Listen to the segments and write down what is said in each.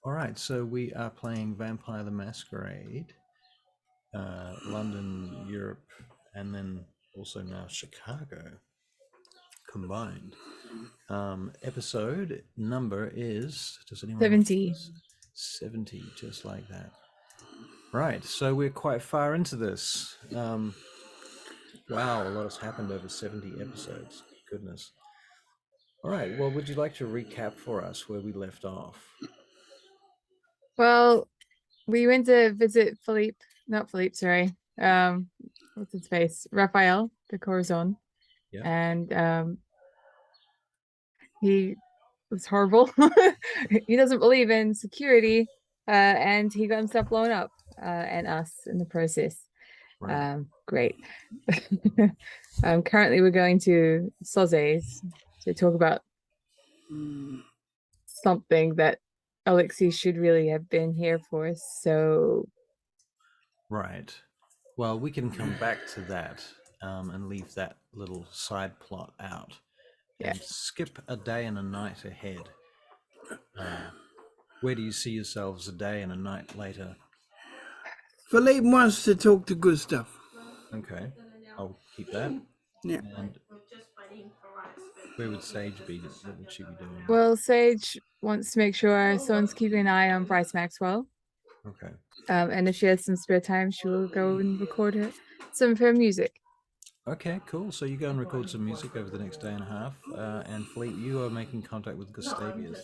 All right, so we are playing Vampire the Masquerade, London, Europe, and then also now Chicago combined. Episode number is, does anyone know? 70. 70, just like that. Right, so we're quite far into this. Wow, a lot has happened over 70 episodes. Goodness. All right, well, would you like to recap for us where we left off? Well, we went to visit not Philippe, sorry. What's his face? Raphael, the Corazon. Yeah. And he was horrible. He doesn't believe in security, and he got himself blown up, and us in the process. Right. Great. Currently we're going to Sauze's to talk about something that Alexei should really have been here for. So Right. Well, we can come back to that and leave that little side plot out yeah. and skip a day and a night ahead. Where do you see yourselves a day and a night later? Philippe wants to talk to Gustav. Okay, I'll keep that. Yeah. And where would Sage be? What would she be doing? Well, Sage wants to make sure someone's keeping an eye on Bryce Maxwell. Okay. And if she has some spare time, she will go and record some of her music. Okay, cool. So you go and record some music over the next day and a half. And Philippe, you are making contact with Gustavius.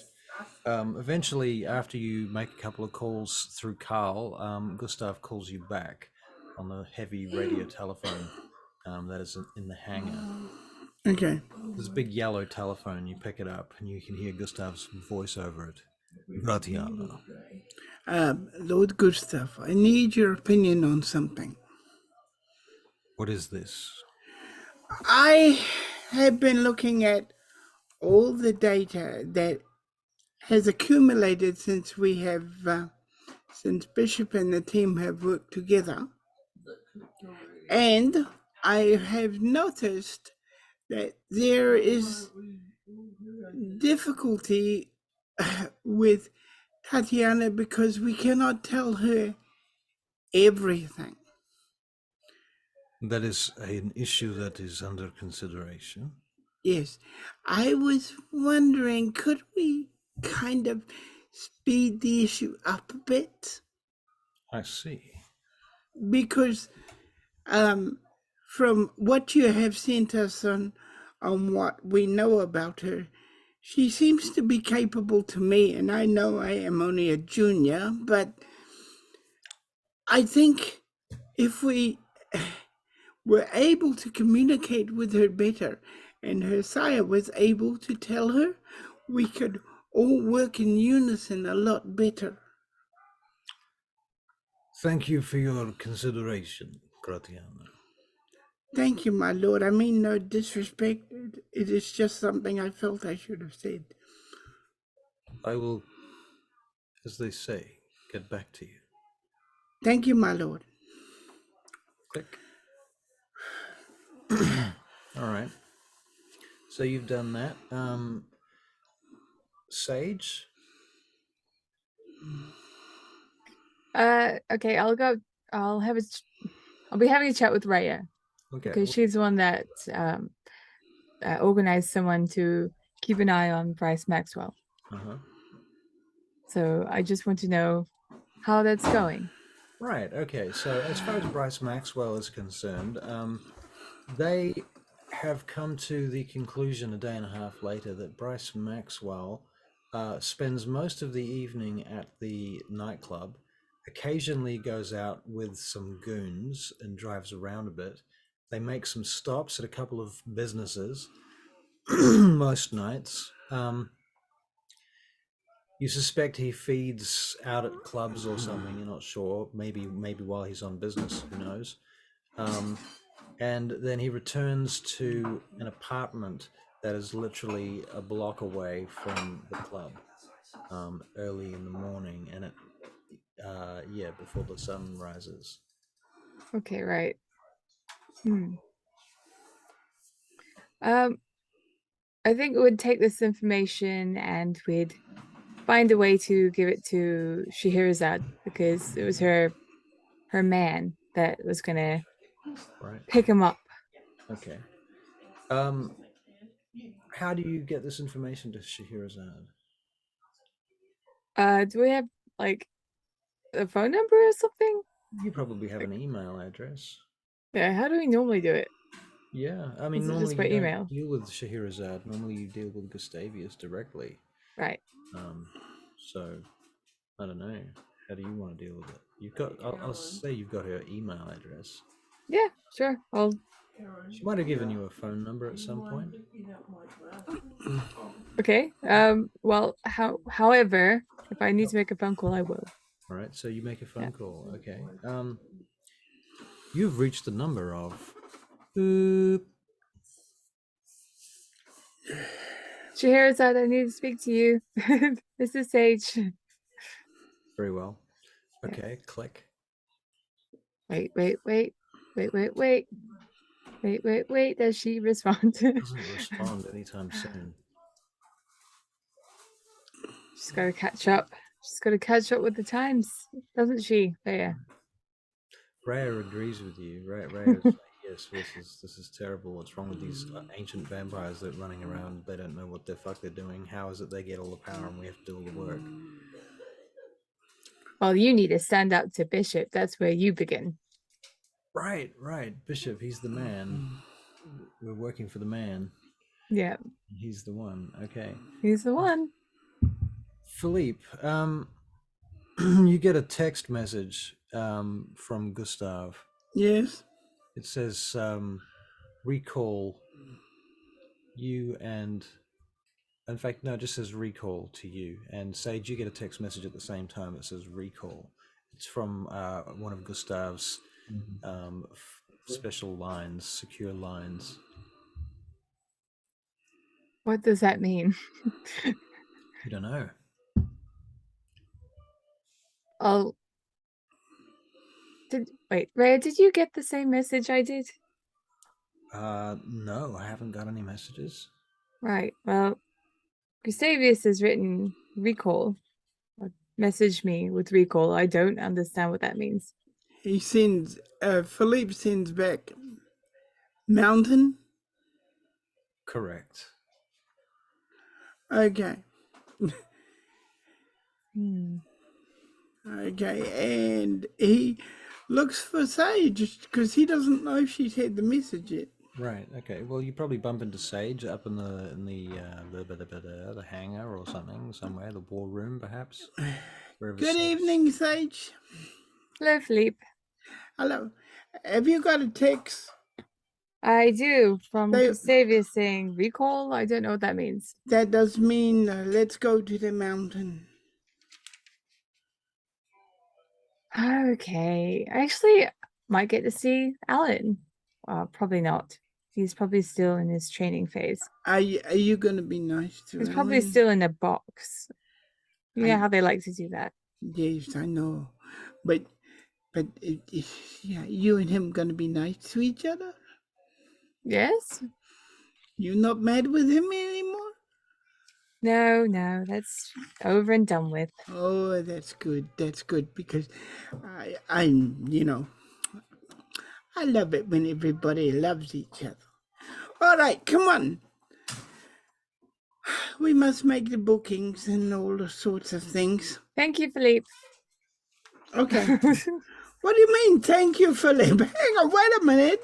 Eventually, after you make a couple of calls through Carl, Gustav calls you back on the heavy radio telephone that is in the hangar. Okay. There's a big yellow telephone. You pick it up, and you can hear Gustav's voice over it. Gratiano. Lord Gustav, I need your opinion on something. What is this? I have been looking at all the data that has accumulated since since Bishop and the team have worked together. And I have noticed that there is difficulty with Tatiana because we cannot tell her everything. That is an issue that is under consideration. Yes, I was wondering, could we kind of speed the issue up a bit? I see. Because from what you have sent us on what we know about her, she seems to be capable to me, and I know I am only a junior, but I think if we were able to communicate with her better and her sire was able to tell her, we could all work in unison a lot better. Thank you for your consideration, Gratiano. Thank you, my lord. I mean no disrespect. It is just something I felt I should have said. I will, as they say, get back to you. Thank you, my lord. Click. All right. So you've done that. Sage? Okay, I'll be having a chat with Raya. Okay. Because she's the one that organized someone to keep an eye on Bryce Maxwell. Uh-huh. So I just want to know how that's going. Right. Okay. So as far as Bryce Maxwell is concerned, they have come to the conclusion a day and a half later that Bryce Maxwell spends most of the evening at the nightclub, occasionally goes out with some goons and drives around a bit. They make some stops at a couple of businesses most nights. You suspect he feeds out at clubs or something. You're not sure. Maybe while he's on business. Who knows? And then he returns to an apartment that is literally a block away from the club early in the morning, and before the sun rises. Okay, right. I think we would take this information and we'd find a way to give it to Scheherazade because it was her man that was gonna pick him up. Okay. How do you get this information to Scheherazade? Do we have like a phone number or something? You probably have an email address. Yeah, how do we normally do it? Yeah, I mean, Is it normally just by you don't email? deal with Scheherazade. Normally you deal with Gustavius directly. Right. So I don't know. How do you want to deal with it? You've got. I'll say you've got her email address. Yeah, sure. She might have given you a phone number at some point. Okay. Well, however, if I need to make a phone call, I will. All right. So you make a phone call. Okay. You've reached the number of. Boop. Scheherazade, I need to speak to you. This is Sage. Very well. Okay. Click. Wait. Does she respond? Doesn't respond anytime soon. She's got to catch up. She's got to catch up with the times, doesn't she, Leia? Rhea agrees with you. Rhea is like, yes, this is terrible. What's wrong with these ancient vampires that are running around? They don't know what the fuck they're doing. How is it they get all the power and we have to do all the work? Well, you need to stand up to Bishop. That's where you begin. Right. Bishop, he's the man. We're working for the man. Yeah. He's the one. Okay. He's the one. Philippe, you get a text message from Gustav. Yes. It says, recall you and... In fact, no, it just says recall to you. And Sage, you get a text message at the same time that says recall. It's from one of Gustav's special lines, secure lines. What does that mean? You don't know. Oh. Wait, Rhea, did you get the same message I did? No, I haven't got any messages. Right. Well, Gustavius has written recall. Or message me with recall. I don't understand what that means. He sends, Philippe sends back mountain. Correct. Okay. Hmm. Okay, and he looks for Sage because he doesn't know if she's had the message yet. Right. Okay. Well, you probably bump into Sage up in the hangar or something somewhere, the war room perhaps. Good evening, Sage. Hello, Philippe. Hello. Have you got a text? I do, from Gustavius saying recall. I don't know what that means. That does mean let's go to the mountain. Okay. I actually might get to see Alan. Probably not. He's probably still in his training phase. Are you going to be nice to him? He's probably still in a box. You know how they like to do that. Yes, I know. But yeah, you and him going to be nice to each other? Yes? You're not mad with him anymore? No, that's over and done with. Oh, that's good. That's good because I'm, I love it when everybody loves each other. All right, come on. We must make the bookings and all the sorts of things. Thank you, Philippe. Okay. What do you mean, thank you, Philippe? Hang on, wait a minute.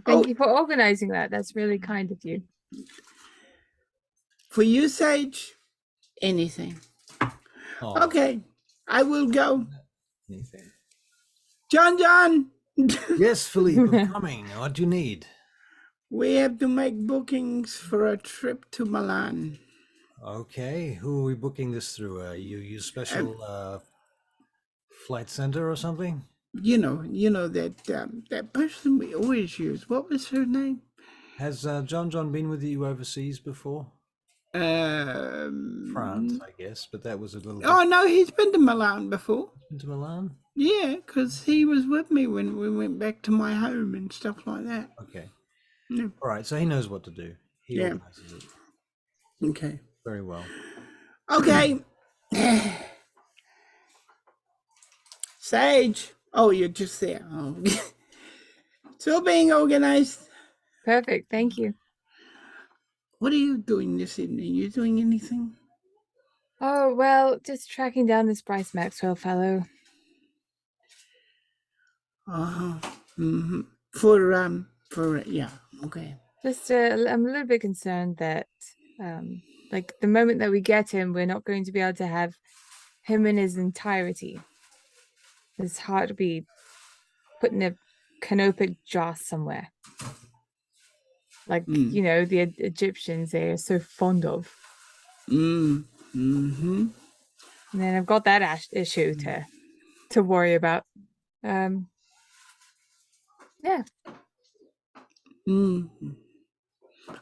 Thank you for organizing that. That's really kind of you. For you, Sage, anything. Oh. Okay, I will go. Anything. John! Yes, Philippe, I'm coming. What do you need? We have to make bookings for a trip to Milan. Okay, who are we booking this through? You use special flight center or something? You know that person we always use. What was her name? Has John been with you overseas before? France, I guess, but that was a little. Oh no, he's been to Milan before. Been to Milan? Yeah, because he was with me when we went back to my home and stuff like that. Okay. Yeah. All right, so he knows what to do. He organizes it. Okay. Very well. Okay. Sage. Oh, you're just there. Oh. It's all being organized. Perfect. Thank you. What are you doing this evening? You doing anything? Oh, well, just tracking down this Bryce Maxwell fellow. Mm-hmm. Yeah, okay. Just, I'm a little bit concerned that, like, the moment that we get him, we're not going to be able to have him in his entirety. His heart to be put in a canopic jar somewhere. Like, you know, the Egyptians, they are so fond of. Mm-hmm. And then I've got that issue to worry about. Yeah.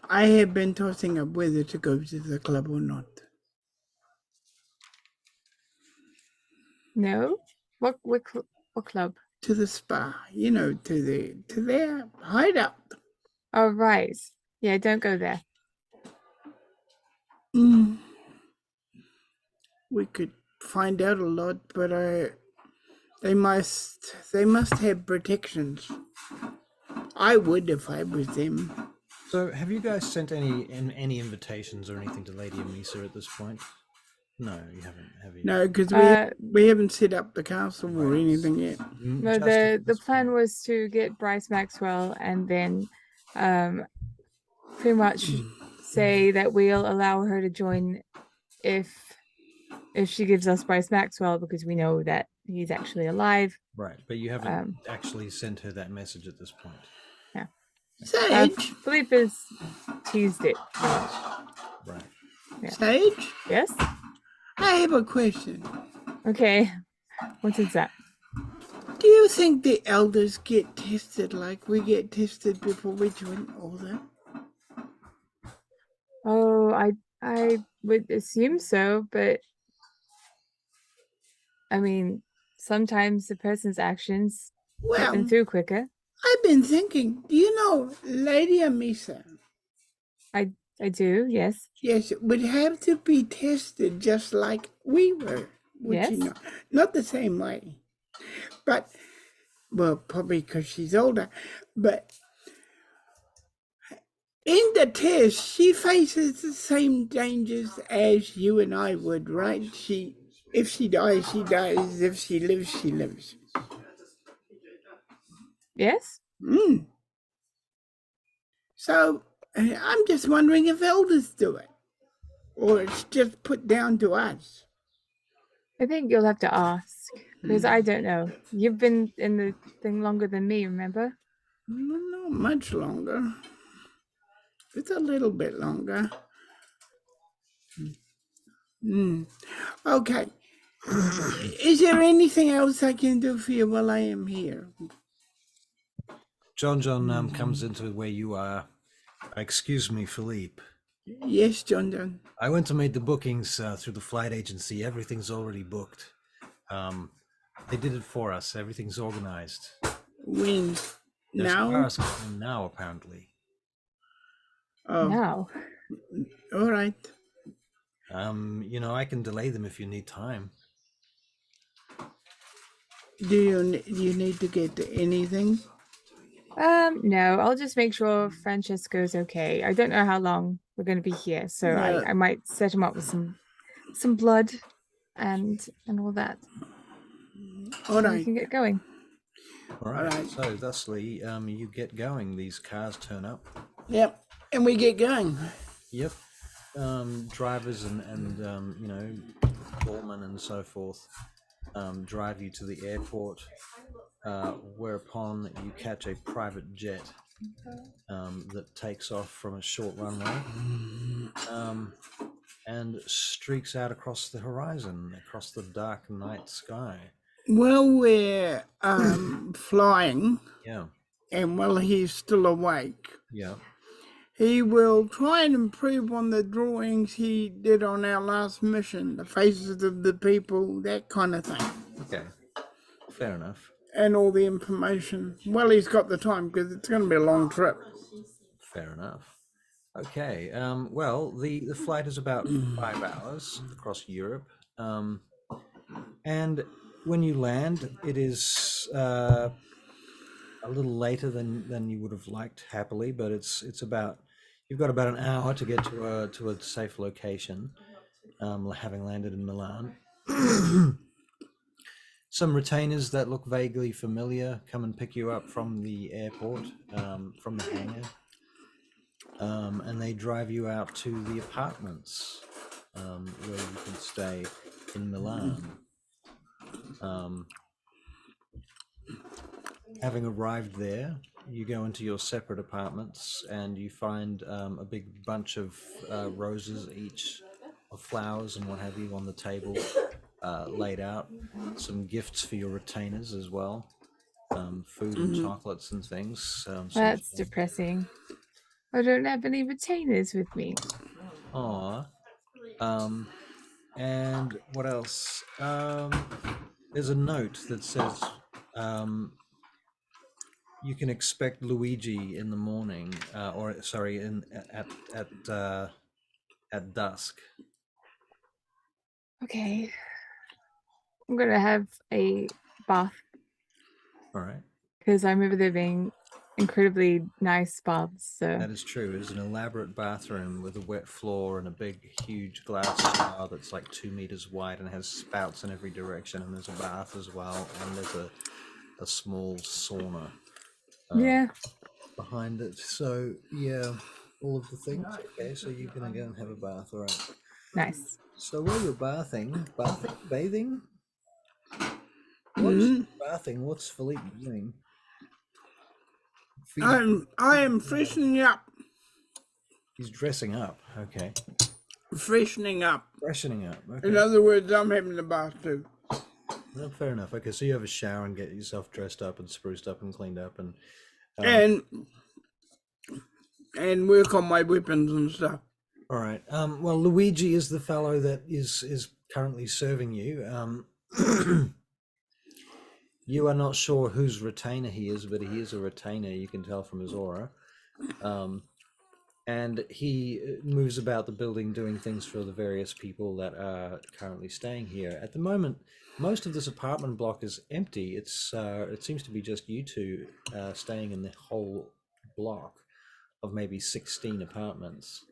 I have been tossing up whether to go to the club or not. No? What club? To the spa, you know, to their hideout. Oh, right. Yeah, don't go there. We could find out a lot, but they must have protections. I would if I was them. So, have you guys sent any invitations or anything to Lady Amisa at this point? No, you haven't, have you? No, because we haven't set up the castle or anything yet. No, the plan was to get Bryce Maxwell and then pretty much say that we'll allow her to join if she gives us Bryce Maxwell, because we know that he's actually alive. Right, but you haven't actually sent her that message at this point. Yeah. Sage? Philippe has teased it. Right. Yeah. Sage? Yes? I have a question. Okay. What is that? Do you think the elders get tested like we get tested before we join Order? Oh, I would assume so, but I mean, sometimes the person's actions put them through quicker. I've been thinking, do you know Lady Amisa? I do, yes. Yes, it would have to be tested just like we were. Yes. You know, not the same way. But, well, probably because she's older. But in the test, she faces the same dangers as you and I would, right? If she dies, she dies. If she lives, she lives. Yes. So I'm just wondering if elders do it, or it's just put down to us. I think you'll have to ask, because I don't know. You've been in the thing longer than me, remember? Not much longer. It's a little bit longer. Okay. Is there anything else I can do for you while I am here? John comes into where you are. Excuse me, Philippe. Yes, John. I went to make the bookings through the flight agency. Everything's already booked. They did it for us. Everything's organized. When? Now? Now, apparently. Oh. Now. All right. You know, I can delay them if you need time. Do you need to get anything? No, I'll just make sure Francesco's okay. I don't know how long we're going to be here, so I might set him up with some blood and all that. All right. We can get going. All right. So, thusly, you get going. These cars turn up. Yep. And we get going. Yep. Drivers and you know, foremen and so forth drive you to the airport, whereupon you catch a private jet that takes off from a short runway and streaks out across the horizon, across the dark night sky. While we're flying, Yeah. and while he's still awake, Yeah. he will try and improve on the drawings he did on our last mission, the faces of the people, that kind of thing. Okay. Fair enough. And all the information. Well, he's got the time because it's going to be a long trip. Fair enough. Okay. Well, the flight is about 5 hours across Europe, and when you land, it is a little later than you would have liked, happily, but it's about you've got about an hour to get to a safe location, having landed in Milan. Some retainers that look vaguely familiar come and pick you up from the airport, from the hangar, and they drive you out to the apartments where you can stay in Milan. Having arrived there, you go into your separate apartments and you find a big bunch of roses, each of flowers and what have you, on the table, laid out. Some gifts for your retainers as well, food and chocolates and things. That's depressing. I don't have any retainers with me. Aw. And what else? There's a note that says you can expect Luigi in the morning, or sorry, at dusk. Okay. I'm gonna have a bath All right, because I remember there being incredibly nice baths. So that is true. It is an elaborate bathroom with a wet floor and a big, huge glass shower that's like 2 meters wide and has spouts in every direction. And there's a bath as well, and there's a small sauna yeah, behind it. So yeah, all of the things. Okay, so you're gonna go and have a bath, all right? nice. So while you're bathing, what's Philippe doing? I am freshening up. He's dressing up. Okay, Freshening up. freshening up. In Okay, other words, I'm having a bath too. well, fair enough. Okay, so you have a shower and get yourself dressed up and spruced up and cleaned up and And work on my weapons and stuff. all right. Well, Luigi is the fellow that is currently serving you. You are not sure whose retainer he is, but he is a retainer. You can tell from his aura. And he moves about the building doing things for the various people that are currently staying here. At the moment, most of this apartment block is empty. It seems to be just you two staying in the whole block of maybe 16 apartments.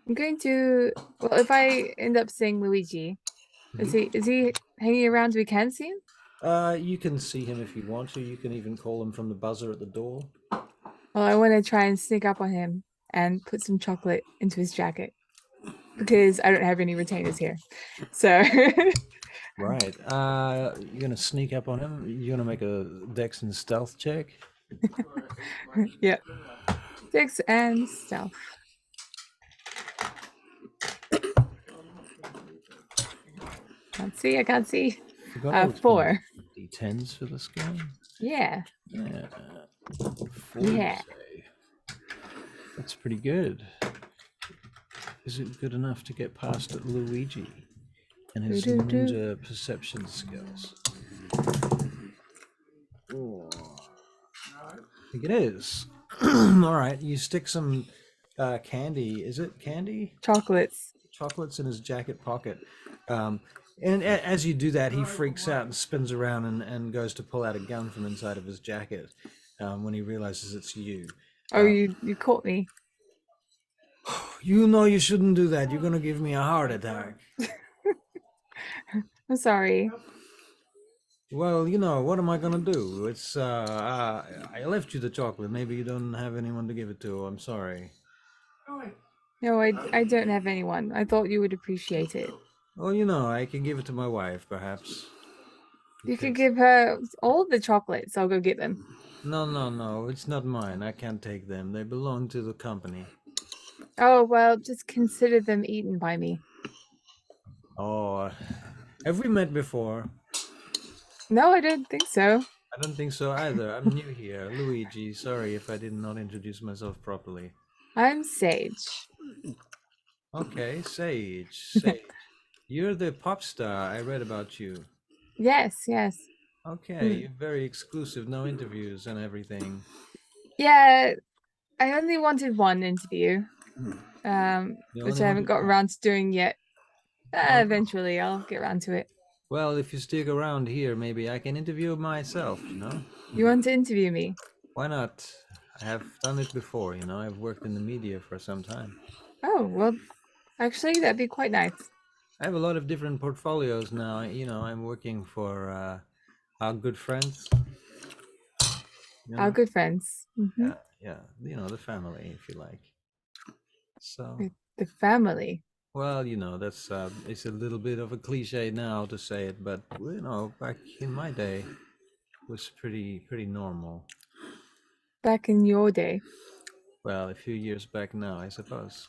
I'm going to. Well, if I end up seeing Luigi, is he hanging around? We can see him. You can see him if you want to. You can even call him from the buzzer at the door. Well, I want to try and sneak up on him and put some chocolate into his jacket because I don't have any retainers here. So Right. You're gonna sneak up on him. You're gonna make a Dex and stealth check. yeah, Dex and stealth. Can't see. I can't see. 4. D10s for this game. Yeah. Yeah. 4, Yeah. say. That's pretty good. Is it good enough to get past Luigi and his ninja perception skills? Oh. I think it is. All right, you stick some candy. Is it candy? Chocolates. Chocolates in his jacket pocket. And as you do that, he freaks out and spins around and goes to pull out a gun from inside of his jacket when he realizes it's you. Oh, you caught me. You know you shouldn't do that. You're going to give me a heart attack. I'm sorry. Well, you know, what am I going to do? It's, I left you the chocolate. Maybe you don't have anyone to give it to. I'm sorry. No, I don't have anyone. I thought you would appreciate it. Well, you know, I can give it to my wife, perhaps. You could give her all the chocolates. I'll go get them. No. It's not mine. I can't take them. They belong to the company. Oh, well, just consider them eaten by me. Oh, have we met before? No, I don't think so. I don't think so either. I'm new here. Luigi, sorry if I did not introduce myself properly. I'm Sage. Okay, Sage. You're the pop star. I read about you. Yes. Okay, you're very exclusive. No interviews and everything. Yeah, I only wanted one interview, You which only I haven't wanted got one. around to doing yet. no. Eventually, I'll get around to it. Well, if you stick around here, maybe I can interview myself, you know? You want to interview me? Why not? I have done it before, you know? I've worked in the media for some time. Oh, well, actually, that'd be quite nice. I have a lot of different portfolios now. You know, I'm working for our good friends. You Our know? good friends. Mm-hmm. Yeah, you know, the family, if you like. So, The family. well, you know, that's it's a little bit of a cliche now to say it, but you know, back in my day, it was pretty normal. Back in your day. Well, a few years back now, I suppose.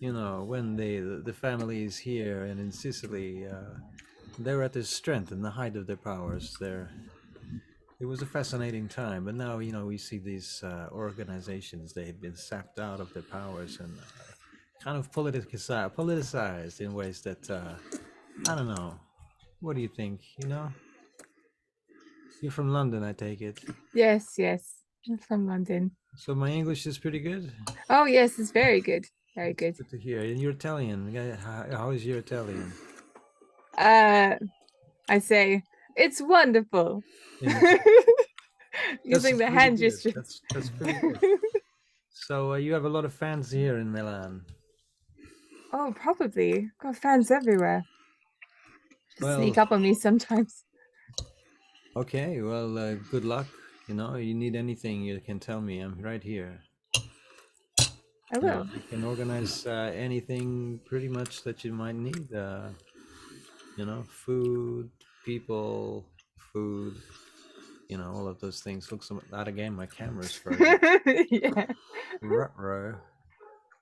You know, when the family is here and in Sicily, they're at their strength and the height of their powers. It was a fascinating time, but now you know we see these organizations. They have been sapped out of their powers and kind of politicized in ways that I don't know. What do you think? You know, you're from London, I take it. Yes, yes. I'm from London. So my English is pretty good. Oh, yes, it's very good. Very good. Good to hear. And you're Italian. How is your Italian? I say, it's wonderful. In Using the pretty hand good. gesture. That's pretty good. So you have a lot of fans here in Milan. Oh, probably. Got fans everywhere. Just Well, sneak up on me sometimes. okay. Well, good luck. You know, you need anything, you can tell me. I'm right here. I will. I can organize anything pretty much that you might need. You know, food, people, food. You know, all of those things. Looks out again. My camera's frozen. Yeah. Ruh-roh.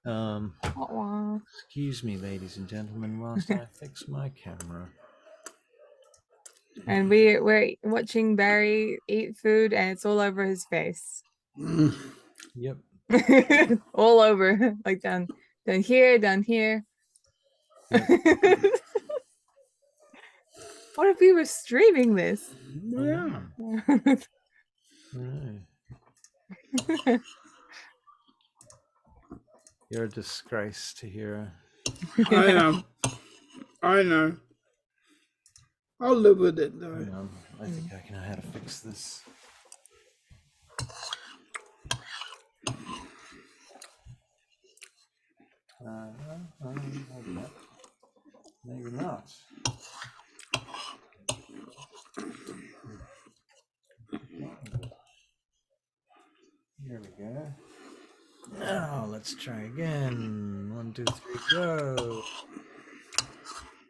Aw. Excuse me, ladies and gentlemen, whilst I fix my camera. And we're watching Barry eat food, and it's all over his face. Yep. All over, like down here, down here. Yep. What if we were streaming this? Yeah. Alright. You're a disgrace to hear. I know. I know. I'll live with it though. Hang on, I think I know how to fix this. Maybe not. Maybe not. Here we go. Now let's try again. 1, 2, 3, go.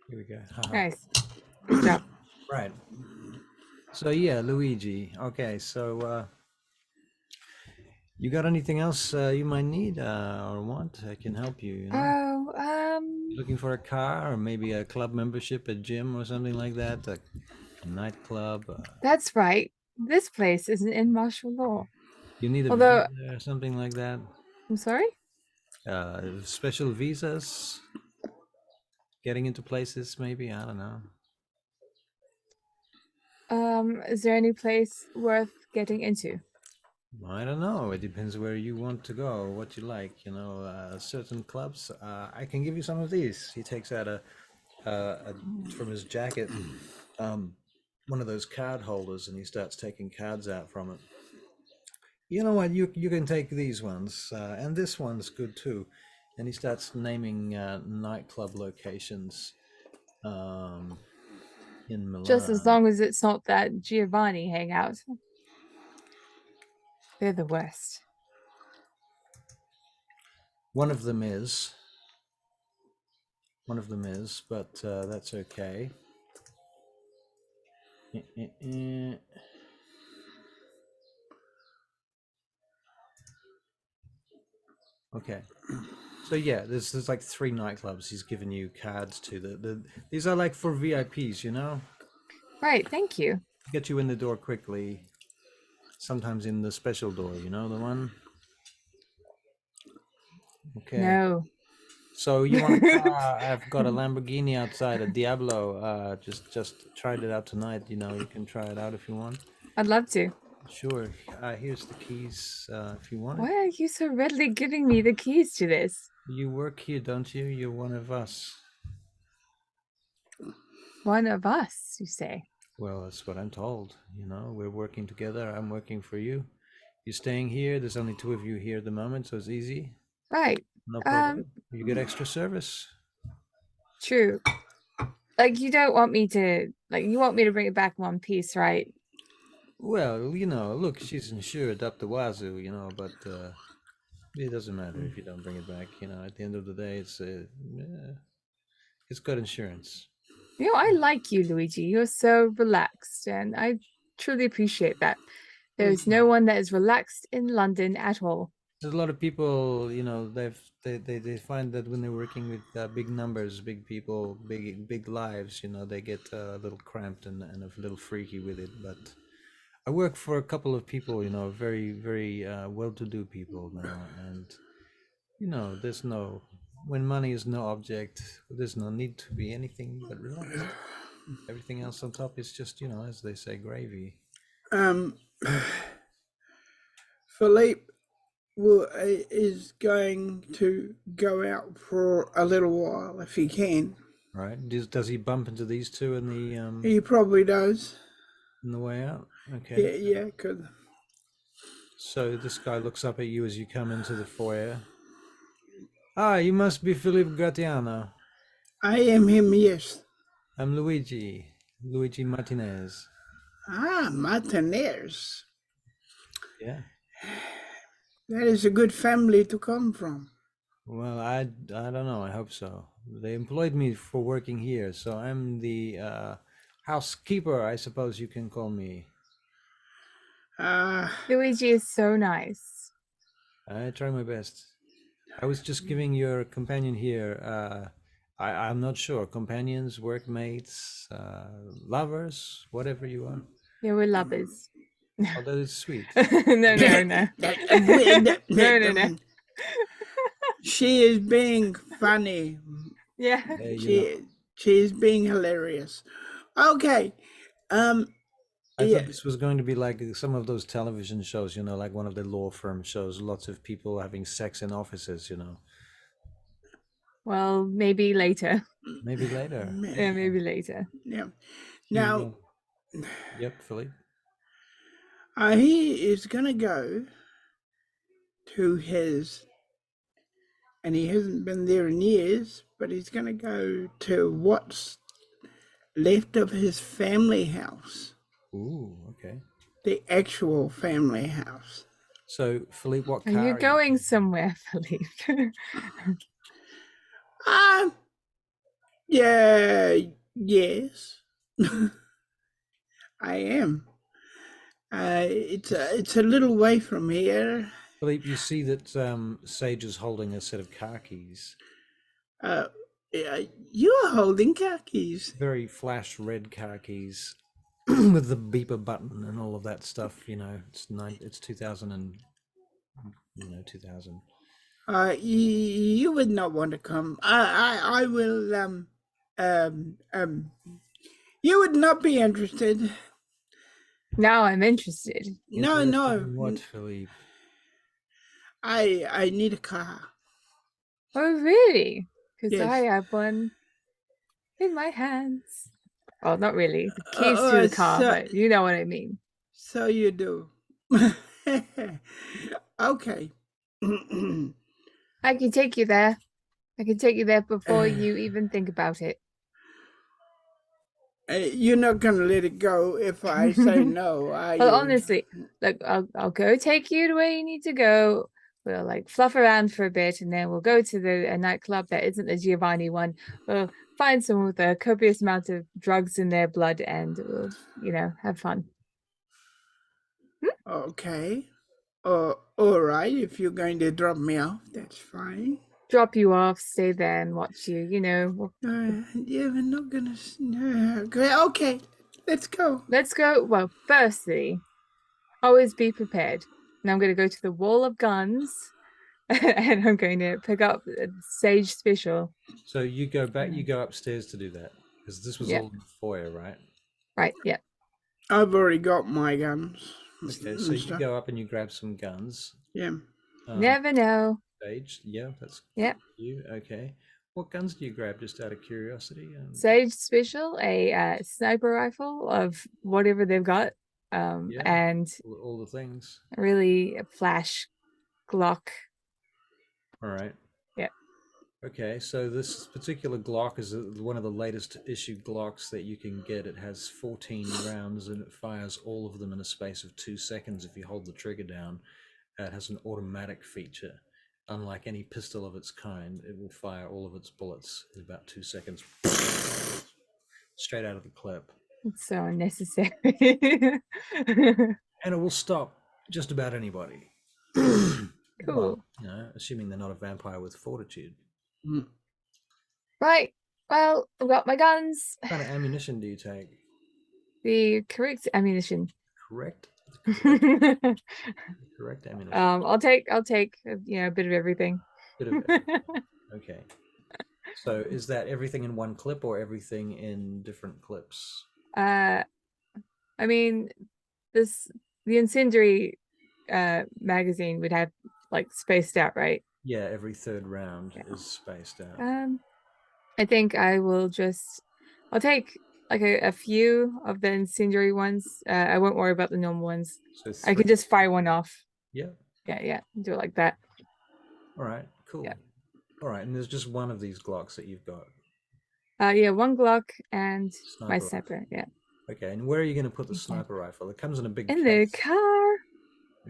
Here we go. Nice. Good job. Right. So yeah, Luigi. Okay, so you got anything else you might need or want? I can help you. You know? Oh, Looking for a car or maybe a club membership, a gym or something like that, a nightclub. that's right. This place isn't in martial law. You need a Although, visa or something like that. I'm sorry? Special visas, getting into places, maybe. I don't know. Is there any place worth getting into? I don't know. It depends where you want to go, what you like. You know, certain clubs. I can give you some of these. He takes out a from his jacket, one of those card holders, and he starts taking cards out from it. You know what? You can take these ones, and this one's good too. And he starts naming nightclub locations in Milan. Just as long as it's not that Giovanni hangout. They're the worst. One of them is, but that's okay. Okay. So yeah, there's like 3 nightclubs he's given you cards to. These are like for VIPs, you know? Right, thank you. Get you in the door quickly. Sometimes in the special door, you know the one? Okay. No. So you want a car? I've got a Lamborghini outside, a Diablo. Just tried it out tonight. You know, you can try it out if you want. I'd love to. Sure. Here's the keys if you want it. Why are you so readily giving me the keys to this? You work here, don't you? You're one of us. One of us, you say? Well, that's what I'm told. You know, we're working together. I'm working for you. You're staying here. There's only two of you here at the moment, so it's easy. Right. No problem. You get extra service. True. Like, you don't want me to, like, you want me to bring it back in one piece, right? Well, you know, look, she's insured up the wazoo, you know, but it doesn't matter if you don't bring it back. You know, at the end of the day, it's got insurance. You know, I like you, Luigi. You're so relaxed, and I truly appreciate that. There's no one that is relaxed in London at all. There's a lot of people, you know, they find that when they're working with big numbers, big people, big lives, you know, they get a little cramped and a little freaky with it. But I work for a couple of people, you know, very well-to-do people now, and you know, when money is no object, there's no need to be anything but relaxed. Everything else on top is just, you know, as they say, gravy. Philippe is going to go out for a little while if he can. Right? Does he bump into these two in the He probably does. on the way out? Okay. Yeah, cause So this guy looks up at you as you come into the foyer. Ah, you must be Philippe Gratiano. I am him, yes. I'm Luigi Martinez. Ah, Martinez. Yeah. That is a good family to come from. Well, I don't know. I hope so. They employed me for working here, so I'm the housekeeper, I suppose you can call me. Luigi is so nice. I try my best. I was just giving your companion here. I'm not sure. Companions, workmates, lovers, whatever you are. Yeah, we're lovers. Oh, that is sweet. No. No. She is being funny. Yeah. She is being hilarious. Okay. I thought this was going to be like some of those television shows, you know, like one of the law firm shows, lots of people having sex in offices, you know. Well, maybe later. Maybe later. Yeah, maybe later. Yeah. Now, yep, Philippe. He is going to go to his, and he hasn't been there in years, but he's going to go to what's left of his family house. Ooh, okay. The actual family house. So, Philippe, what car are you going somewhere, Philippe? Yeah, yes. I am. It's a little way from here. Philippe, you see that Sage is holding a set of car keys. You are holding car keys. Very flash red car keys with the beeper button and all of that stuff. You know, it's 2000 and 2000. You would not want to come. I will. You would not be interested. Now I'm interested. No. In what, Philippe? I need a car. Oh, really? Because Yes. I have one in my hands. Well, not really. The keys to the car, but you know what I mean. So you do. Okay. I can take you there. I can take you there before you even think about it. You're not gonna let it go if I say no, are you? Well, honestly, look, I'll go take you to where you need to go. We'll like fluff around for a bit, and then we'll go to a nightclub that isn't the Giovanni one. We'll find someone with a copious amount of drugs in their blood, and we'll, have fun. Okay. All right. If you're going to drop me off, that's fine. Drop you off, stay there, and watch you. Yeah, we're not gonna. Okay, let's go. Let's go. Well, firstly, always be prepared. Now I'm going to go to the wall of guns, and I'm going to pick up Sage Special. So you go back. You go upstairs to do that because this was all in the foyer, right? Right. Yeah. I've already got my guns. Okay, so you go up and you grab some guns. Yeah. Never know. Sage, yeah, that's Yep. you. Okay, what guns do you grab, just out of curiosity? Sage special, a sniper rifle of whatever they've got, Yeah, and all the things. really a flash Glock. All right. Yeah. Okay, so this particular Glock is one of the latest issue Glocks that you can get. It has 14 rounds and it fires all of them in a space of 2 seconds if you hold the trigger down. It has an automatic feature. Unlike any pistol of its kind, it will fire all of its bullets in about 2 seconds. Straight out of the clip. It's so unnecessary. And it will stop just about anybody. Cool. Well, you know, assuming they're not a vampire with fortitude. Right. Well, I've got my guns. What kind of ammunition do you take? The correct ammunition. Correct? Correct ammunition. I'll take a bit of everything. Bit of everything. Okay. So is that everything in one clip or everything in different clips? I mean, the incendiary magazine would have like spaced out, right? Yeah, every third round is spaced out. I think I'll take like a few of the incendiary ones. I won't worry about the normal ones. So I can just fire one off. Yeah. Yeah, do it like that. All right, cool. Yeah. All right, and there's just one of these Glocks that you've got. Yeah, one Glock and my Sniper sniper. rifle. Yeah. Okay, and where are you going to put the sniper rifle? It comes in a big In case. the car.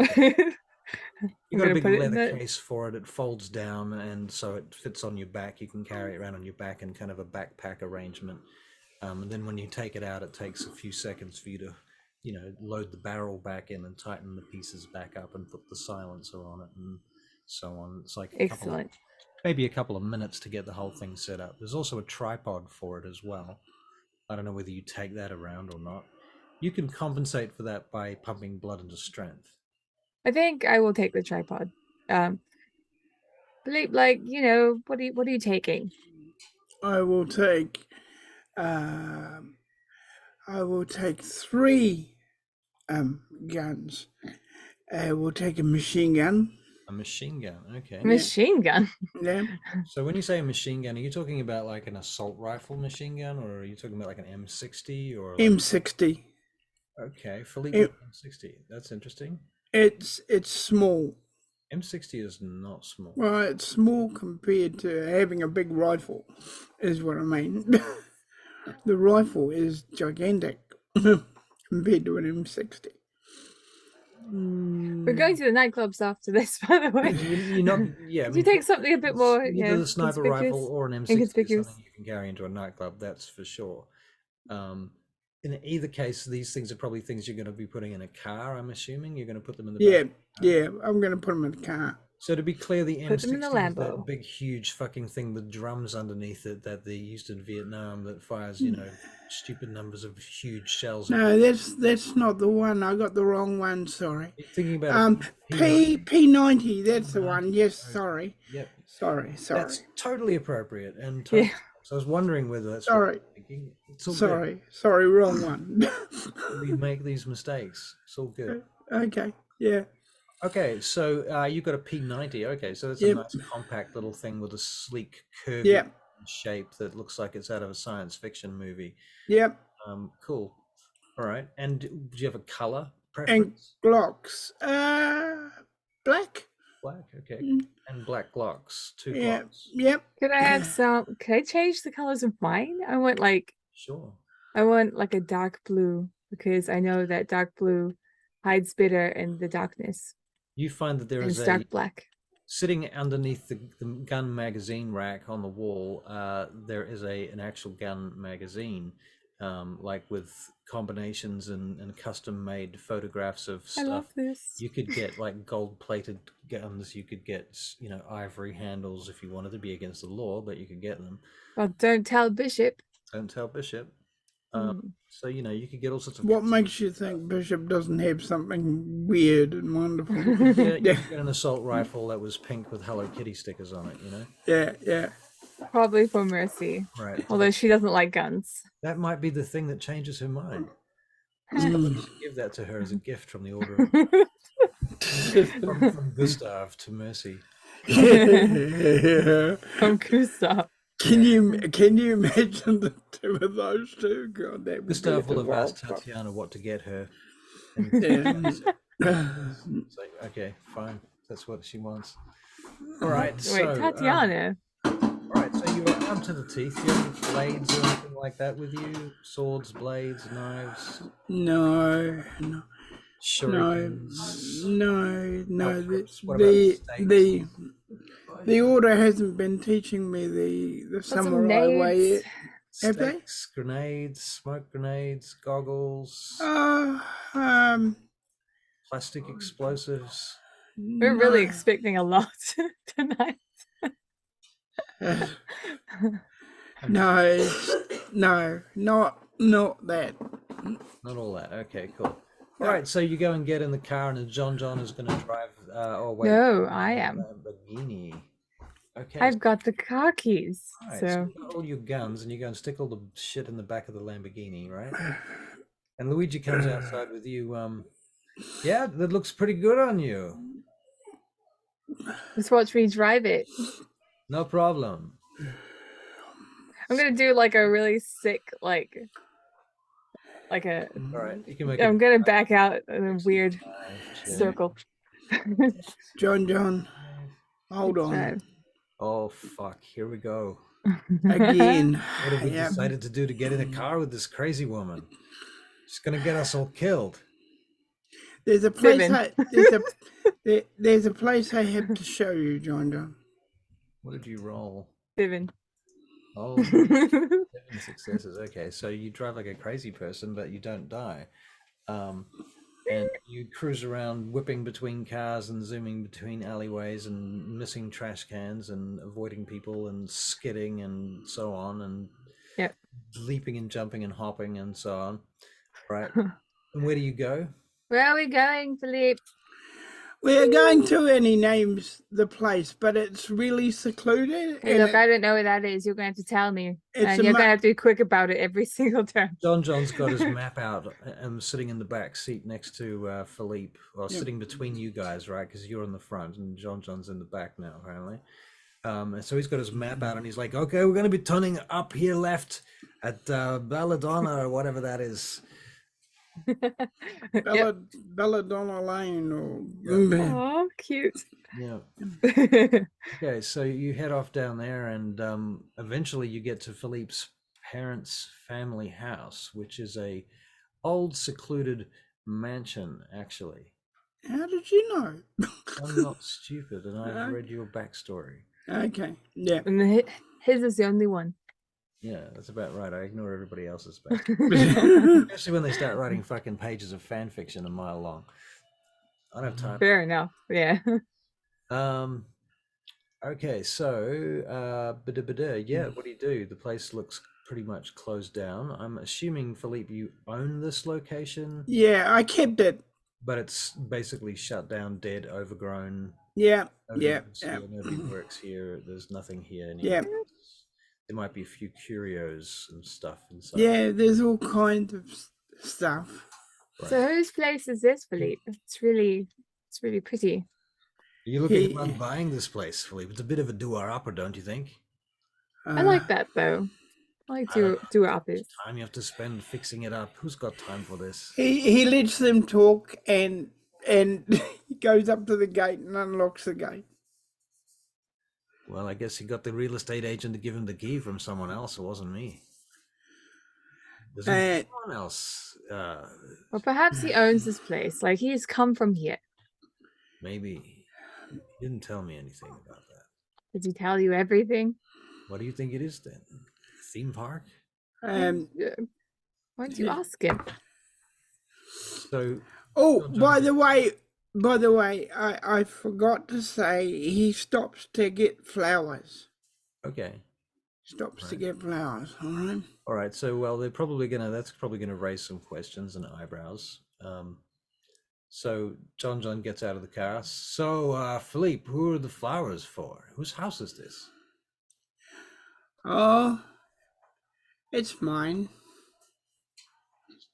Okay. You got a big put it leather case for it. It folds down, and so it fits on your back. You can carry it around on your back in kind of a backpack arrangement. And then when you take it out, it takes a few seconds for you to, load the barrel back in and tighten the pieces back up and put the silencer on it and so on. It's like maybe a couple of minutes to get the whole thing set up. There's also a tripod for it as well. I don't know whether you take that around or not. You can compensate for that by pumping blood into strength. I think I will take the tripod. Philippe, what are you taking? I will take 3 guns. We'll take a machine gun. A machine gun, okay. Machine gun? Yeah. So when you say a machine gun, are you talking about like an assault rifle machine gun, or are you talking about like an M60 or M60? Okay, Philippe M60. That's interesting. It's small. M60 is not small. Well, it's small compared to having a big rifle, is what I mean. The rifle is gigantic compared to an M60. We're going to the nightclubs after this, by the way. You're not, yeah. Did you take something a bit more, either the sniper rifle or an M60 is something you can carry into a nightclub. That's for sure. In either case, these things are probably things you're going to be putting in a car. I'm assuming you're going to put them in the back. Yeah. I'm going to put them in the car. So to be clear, the Put them in the M60 is Lambo. that big, huge fucking thing with drums underneath it that they used in Vietnam that fires, stupid numbers of huge shells. No, that's not the one. I got the wrong one. Sorry. You're thinking about P90. That's the one. Yes. Sorry. Yep. Sorry. That's totally appropriate and totally. So I was wondering whether that's sorry. What you're thinking. It's all Sorry, wrong one. We make these mistakes. It's all good. Okay. Yeah. Okay, so you've got a P90. Okay, so that's a nice compact little thing with a sleek curvy shape that looks like it's out of a science fiction movie. Yep. Cool. All right. And do you have a color preference? And Glocks. Black. Black. Okay. And black Glocks. 2 Glocks. Yep. Could I have some? Could I change the colors of mine? I want Sure. I want like a dark blue because I know that dark blue hides better in the darkness. You find that there is a dark black sitting underneath the gun magazine rack on the wall. There is an actual gun magazine, like with combinations and custom made photographs of stuff. I love this. You could get like gold plated guns. You could get ivory handles if you wanted to be against the law, but you could get them. Well, don't tell Bishop. Don't tell Bishop. So you could get all sorts of. What makes you think Bishop doesn't have something weird and wonderful? You could get an assault rifle that was pink with Hello Kitty stickers on it. Yeah. Probably for Mercy. Right. Although she doesn't like guns. That might be the thing that changes her mind. Somebody should give that to her as a gift from the order from Gustav to Mercy. From Gustav. Can you imagine the two of those two? God, that would Gustav be will a have asked wild Tatiana what to get her. And it's like, okay, fine. That's what she wants. All right. Wait, So, Tatiana. all right. So you're armed to the teeth. You have any blades or anything like that with you? Swords, blades, knives, No. shurikens. No. What about stakes? The order hasn't been teaching me the Got some samurai way nades. yet. Have they? Stakes, grenades, smoke grenades, goggles, plastic explosives. We're really expecting a lot tonight. No, not that. Not all that. Okay, cool. All right, so you go and get in the car, and John is going to drive. Oh wait, No, I am. Lamborghini. Okay. I've got the car keys. All right, So you got all your guns, and you go and stick all the shit in the back of the Lamborghini, right? And Luigi comes outside with you. Yeah, that looks pretty good on you. just watch me drive it. No problem. I'm gonna do like a really sick like a. All right, you can make. I'm gonna back out in a weird circle. John, hold on. Drive. Oh fuck! Here we go. Again. What have we decided to do to get in a car with this crazy woman? She's gonna get us all killed. There's a place there's a place I have to show you, John. What did you roll? 7. Oh, 7 successes. Okay, so you drive like a crazy person, but you don't die. And you cruise around, whipping between cars and zooming between alleyways and missing trash cans and avoiding people and skidding and so on, and leaping and jumping and hopping and so on. Right. And where do you go? Where are we going, Philippe? We're going to, and he names the place, but it's really secluded. Hey, look, I don't know where that is. You're going to have to tell me. And you're going to have to be quick about it every single time. John's got his map out and sitting in the back seat next to Philippe, or sitting between you guys, right? Because you're in the front and John's in the back now, apparently. And so he's got his map out and he's like, okay, we're going to be turning up here left at Belladonna or whatever that is. Belladonna Lane or oh, cute. Yeah. Okay, so you head off down there, and eventually you get to Philippe's parents' family house, which is a old secluded mansion, actually. How did you know? I'm not stupid, and I've read your backstory. Okay, yeah. And his is the only one. Yeah, that's about right. I ignore everybody else's backstory. Especially when they start writing fucking pages of fan fiction a mile long. I don't have time. Fair enough. Yeah. Okay, so yeah, what do you do? The place looks pretty much closed down. I'm assuming, Philippe, you own this location? Yeah, I kept it. But it's basically shut down, dead, overgrown. Yeah. Nobody works here. There's nothing here anymore. Yeah. There might be a few curios and stuff inside. Yeah, there's all kinds of stuff. Right. So whose place is this, Philippe? It's really pretty. Are you looking at buying this place, Philippe? It's a bit of a do-upper, don't you think? I like that though. I like do-uppers. Time you have to spend fixing it up. Who's got time for this? He lets them talk and he goes up to the gate and unlocks the gate. Well, I guess he got the real estate agent to give him the key from someone else. It wasn't me. There's someone else. Well, perhaps he owns this place. Like, he's come from here. Maybe. He didn't tell me anything about that. Did he tell you everything? What do you think it is then? Theme park? Why don't you ask him? So. Oh, by the way, I forgot to say he stops to get flowers. Okay. Stops to get flowers. All right. All right. So, well, that's probably gonna raise some questions and eyebrows. So John gets out of the car. So, Philippe, who are the flowers for? Whose house is this? Oh, it's mine.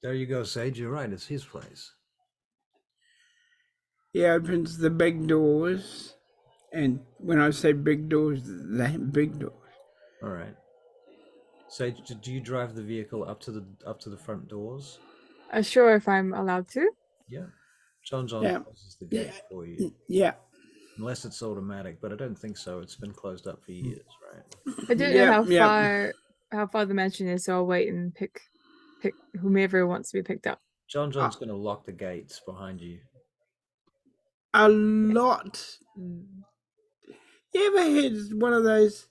There you go, Sage. You're right. It's his place. He opens the big doors, and when I say big doors, they're big doors. All right. Sage, do you drive the vehicle up to the front doors? Sure, if I'm allowed to. Yeah. John Yeah. closes the gate for you. Yeah. Unless it's automatic, but I don't think so. It's been closed up for years, right? I don't know Yeah. how far the mansion is, so I'll wait and pick whomever wants to be picked up. John's going to lock the gates behind you. A lot. You ever had one of those?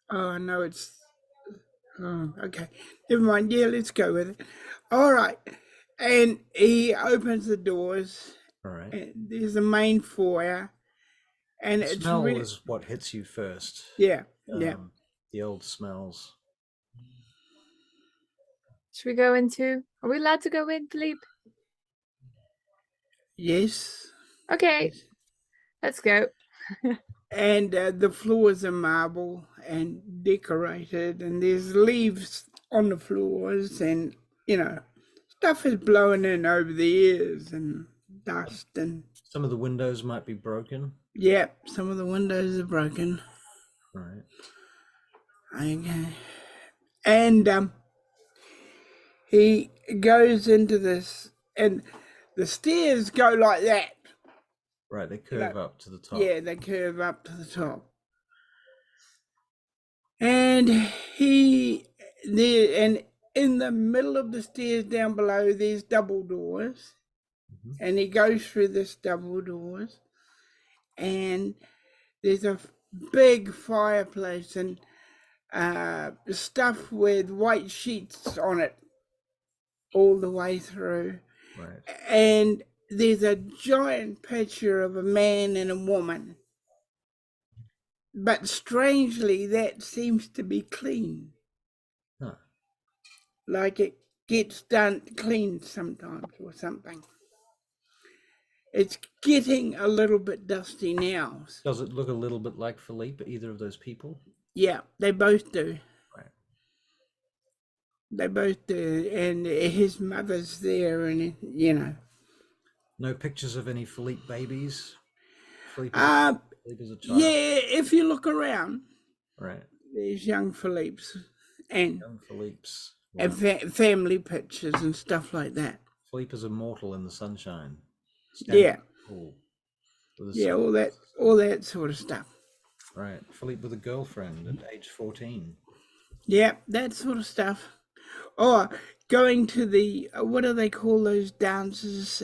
Oh no, it's. Oh, okay. Never mind. Yeah, let's go with it. All right. And he opens the doors. All right. And there's a main foyer, and The it's smell really, is what hits you first. yeah, yeah. The old smells. Should we go into? Are we allowed to go in, Philippe? Yes. Okay, let's go. And the floors are marble and decorated, and there's leaves on the floors, and stuff is blowing in over the ears and dust, and some of the windows might be broken. Yeah, some of the windows are broken. Right. Okay. And he goes into this, and the stairs go like that. Right, they curve up to the top. Yeah, they curve up to the top. And and in the middle of the stairs down below, there's double doors. Mm-hmm. And he goes through this double doors, and there's a big fireplace and stuff with white sheets on it all the way through. Right. And there's a giant picture of a man and a woman. But strangely, that seems to be clean. Huh. Like it gets done clean sometimes or something. It's getting a little bit dusty now. Does it look a little bit like Philippe, either of those people? Yeah, they both do. Right. They both do. And his mother's there, and No pictures of any Philippe babies? Philippe is a child? Yeah, if you look around. Right. There's young Philippe's and young Philippe's. Wow. And family pictures and stuff like that. Philippe is immortal in the sunshine. Yeah. Yeah, all that sort of stuff. Right. Philippe with a girlfriend at age 14. Yeah, that sort of stuff. Or going to the, what do they call those dances?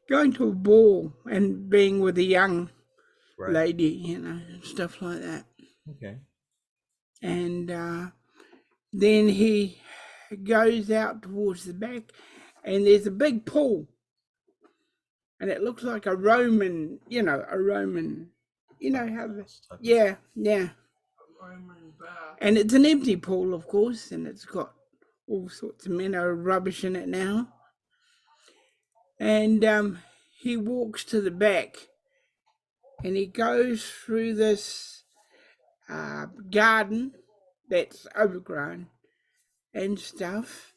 Going to a ball and being with a young lady, and stuff like that. Okay. And then he goes out towards the back, and there's a big pool. And it looks like a Roman, how the, yeah. A Roman bath. And it's an empty pool, of course, and it's got all sorts of minnow rubbish in it now. And he walks to the back, and he goes through this garden that's overgrown and stuff,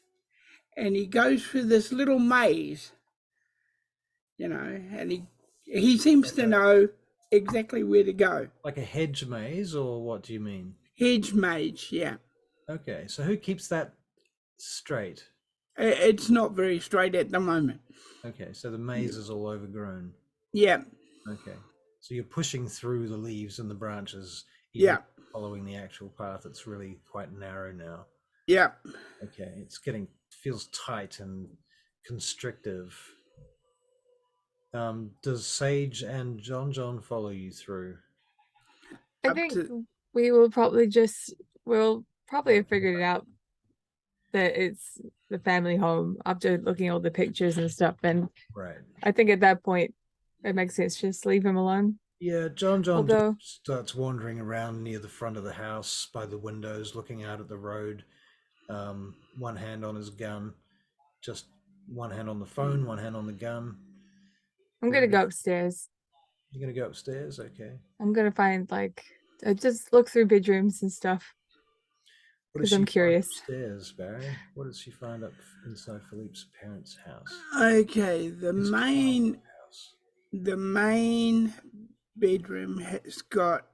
and he goes through this little maze, and he seems to know exactly where to go. Like a hedge maze, or what do you mean? Hedge maze, yeah. Okay, so who keeps that straight? It's not very straight at the moment. Okay, so the maze is all overgrown. Yeah. Okay, so you're pushing through the leaves and the branches. Yeah. Following the actual path, it's really quite narrow now. Yeah. Okay, feels tight and constrictive. Does Sage and John follow you through? I think we will probably we'll probably have figured it out that it's the family home after looking at all the pictures and stuff. And I think at that point it makes sense just leave him alone. Yeah, John just starts wandering around near the front of the house by the windows, looking out at the road. One hand on his gun, just one hand on the phone, one hand on the gun. I'm gonna go upstairs. You're gonna go upstairs? Okay. I'm gonna find just look through bedrooms and stuff. What does because I'm she find curious. upstairs, Barry? What does she find up inside Philippe's parents' house? Okay, His childhood house. the main bedroom has got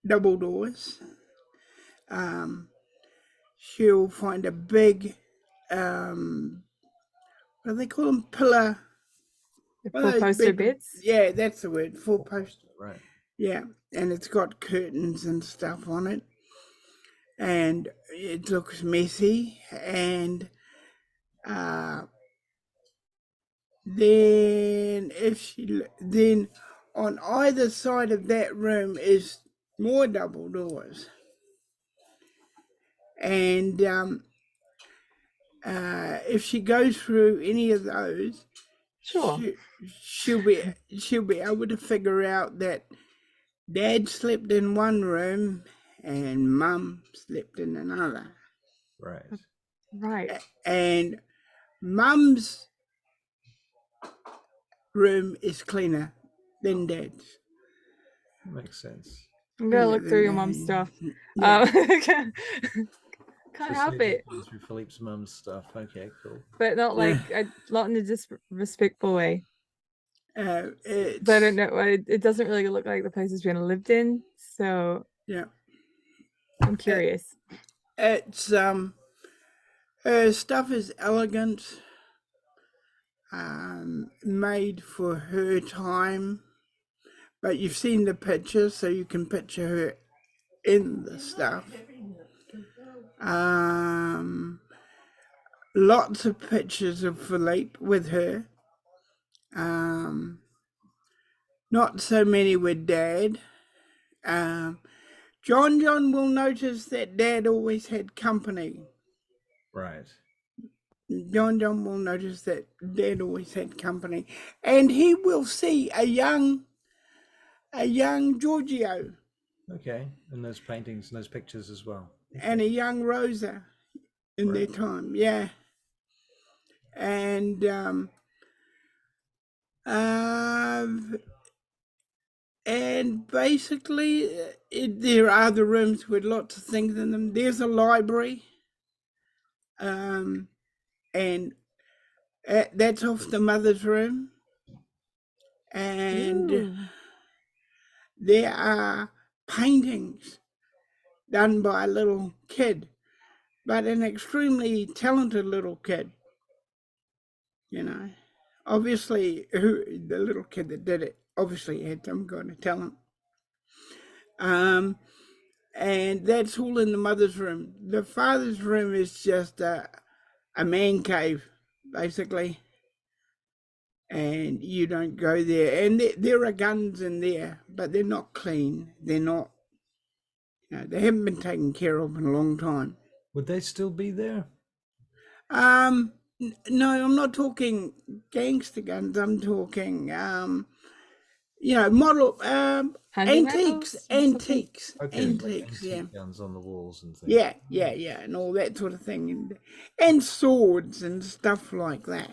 double doors. She'll find a big, what do they call them? Pillar. The One of four those poster bedroom. beds. Yeah, that's the word. Four Four post. poster, right. Yeah, and it's got curtains and stuff on it, and it looks messy. And then on either side of that room is more double doors, and if she goes through any of those, Sure. she'll be able to figure out that Dad slept in one room and Mum slept in another. Right. Right. And Mum's room is cleaner than Dad's. Makes sense. I'm gonna Cleaner look through your than mom's Dad's. stuff. Yeah. Can't So help Sage is it, going through Philippe's mum's stuff. Okay, cool. but not like not in a disrespectful way. It's, But I don't know. It doesn't really look like the place has been lived in, so yeah. I'm curious. It's her stuff is elegant, made for her time. But you've seen the pictures, so you can picture her in the stuff. Lots of pictures of Philippe with her. Not so many with Dad. John will notice that Dad always had company. Right. John will notice that Dad always had company, and he will see a young Giorgio. Okay, and those paintings and those pictures as well. Okay. And a young Rosa in their time, yeah. And basically, there are the rooms with lots of things in them. There's a library, and that's off the mother's room. And Ooh. there are paintings done by a little kid, but an extremely talented little kid. You know, obviously, the little kid that did it obviously had some kind of talent. And that's all in the mother's room. The father's room is just a man cave, basically. And you don't go there. And there are guns in there, but they're not clean. They're not, they haven't been taken care of in a long time. Would they still be there? No, I'm not talking gangster guns. I'm talking, model, antiques, metals Okay, antiques, like antique yeah. guns on the walls and things. Yeah, and all that sort of thing, and swords and stuff like that.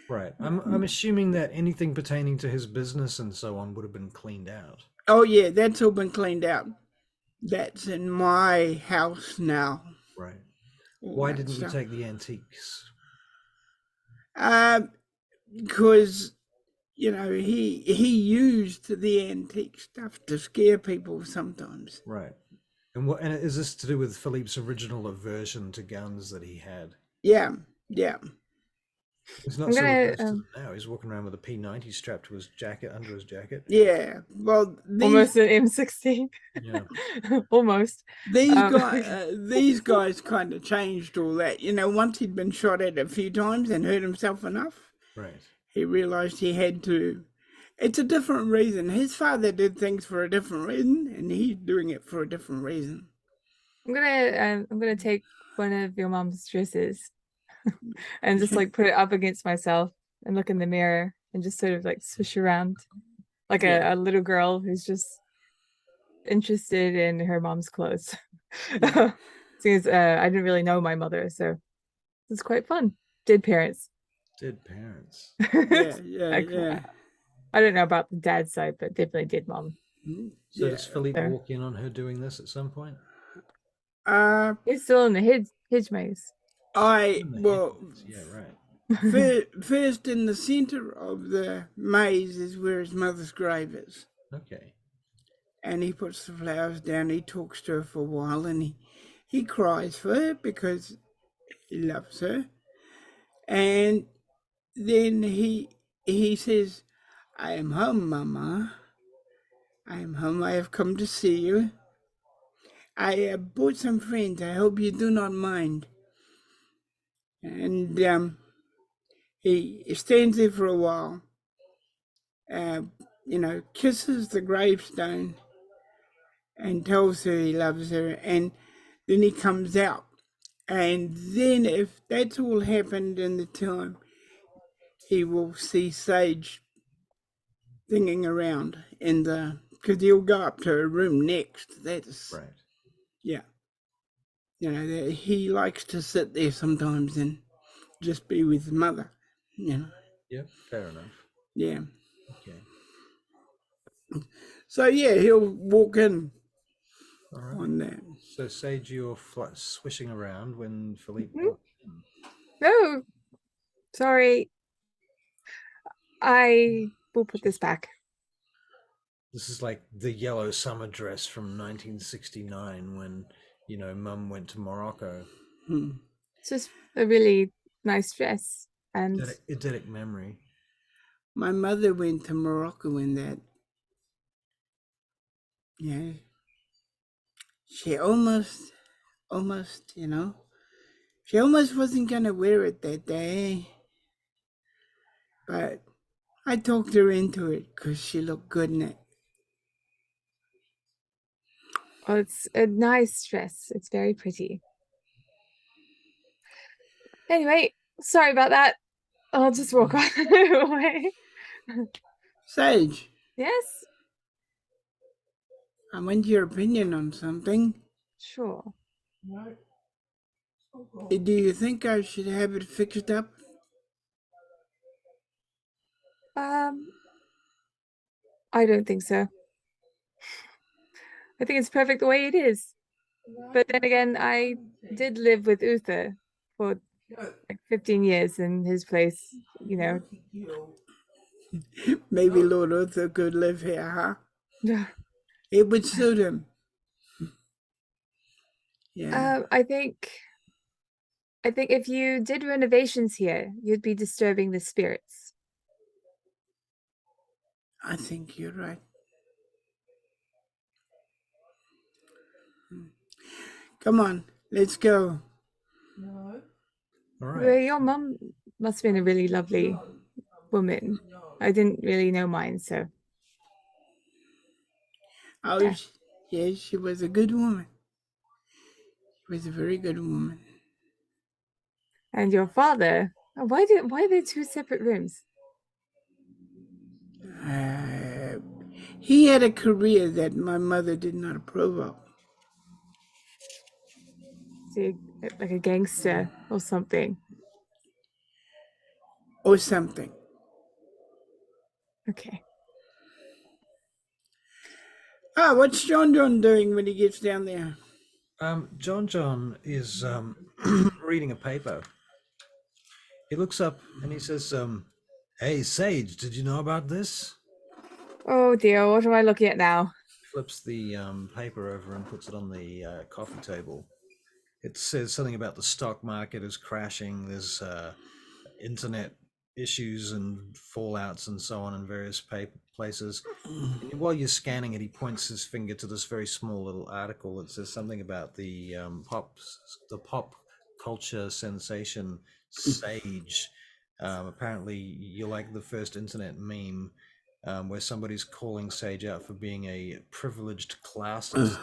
Right. I'm assuming that anything pertaining to his business and so on would have been cleaned out. Oh yeah, that's all been cleaned out. That's in my house now. Right. All Why that didn't stuff. you take the antiques? Because he used the antique stuff to scare people sometimes. Right. And is this to do with Philippe's original aversion to guns that he had? Yeah. He's not so averse to them now. He's walking around with a P90 strapped to his jacket, under his jacket. Yeah. Well, almost an M16. Yeah. Almost. These guys kind of changed all that. Once he'd been shot at a few times and hurt himself enough, right, he realized he had to. It's a different reason. His father did things for a different reason, and he's doing it for a different reason. I'm gonna take one of your mom's dresses and just like put it up against myself and look in the mirror and just sort of like swish around like a little girl who's just interested in her mom's clothes. Since I didn't really know my mother, so it's quite fun. Dead parents. Yeah. I don't know about the dad's side, but definitely dead mom. So does Philippe walk in on her doing this at some point? He's still in the hedge maze. Well, Yeah, right. first in the center of the maze is where his mother's grave is. Okay. And he puts the flowers down, he talks to her for a while, and he cries for her because he loves her. And then he says, I am home, Mama. I am home. I have come to see you. I have brought some friends. I hope you do not mind. And he stands there for a while, kisses the gravestone and tells her he loves her. And then he comes out. And then if that's all happened in the time, he will see Sage thinking around because he'll go up to her room next. That's right. Yeah. He likes to sit there sometimes and just be with his mother, Yeah, fair enough. Yeah. Okay. So, yeah, he'll walk in on that. So, Sage, you're swishing around when Philippe Mhm. walks in. No, sorry. I will put this back. This is like the yellow summer dress from 1969 when, Mum went to Morocco. It's just a really nice dress. And idyllic memory. My mother went to Morocco in that. Yeah. She almost, she almost wasn't going to wear it that day. But I talked her into it because she looked good in it. oh, it's a nice dress. It's very pretty. Anyway, sorry about that. I'll just walk away. Sage. Yes? I want your opinion on something. Sure. Do you think I should have it fixed up? I don't think so. I think it's perfect the way it is. But then again, I did live with Uther for like 15 years in his place, Maybe Lord Uther could live here, huh? It would suit him. Yeah. I think if you did renovations here, you'd be disturbing the spirits. I think you're right. Come on, let's go. All right. Well, your mum must have been a really lovely woman. I didn't really know mine, so. Oh, Yeah. yes, she was a good woman. She was a very good woman. And your father? Why are there two separate rooms? He had a career that my mother did not approve of. So like a gangster or something. Or something. Okay. What's John doing when he gets down there? John is reading a paper. He looks up and he says, hey, Sage, did you know about this? Oh dear, what am I looking at now? Flips the paper over and puts it on the coffee table. It says something about the stock market is crashing. There's internet issues and fallouts and so on in various places. And while you're scanning it, he points his finger to this very small little article that says something about the pop culture sensation Sage. Apparently, you're like the first internet meme where somebody's calling Sage out for being a privileged classist.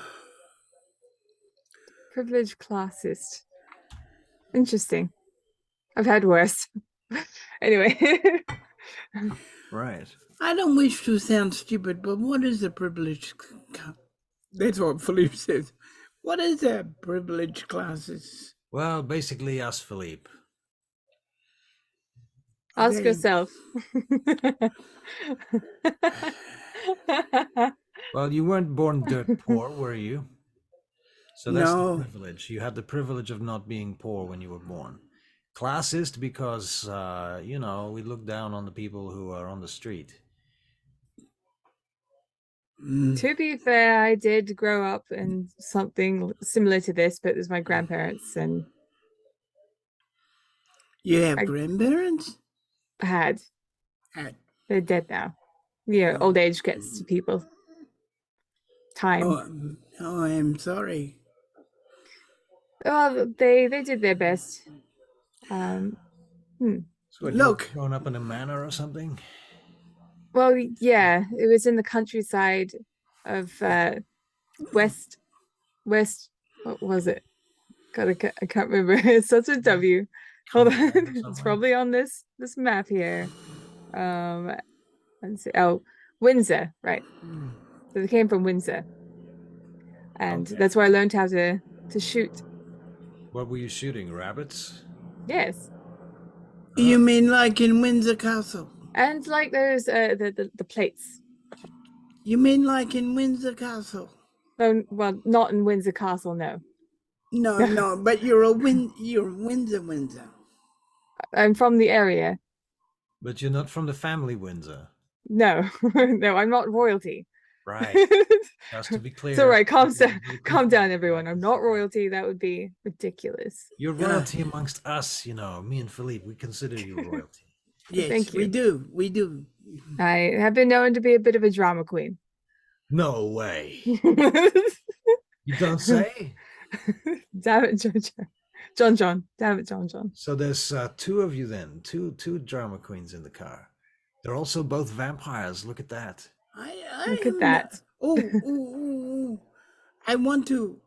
Privileged classist. Interesting. I've had worse. Anyway. Right. I don't wish to sound stupid, but what is a privileged? That's what Philippe says. What is a privileged classist? Well, basically us, Philippe. Ask yourself. Well, you weren't born dirt poor, were you? So that's the No. privilege. You had the privilege of not being poor when you were born. Classist because, you know, we look down on the people who are on the street. To be fair, I did grow up in something similar to this, but it was my grandparents, and You have I grandparents? had. Had. They're dead now. Yeah, old age gets to people. Time. Oh, I'm sorry. Oh, they did their best. So what, you were Look. growing up in a manor or something? Well, yeah, it was in the countryside of West. What was it? God, I can't remember. It's such a W. Hold on, it's Somewhere? probably on this map here. Let's see. Oh, Windsor, right? So they came from Windsor, and Okay. that's where I learned how to shoot. What were you shooting? Rabbits? Yes, You mean like in Windsor Castle? and like those the plates. You mean like in Windsor Castle? No, well, not in Windsor Castle, no. No, but you're Windsor. I'm from the area. But you're not from the family Windsor. No, no, I'm not royalty. Right. Just to be clear. It's all right. Calm people down, will calm confuse down, you everyone. about I'm this. not royalty. That would be ridiculous. You're royalty amongst us, you know, me and Philippe. We consider you royalty. Yes, Thank you. we do. We do. I have been known to be a bit of a drama queen. No way. You don't say? Damn it, John. Damn it, John. So there's two of you then, two drama queens in the car. They're also both vampires. Look at that. Look at that. Oh. I want to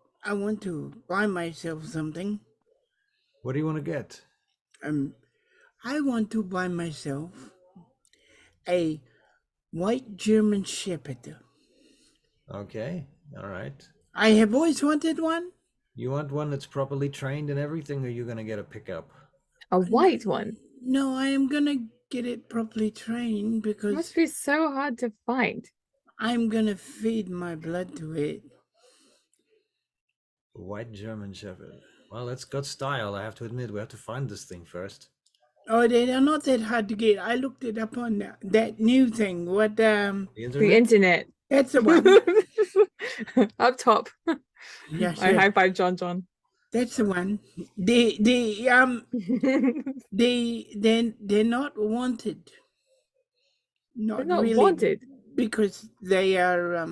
buy myself something. What do you want to get? I want to buy myself a white German Shepherd. Okay, all right. I have always wanted one. You want one that's properly trained and everything, or you're gonna get a pickup? A white one. No, I am gonna get it properly trained It because must be so hard to find. I'm gonna feed my blood to it. A white German Shepherd. Well, that's got style. I have to admit, we have to find this thing first. Oh, they are not that hard to get. I looked it up on that new thing. What The The internet. That's the one. Up top. Yes, I high five John. that's the one. They're not wanted. They're not really wanted. because they are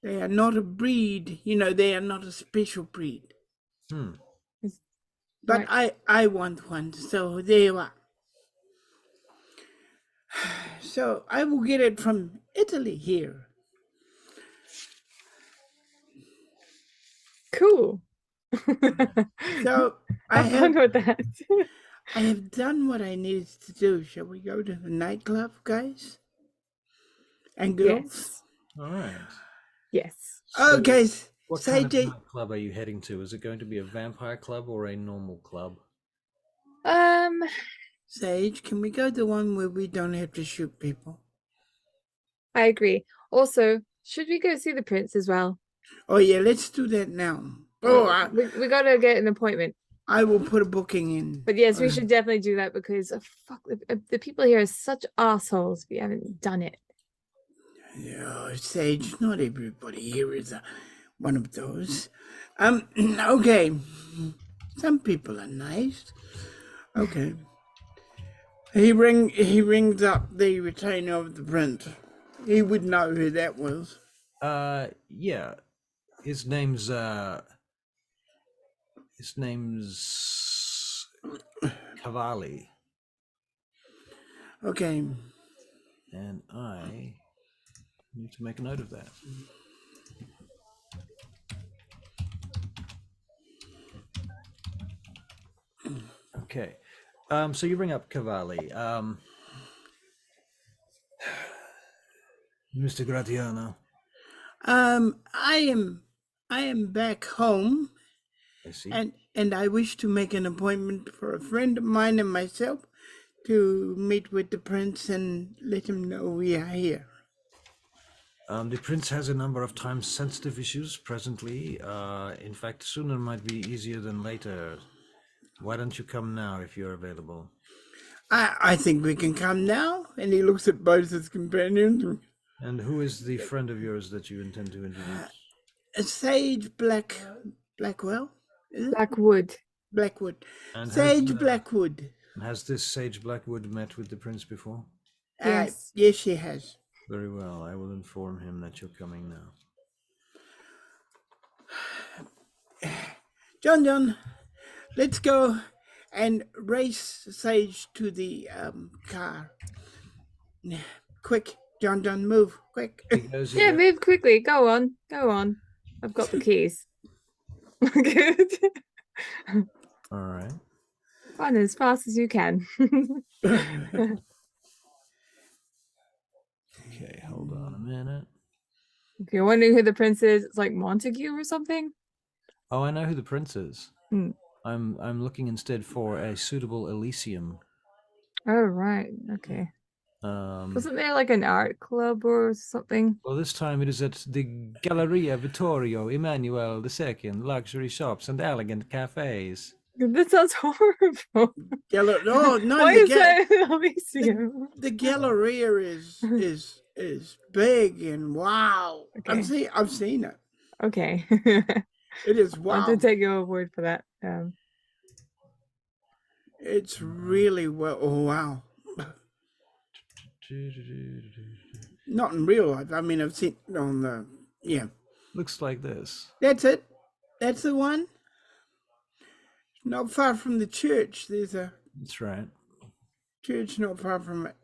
not a breed. You know, they are not a special breed. But Right. I want one, so there you are. So I will get it from Italy here. Cool. So Have fun with that. I have done what I needed to do. Shall we go to the nightclub, guys and girls? Yes. All right. Yes. So Okay, what kind of Sage. nightclub are you heading to? Is it going to be a vampire club or a normal club? Sage, can we go to the one where we don't have to shoot people? I agree. Also, should we go see the prince as well? Oh yeah, let's do that now. Oh, we gotta get an appointment. I will put a booking in. But yes, we should definitely do that because fuck, the people here are such assholes if you haven't done it. Yeah, Sage, not everybody here is one of those. Okay. Some people are nice. Okay. He rings up the retainer of the prince. He would know who that was. Yeah. His name's Cavalli. Okay. And I need to make a note of that. Okay. So you bring up Cavalli. Mr. Gratiano. I am back home. I see. And I wish to make an appointment for a friend of mine and myself to meet with the prince and let him know we are here. The prince has a number of time-sensitive issues presently. In fact, sooner might be easier than later. Why don't you come now if you're available? I think we can come now. And he looks at both his companions. And who is the friend of yours that you intend to introduce? Sage Blackwell? Is it? Blackwood. Blackwood. And Sage Blackwood. has this Sage Blackwood met with the prince before? Yes. Yes, she has. Very well. I will inform him that you're coming now. John, let's go and race Sage to the car. Quick, John, move, quick. He goes Yeah, again. move quickly. Go on. I've got the keys. Good. All right. Run as fast as you can. Okay, hold on a minute. If you're wondering who the prince is, it's like Montague or something. Oh, I know who the prince is. Hmm. I'm looking instead for a suitable Elysium. Oh, right. Okay. Um, Wasn't there like an art club or something? well, this time it is at the Galleria Vittorio Emanuele II, luxury shops and elegant cafes. That sounds horrible. No, Why is that Elysium? The Galleria is big and wow. Okay. I've seen it. Okay. It is I'll wow. have to take your word for that. It's really well. Oh wow. Not in real life. I mean, I've seen it on the Looks like this. That's it. That's the one. Not far from the church. There's a That's right. church not far from it.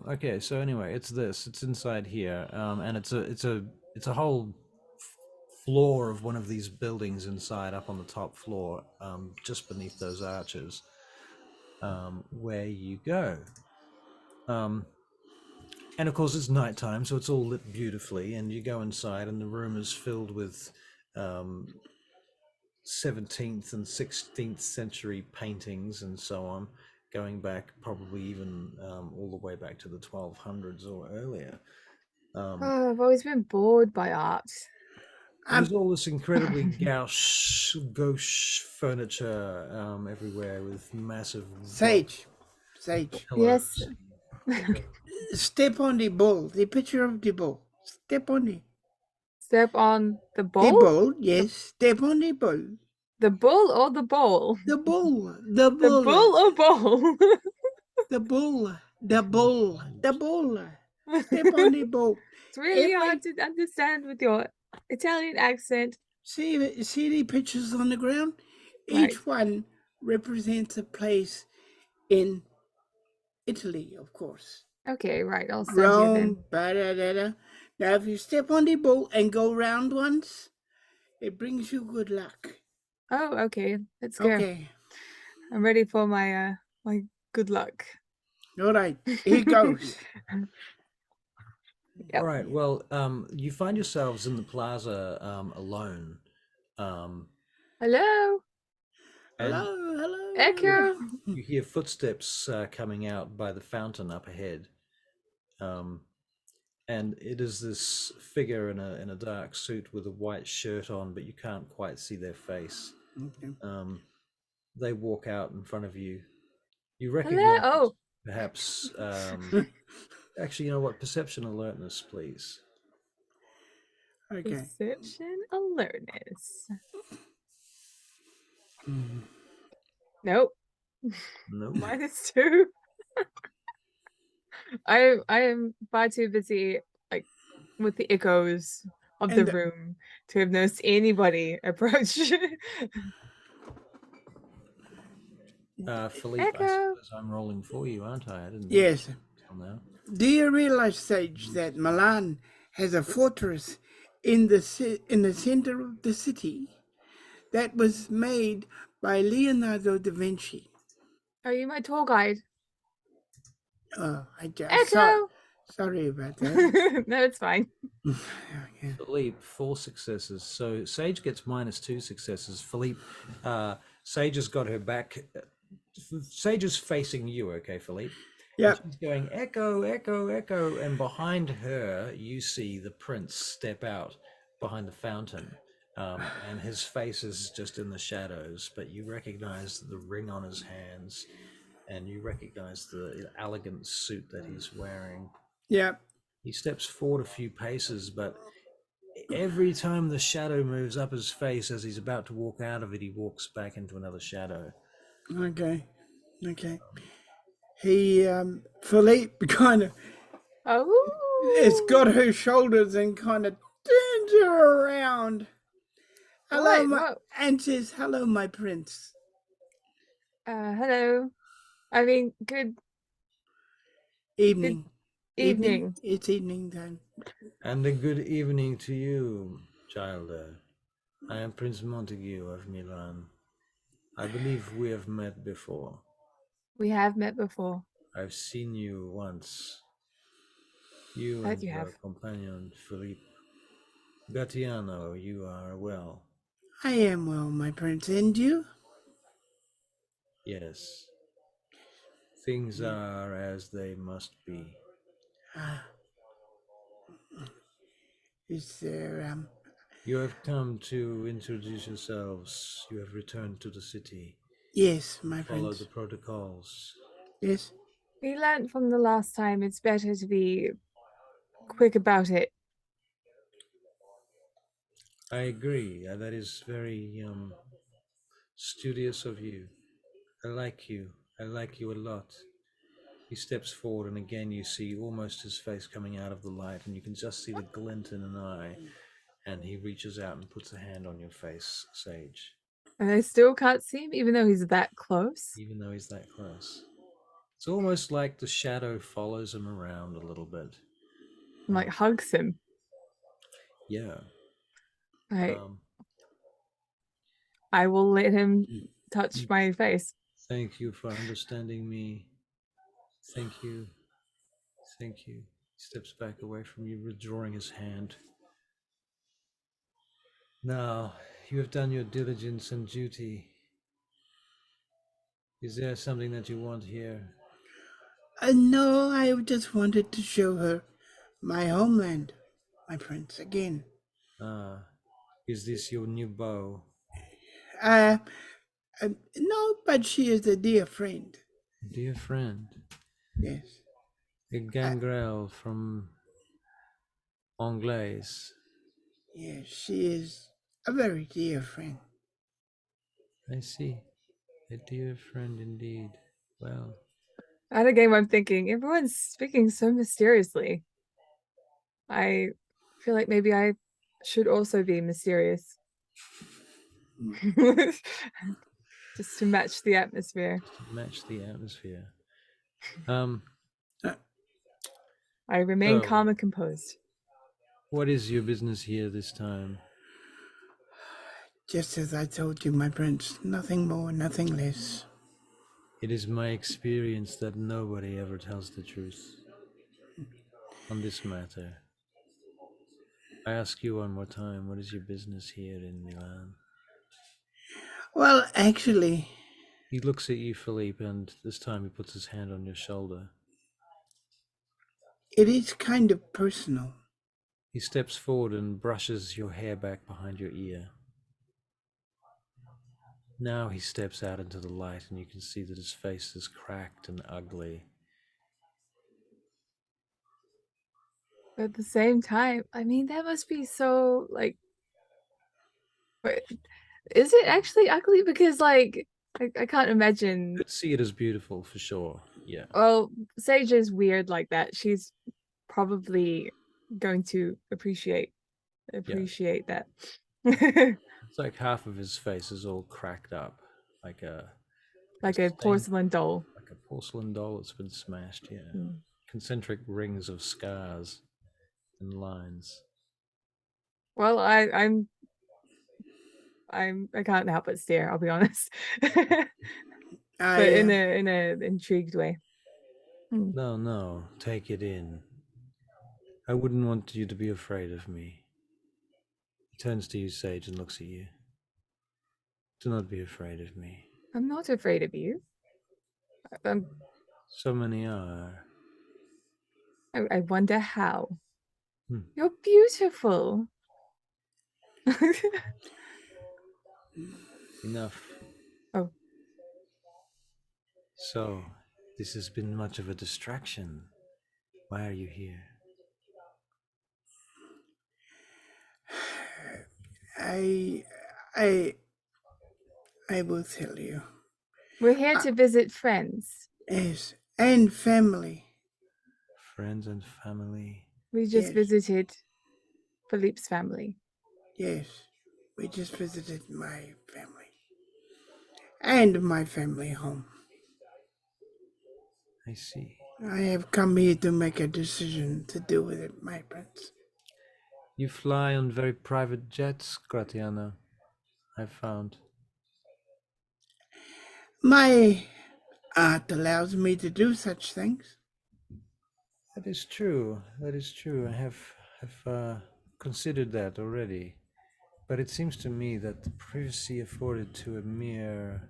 Okay, so anyway, it's this. It's inside here, and it's a whole floor of one of these buildings inside, up on the top floor, just beneath those arches, where you go. And of course, it's nighttime, so it's all lit beautifully, and you go inside, and the room is filled with 17th and 16th century paintings and so on, going back probably even all the way back to the 1200s or earlier. Oh, I've always been bored by art. There's all this incredibly gauche furniture everywhere with massive Sage. pillows. Yes. Step on the bull. The picture of the bull. Step on the Step on the the bull? bull. Yes. Step on the bull. The bull or the bowl? The bull. The bull or bowl? The bull. The bull. The bull. Step on the bull. It's really hard to understand with your Italian accent. See the pictures on the ground? Right. Each one represents a place in Italy, of course. Okay, right. I'll send you then. Rome, ba-da-da-da. Now, if you step on the bull and go round once, it brings you good luck. Oh, okay. Let's go. Okay. I'm ready for my my good luck. All right. Here goes. Yep. All right. Well, you find yourselves in the plaza alone. Hello. And Hello. Echo. you hear footsteps coming out by the fountain up ahead. And it is this figure in a dark suit with a white shirt on, but you can't quite see their face. Okay. They walk out in front of you. You recognize Hello. Oh. perhaps actually, you know what? Perception alertness, please. Okay. Perception alertness. Nope. No. -2. I am far too busy like with the echoes of the room to have noticed anybody approach. Philippe, Echo. I suppose I'm rolling for you, aren't I? I didn't. Yes. Until now. Do you realize, Sage, that Milan has a fortress in the center of the city that was made by Leonardo da Vinci? Are you my tour guide? Oh, Echo. Sorry about that. No, it's fine. Okay. Philippe, 4 successes. So Sage gets -2 successes. Philippe, Sage has got her back. Sage is facing you, okay, Philippe? Yeah. She's going, echo, echo, echo. And behind her, you see the prince step out behind the fountain. And his face is just in the shadows, but you recognize the ring on his hands and you recognize the elegant suit that he's wearing. Yeah. He steps forward a few paces, but every time the shadow moves up his face as he's about to walk out of it, he walks back into another shadow. Okay. Okay. He, Philippe kind of has got Oh, her shoulders and kind of turns her around. Hello, what? my, What? and says, hello, my prince. Hello. I mean, good Evening. evening. It's evening time. And a good evening to you, Childer. I am Prince Montague of Milan. I believe we have met before. We have met before. I've seen you once. You That and you have. your companion, Philippe. Gatiano, you are well. I am well, my prince. And you? Yes. Things are as they must be. Ah, is there, You have come to introduce yourselves. You have returned to the city. yes, my Follow prince. the protocols. Yes. We learned from the last time it's better to be quick about it. I agree. That is very studious of you. I like you. I like you a lot. He steps forward, and again you see almost his face coming out of the light, and you can just see the glint in an eye. And he reaches out and puts a hand on your face, Sage, And I still can't see him, even though he's that close. even though he's that close. It's almost like the shadow follows him around a little bit. And like hugs him. Yeah. I I will let him touch my face. Thank you for understanding me. Thank you. Thank you. He steps back away from you, withdrawing his hand. Now, you have done your diligence and duty. Is there something that you want here? No, I just wanted to show her my homeland, my prince, again. Ah, is this your new bow? Uh, no, but she is a dear friend. Dear friend, Yes. a gangrel from Anglaise. Yes, she is a very dear friend. I see. A dear friend indeed. Well, At a game, I'm thinking everyone's speaking so mysteriously. I feel like maybe I should also be mysterious. Just to match the atmosphere. match the atmosphere. I remain So, calm and composed. what is your business here this time? Just as I told you, my prince, nothing more, nothing less. It is my experience that nobody ever tells the truth on this matter. I ask you one more time, what is your business here in Milan? Well, actually, He looks at you, Philippe, and this time he puts his hand on your shoulder. it is kind of personal. He steps forward and brushes your hair back behind your ear. Now he steps out into the light, and you can see that his face is cracked and ugly. But at the same time, I mean, that must be so like. Wait, is it actually ugly? Because like, I can't imagine. You could see it as beautiful for sure. Yeah. Well, Sage is weird like that. She's probably going to appreciate that. It's like half of his face is all cracked up, like Like a stained, porcelain doll. like a porcelain doll that's been smashed. Yeah. Mm. Concentric rings of scars and lines. Well, I can't help but stare, I'll be honest. But in a intrigued way. No, no, take it in. I wouldn't want you to be afraid of me. He turns to you, Sage, and looks at you. Do not be afraid of me. I'm not afraid of you. So many are. I wonder how. Hmm. You're beautiful. Enough. Oh, So, this has been much of a distraction. Why are you here? I, I, I will tell you. we're here to visit friends. Yes, and family. Friends and family. We just Yes. visited Philippe's family. Yes, we just visited my family and my family home. I see. I have come here to make a decision to do with it, my prince. You fly on very private jets, Gratiana, I've found. My art allows me to do such things. That is true. That is true. I have considered that already. But it seems to me that the privacy afforded to a mere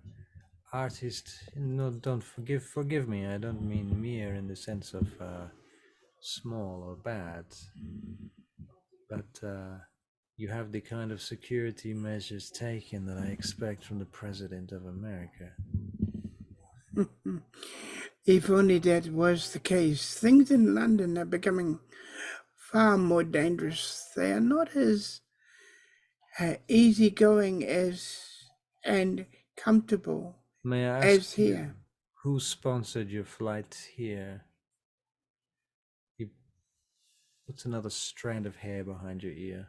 artist, no, don't forgive me. I don't mean mere in the sense of small or bad, but you have the kind of security measures taken that I expect from the President of America. If only that was the case. Things in London are becoming far more dangerous. They are not as easygoing as and comfortable May I ask as you, here. who sponsored your flight here? You, what's another strand of hair behind your ear?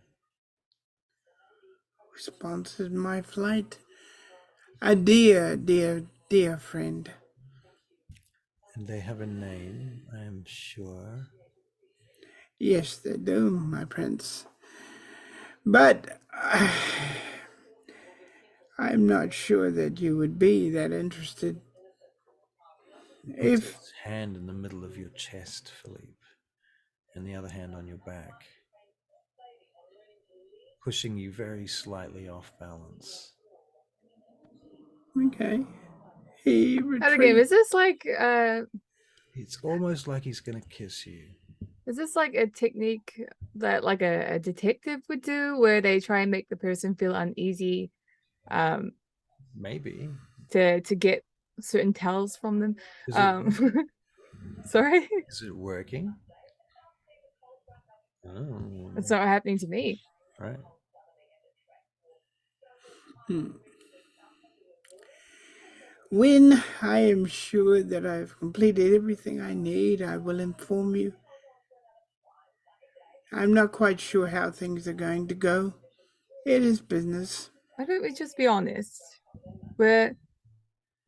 Who sponsored my flight? A dear, dear, dear friend. And they have a name, I am sure. Yes, they do, my prince. But I'm not sure that you would be that interested. Puts If his hand in the middle of your chest, Philippe, and the other hand on your back, pushing you very slightly off balance. okay, he Again, retreats. is this like It's almost like he's gonna kiss you. is this like a technique that like a detective would do where they try and make the person feel uneasy Maybe. to get certain tells from them? Is it, Sorry? is it working? Oh, That's not happening to me. right. When I am sure that I've completed everything I need, I will inform you. I'm not quite sure how things are going to go. It is business. Why don't we just be honest? We're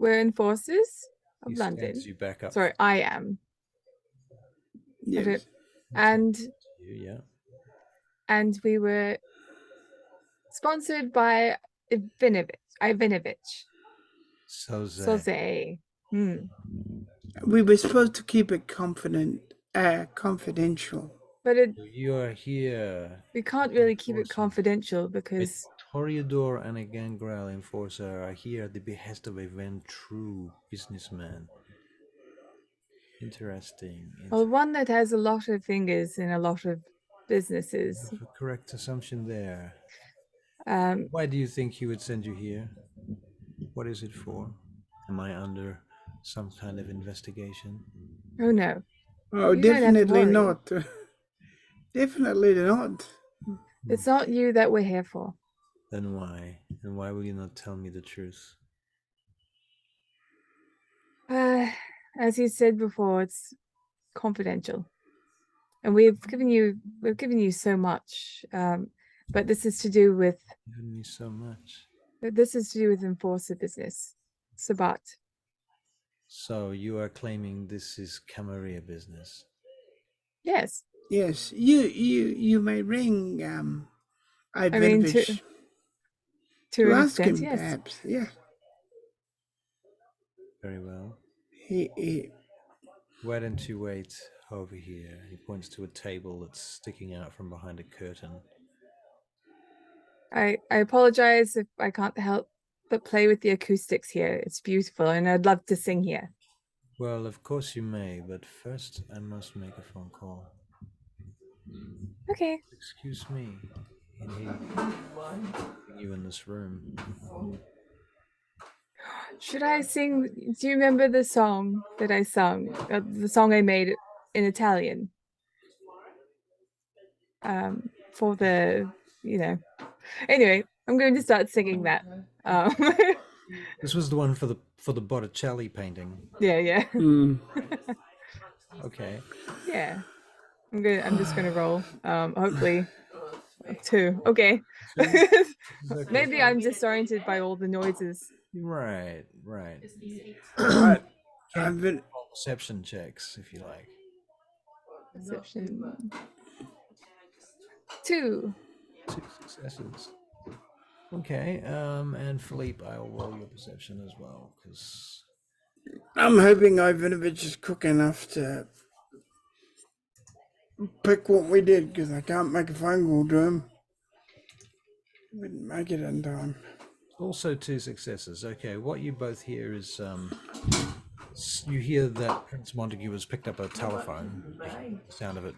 enforcers of He London. stands you back up. Sorry, I am. I don't, Yes. and Yeah. and we were sponsored by Ivanovich. Soze. Hmm. We were supposed to keep it confidential. But You are here. we can't really keep it Enforcer. confidential A because Toreador and a Gangrel enforcer are here at the behest of a true businessman. Interesting. well, one that has a lot of fingers in a lot of businesses. You have a correct assumption there. Um, Why do you think he would send you here? What is it for? Am I under some kind of investigation? oh no, Oh, you don't have to definitely worry. not. Definitely not. It's not you that we're here for. Then why? And why will you not tell me the truth? As you said before, it's confidential, and we've given you so much. But this is to do with Given me so much. enforcer business, Sabat. So you are claiming this is Camarilla business? Yes, Yes, you may ring I mean Ivanovich to an ask extent, him, yes. perhaps. Yeah. Very well. He Why don't you wait over here? He points to a table that's sticking out from behind a curtain. I apologize if I can't help but play with the acoustics here. It's beautiful, and I'd love to sing here. Well, of course you may, but first I must make a phone call. Okay. Excuse me. And he you in this room. Should I sing? Do you remember the song that I sung? The song I made in Italian. For the, Anyway, I'm going to start singing that. This was the one for the Botticelli painting. Yeah. Okay. Yeah. I'm just gonna roll. Hopefully 2. Okay. Okay. Maybe I'm disoriented by all the noises. Right. I've been Perception checks, if you like. Perception. 2. 2 successes. Okay. And Philippe, I'll roll your perception as well, because I'm hoping Ivanovich is quick enough to pick what we did, because I can't make a phone call to him. Wouldn't make it in time. also 2 successes. Okay. What you both hear is you hear that Prince Montague has picked up a telephone. The sound of it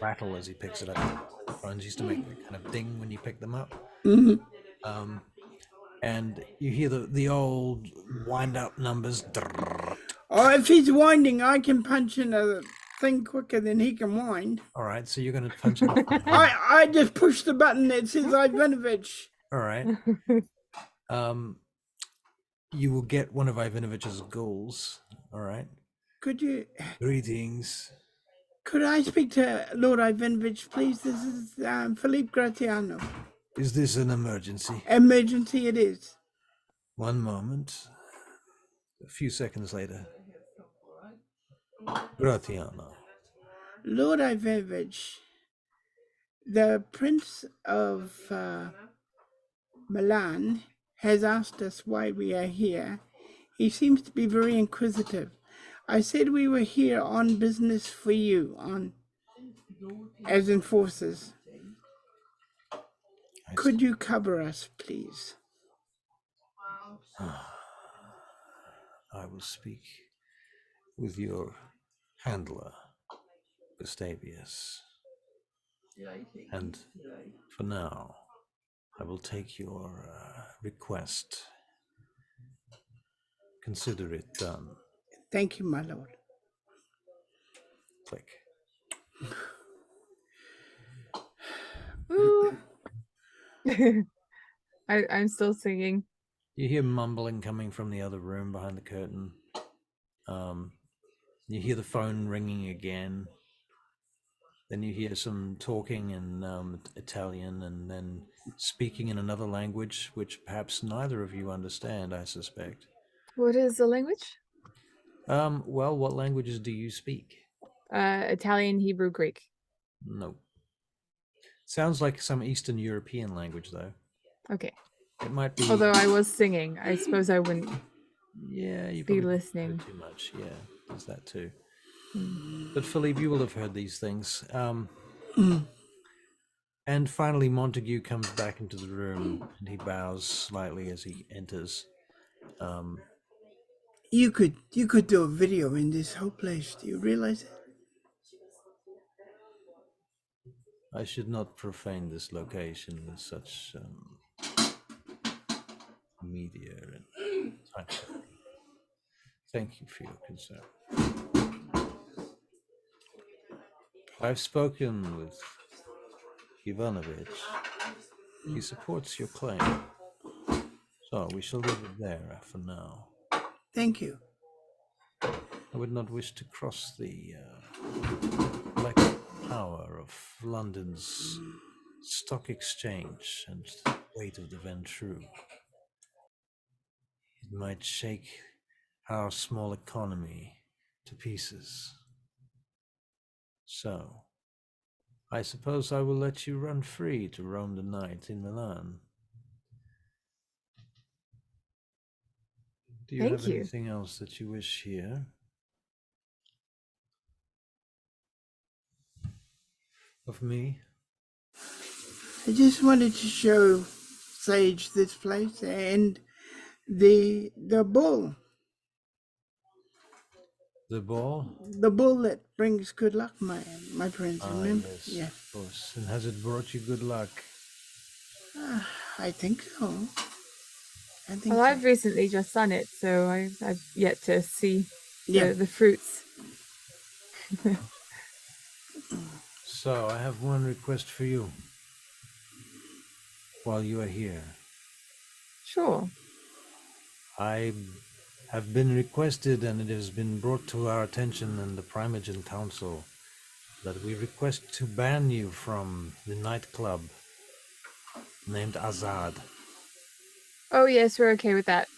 rattle as he picks it up. Phones used to make that kind of ding when you pick them up. And you hear the old wind-up numbers. Oh, if he's winding, I can punch in a thing quicker than he can wind. All right, so you're going to punch it. I just push the button that says Ivanovich. All right. You will get one of Ivanovich's ghouls. All right. Could you? Greetings. Could I speak to Lord Ivanovich, please? This is Philippe Gratiano. Is this an emergency? Emergency it is. One moment. A few seconds later. Gratiano. Lord Ivanovich, the Prince of Milan has asked us why we are here. He seems to be very inquisitive. I said we were here on business for you, as enforcers. Could you cover us, please? I will speak with your handler, Gustavius. And for now, I will take your request. Consider it done. Thank you, my lord. Click. Ooh. I'm still singing. You hear mumbling coming from the other room behind the curtain. You hear the phone ringing again. Then you hear some talking in Italian and then speaking in another language, which perhaps neither of you understand, I suspect. What is the language? Well, what languages do you speak? Italian, Hebrew, Greek. No. Sounds like some Eastern European language, though. Okay. It might be. Although I was singing, I suppose I wouldn't. Yeah, you be probably listening too much. Yeah, there's that too. But Philippe, you will have heard these things. And finally, Montague comes back into the room and he bows slightly as he enters. You could do a video in this whole place. Do you realize it? I should not profane this location with such media and type. Thank you for your concern. I've spoken with Ivanovich. He supports your claim. So we shall leave it there for now. Thank you. I would not wish to cross the black power of London's stock exchange and the weight of the Ventrue. It might shake our small economy to pieces. So, I suppose I will let you run free to roam the night in Milan. Do you Thank have you. anything else that you wish here? Of me? I just wanted to show Sage this place and the bull. The ball? The bull that brings good luck, my prince, Ah, remember? yes, Yeah. of course. And has it brought you good luck? I think so. I think Well, so. I've recently just done it, so I've yet to see Yeah. the fruits. So, I have one request for you while you are here. Sure. I have been requested, and it has been brought to our attention in the Primogen Council, that we request to ban you from the nightclub named Azad. Oh yes, we're okay with that.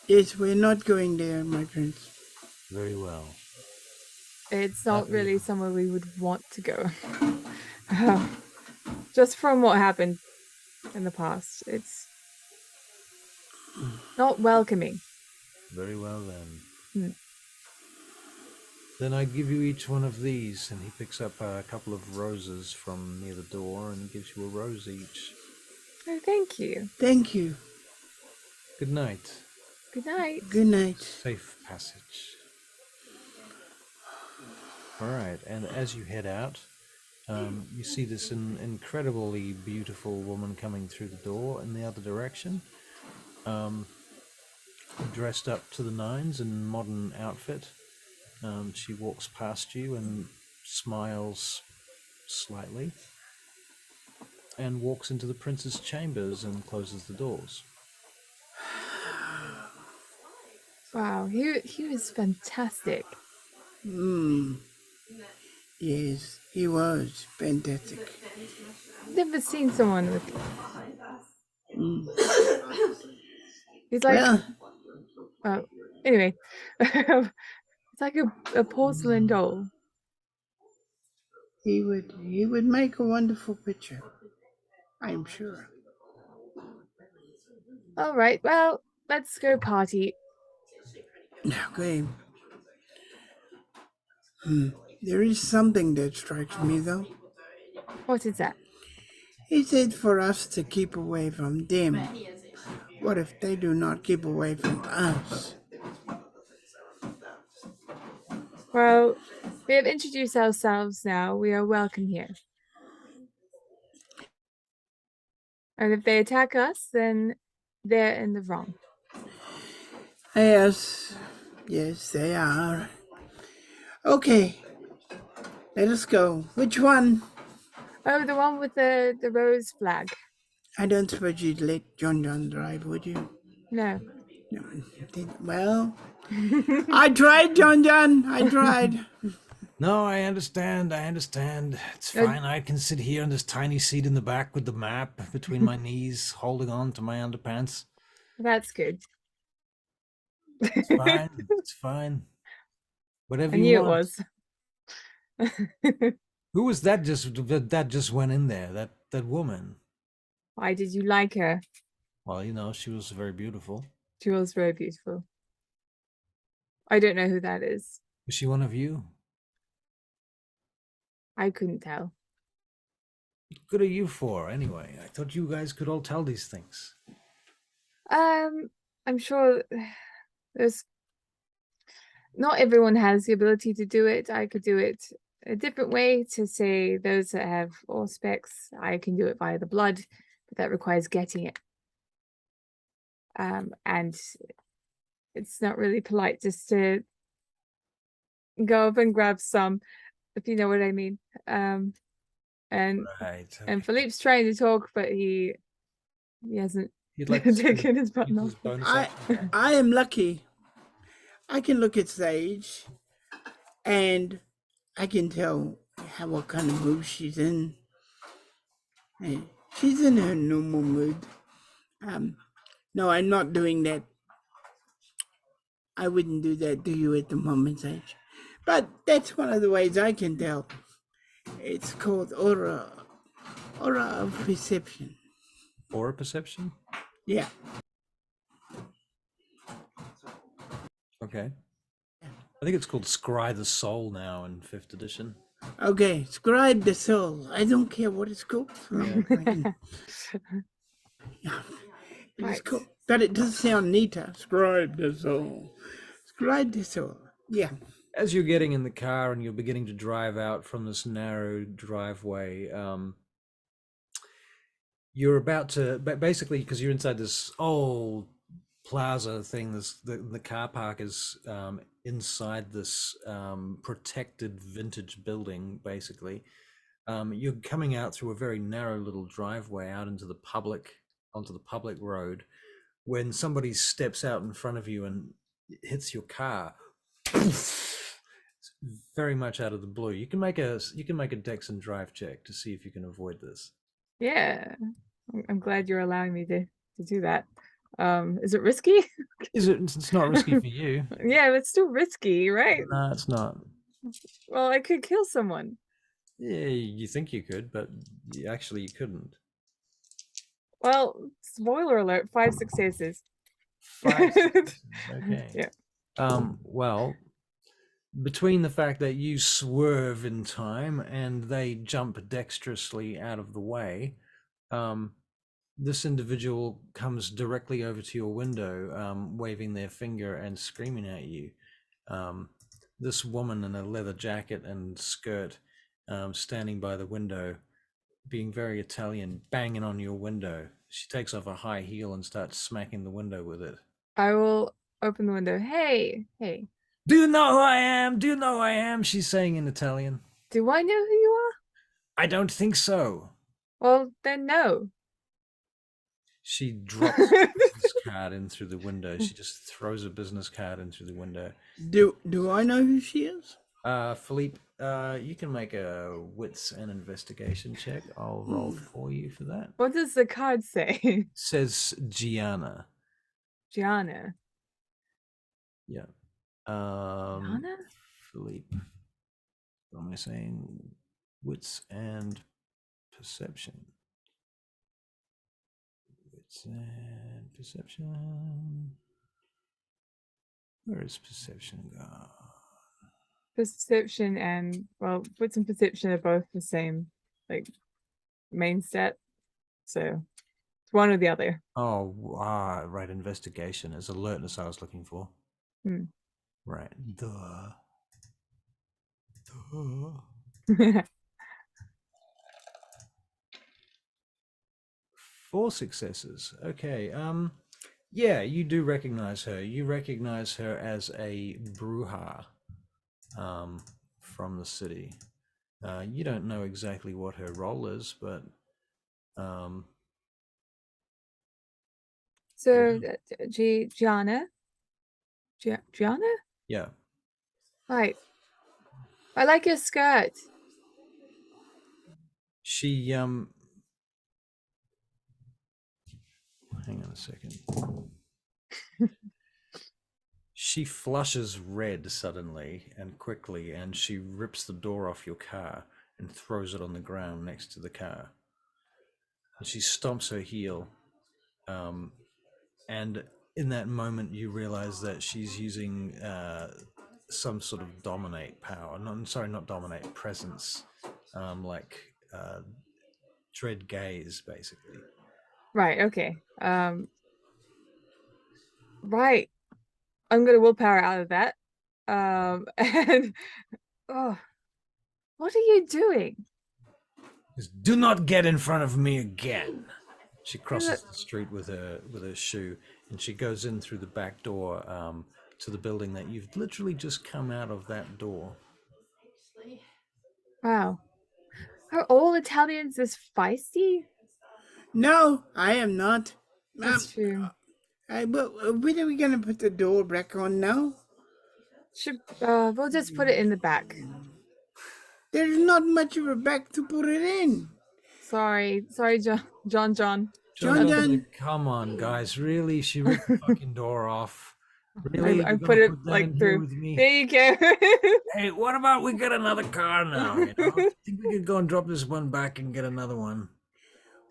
Yes, we're not going there, my prince. Very well. It's not really somewhere we would want to go. Just from what happened in the past, it's not welcoming. Very well then. Hmm. Then I give you each one of these, and he picks up a couple of roses from near the door and gives you a rose each. Oh, thank you. Thank you. Good night. Good night. Good night. Safe passage. All right, and as you head out, you see this incredibly beautiful woman coming through the door in the other direction, dressed up to the nines in modern outfit. She walks past you and smiles slightly, and walks into the prince's chambers and closes the doors. Wow, he was fantastic. Yes, he was fantastic. Never seen someone with. He's like. Well, Anyway, it's like a porcelain doll. he would make a wonderful picture, I'm sure. All right, well, let's go party. Okay. There is something that strikes me, though. What is that? He said for us to keep away from them. What if they do not keep away from us? Well, we have introduced ourselves now. We are welcome here. And if they attack us, then they're in the wrong. Yes, they are. Okay, let us go. Which one? Oh, the one with the rose flag. I don't suppose you'd let John drive, would you? No. No. Well, I tried, John. I tried. No, I understand. It's fine. I can sit here in this tiny seat in the back with the map between my knees, holding on to my underpants. That's good. It's fine. It's fine. Whatever I you knew want. it was. Who was that just went in there? That woman. Why did you like her? Well, she was very beautiful. She was very beautiful. I don't know who that is. Was she one of you? I couldn't tell. What good are you for, anyway? I thought you guys could all tell these things. I'm sure there's not everyone has the ability to do it. I could do it a different way to say those that have auspex. I can do it via the blood, but that requires getting it. And it's not really polite just to go up and grab some, if you know what I mean. And Right. Okay. and Philippe's trying to talk, but he hasn't taken his button off. I am lucky. I can look at Sage, and I can tell what kind of mood she's in. And she's in her normal mood. No, I'm not doing that. I wouldn't do that to you at the moment, Sage. But that's one of the ways I can tell. It's called aura of perception. Aura perception? Yeah. Okay. I think it's called Scry the Soul now in 5th edition. Okay, scribe the soul. I don't care what it's called. Yeah, it's cool. But it does sound neater. Scribe the soul. Scribe the soul. Yeah. as you're getting in the car and you're beginning to drive out from this narrow driveway, you're about to basically, because you're inside this old plaza thing, the car park is inside this protected vintage building. Basically, you're coming out through a very narrow little driveway out into the onto the public road, when somebody steps out in front of you and hits your car. It's very much out of the blue. You can make a Dex and Drive check to see if you can avoid this. Yeah, I'm glad you're allowing me to do that. Is it risky? Is it? It's not risky for you. Yeah, it's still risky, right? No, it's not. Well, I could kill someone. Yeah, you think you could, but actually you couldn't. Well, spoiler alert, 5 successes. 5 successes. Okay. Yeah. Well, between the fact that you swerve in time and they jump dexterously out of the way, this individual comes directly over to your window, waving their finger and screaming at you. This woman in a leather jacket and skirt, standing by the window, being very Italian, banging on your window. She takes off a high heel and starts smacking the window with it. I will open the window. Hey. Do you know who I am? Do you know who I am? She's saying in Italian. Do I know who you are? I don't think so. Well, then no. She drops a business card in through the window. She just throws a business card in through the window. Do I know who she is? Philippe, you can make a wits and investigation check. I'll roll for you for that. What does the card say? It says Gianna. Gianna. Yeah. Gianna? Philippe. What am I saying? Wits and perception. Wits and perception. Where is perception gone? Perception and, well, wits and perception are both the same, like, main stat. So it's one or the other. Oh, right. Investigation is alertness I was looking for. Right. Duh. 4 successes. Okay. Yeah, you do recognize her. You recognize her as a Bruja from the city. You don't know exactly what her role is, but So Gianna? Gianna? yeah. Right. I like your skirt. She hang on a second. She flushes red suddenly and quickly, and she rips the door off your car and throws it on the ground next to the car. And she stomps her heel. And in that moment, you realize that she's using some sort of dominate power. Not dominate, presence, like dread gaze, basically. Right, okay. Right. I'm gonna willpower out of that. And oh, what are you doing? Do not get in front of me again. She crosses the street with her shoe, and she goes in through the back door to the building that you've literally just come out of that door. Wow. Are all Italians this feisty? No, I am not. That's true. When are we gonna put the door back on now? We'll just put it in the back. There's not much of a back to put it in. Sorry, John. John. Come on, guys! Really, she ripped the fucking door off. Really, I put it like through. With me? There you go. Hey, what about we get another car now? You know? I think we could go and drop this one back and get another one.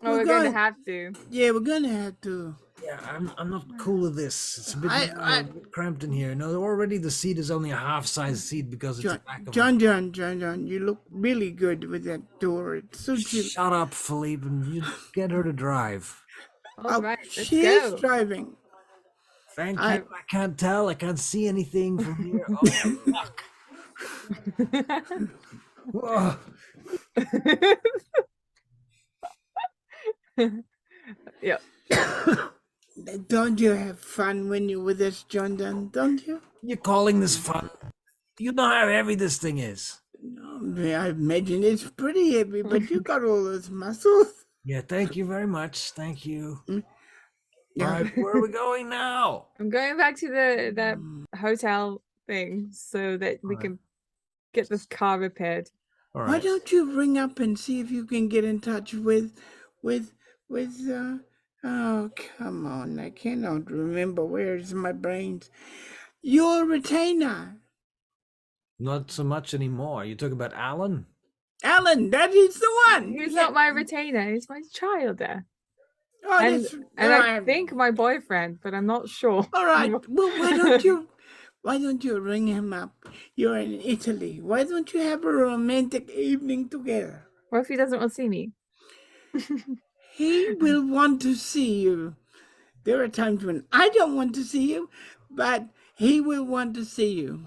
Oh, we're gonna have to. Yeah, we're gonna have to. Yeah, I'm not cool with this. It's a bit cramped in here. No, already the seat is only a half-size seat because it's a back of John, you look really good with that door. It suits you. Shut up, Philippe, and you get her to drive. All right, let's she go. is driving. Thank you. I can't tell. I can't see anything from here. Oh, fuck. Whoa. Yep. Don't you have fun when you're with us, John Dunn? Don't you? You're calling this fun? You know how heavy this thing is. I imagine it's pretty heavy, but you got all those muscles. Yeah, thank you very much. Thank you. Yeah. All right, where are we going now? I'm going back to the hotel thing so that we Alright. can get this car repaired. All Why right. don't you ring up and see if you can get in touch with oh, come on, I cannot remember. Where's my brains? Your retainer. Not so much anymore. You talk about Alan? Alan, that is the one. He's Yeah. not my retainer, he's my child. Oh, And that's I think my boyfriend, but I'm not sure. all right. Well, why don't you ring him up? You're in Italy. Why don't you have a romantic evening together? What if he doesn't want to see me? He will want to see you. There are times when I don't want to see you, but he will want to see you.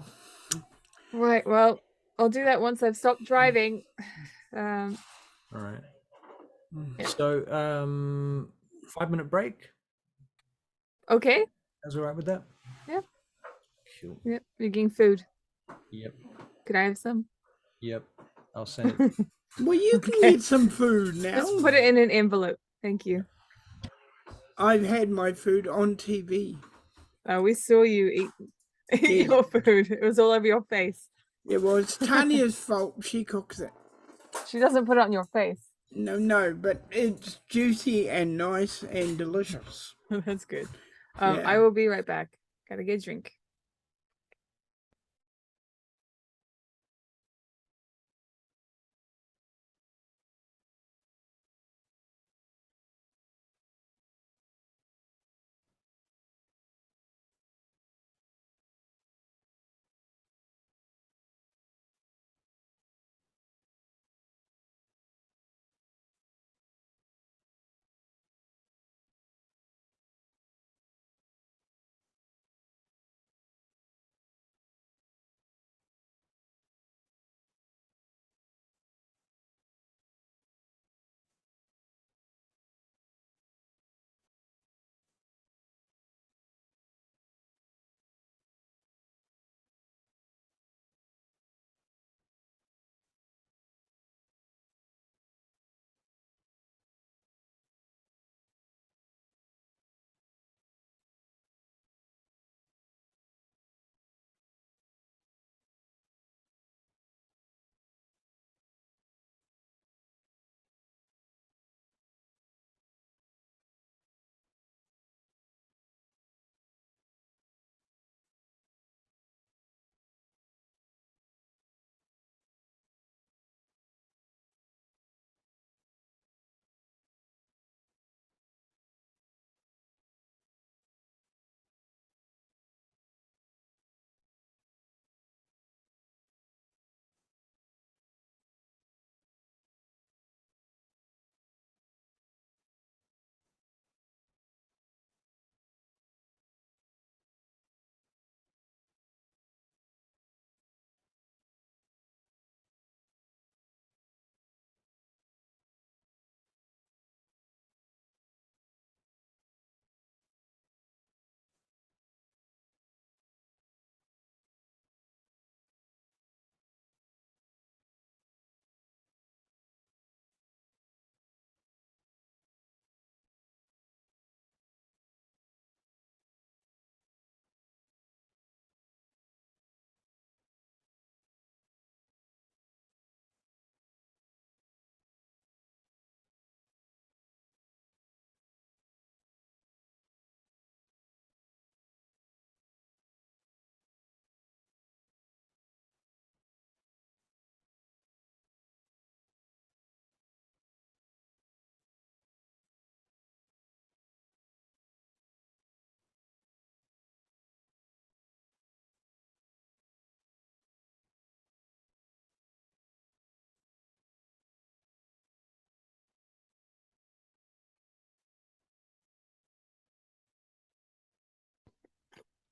Right, well, I'll do that once I've stopped driving. All right. Yeah. So, 5-minute break. Okay. That's all right with that? Yep. Cool. Yep. You're getting food. Yep. Could I have some? Yep. I'll send it. Well, you can Okay. get some food now. Just put it in an envelope. Thank you. I've had my food on TV. We saw you eat Yeah. your food. It was all over your face. It was Tanya's fault. She cooks it. She doesn't put it on your face. No, but it's juicy and nice and delicious. That's good. Yeah. I will be right back. Gotta get a drink.